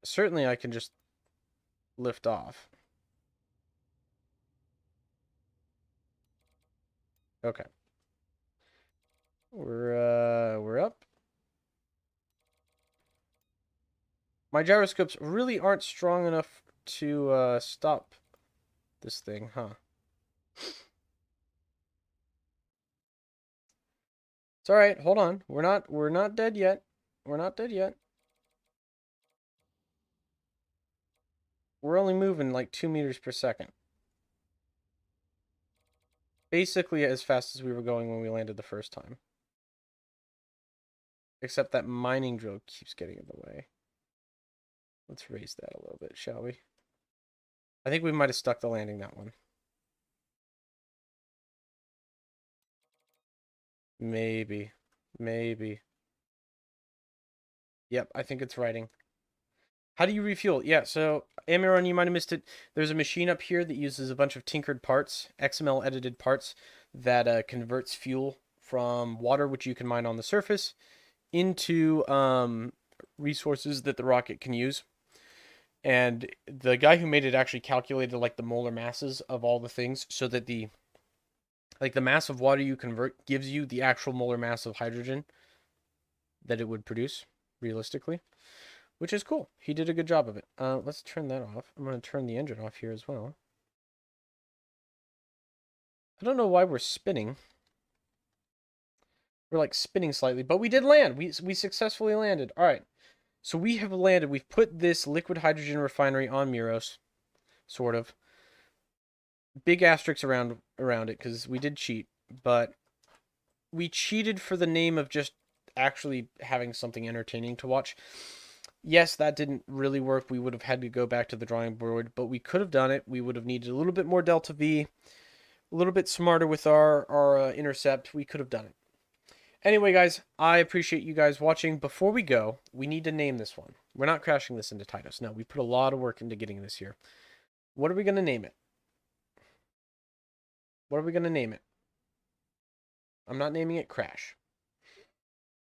[SPEAKER 1] Certainly I can just lift off. Okay. We're up. My gyroscopes really aren't strong enough to stop this thing, huh? It's all right. Hold on. We're not dead yet. We're not dead yet. We're only moving like 2 meters per second. Basically as fast as we were going when we landed the first time. Except that mining drill keeps getting in the way. Let's raise that a little bit, shall we? I think we might have stuck the landing that one. Maybe. Maybe. Yep, I think it's writing. How do you refuel? Yeah, so Amiron, you might have missed it. There's a machine up here that uses a bunch of tinkered parts, XML edited parts, that converts fuel from water, which you can mine on the surface, into resources that the rocket can use. And the guy who made it actually calculated like the molar masses of all the things so that the mass of water you convert gives you the actual molar mass of hydrogen that it would produce realistically, which is cool. He did a good job of it. Let's turn that off. I'm going to turn the engine off here as well. I don't know why we're spinning. We're like spinning slightly, but we did land. We successfully landed. All right. So we have landed. We've put this liquid hydrogen refinery on Miros, sort of. Big asterisks around it because we did cheat, but we cheated for the name of just actually having something entertaining to watch. Yes, that didn't really work. We would have had to go back to the drawing board, but we could have done it. We would have needed a little bit more delta V, a little bit smarter with our intercept. We could have done it. Anyway, guys, I appreciate you guys watching. Before we go, we need to name this one. We're not crashing this into Titus. No, we put a lot of work into getting this here. What are we going to name it? What are we going to name it? I'm not naming it Crash.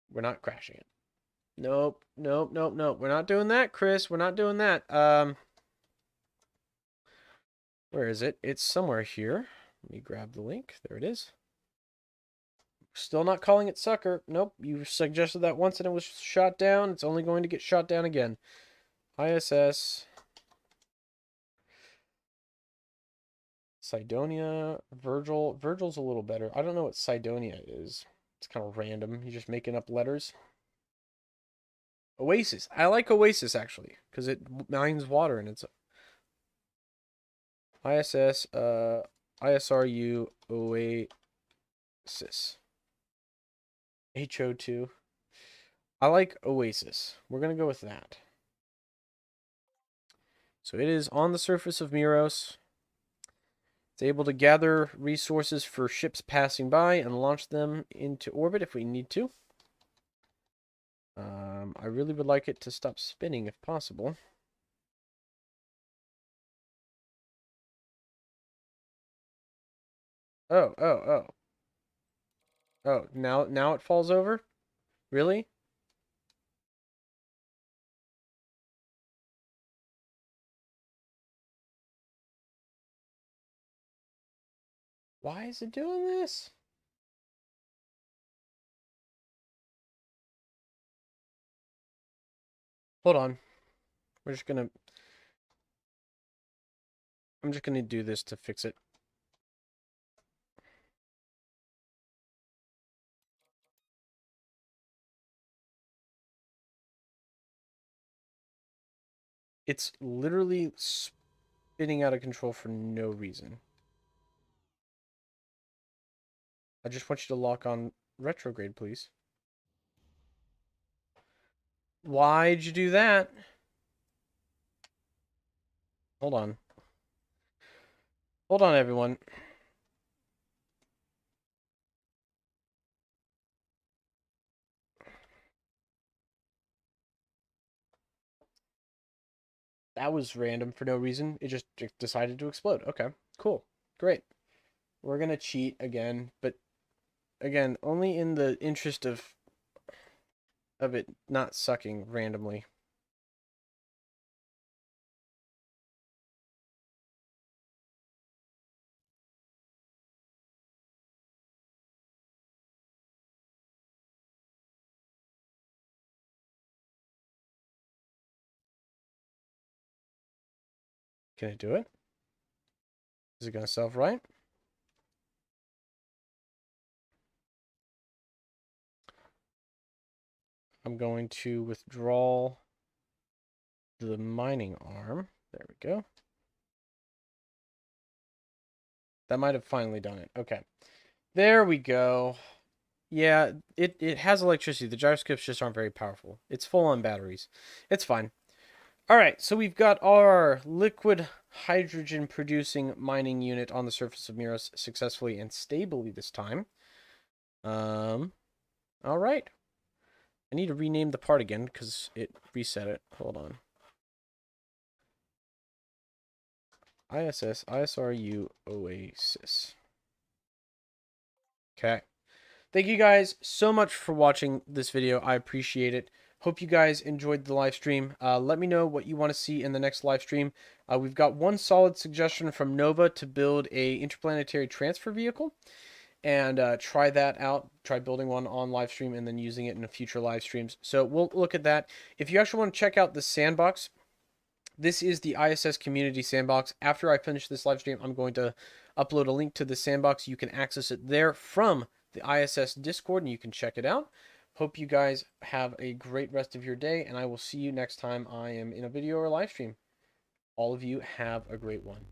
[SPEAKER 1] We're not crashing it. Nope, nope, nope, nope. We're not doing that, Chris. We're not doing that. Where is it? It's somewhere here. Let me grab the link. There it is. Still not calling it Sucker. Nope, you suggested that once and it was shot down. It's only going to get shot down again. ISS. Cydonia. Virgil. Virgil's a little better. I don't know what Cydonia is. It's kind of random. You're just making up letters. Oasis. I like Oasis, actually, because it mines water and it's... ISS, ISRU, Oasis. HO2. I like Oasis. We're going to go with that. So it is on the surface of Miros. It's able to gather resources for ships passing by and launch them into orbit if we need to. I really would like it to stop spinning if possible. Oh, oh, oh. Oh, now it falls over? Really? Why is it doing this? Hold on. I'm just gonna do this to fix it. It's literally spinning out of control for no reason. I just want you to lock on retrograde, please. Why'd you do that? Hold on. Hold on, everyone. That was random for no reason. It just decided to explode. Okay, cool. Great. We're gonna cheat again, but again, only in the interest of it not sucking randomly. Can it do it? Is it gonna self-right? I'm going to withdraw the mining arm. There we go. That might have finally done it. Okay. There we go. Yeah, it has electricity. The gyroscopes just aren't very powerful. It's full on batteries. It's fine. All right, so we've got our liquid hydrogen producing mining unit on the surface of Miros successfully and stably this time. All right. I need to rename the part again because it reset it. Hold on. ISS, ISRU, Oasis. Okay. Thank you guys so much for watching this video. I appreciate it. Hope you guys enjoyed the live stream. Let me know what you want to see in the next live stream. We've got one solid suggestion from Nova to build a interplanetary transfer vehicle. And try that out. Try building one on live stream and then using it in future live streams. So we'll look at that. If you actually want to check out the sandbox, this is the ISS community sandbox. After I finish this live stream, I'm going to upload a link to the sandbox. You can access it there from the ISS Discord, and you can check it out. Hope you guys have a great rest of your day, and I will see you next time I am in a video or live stream. All of you have a great one.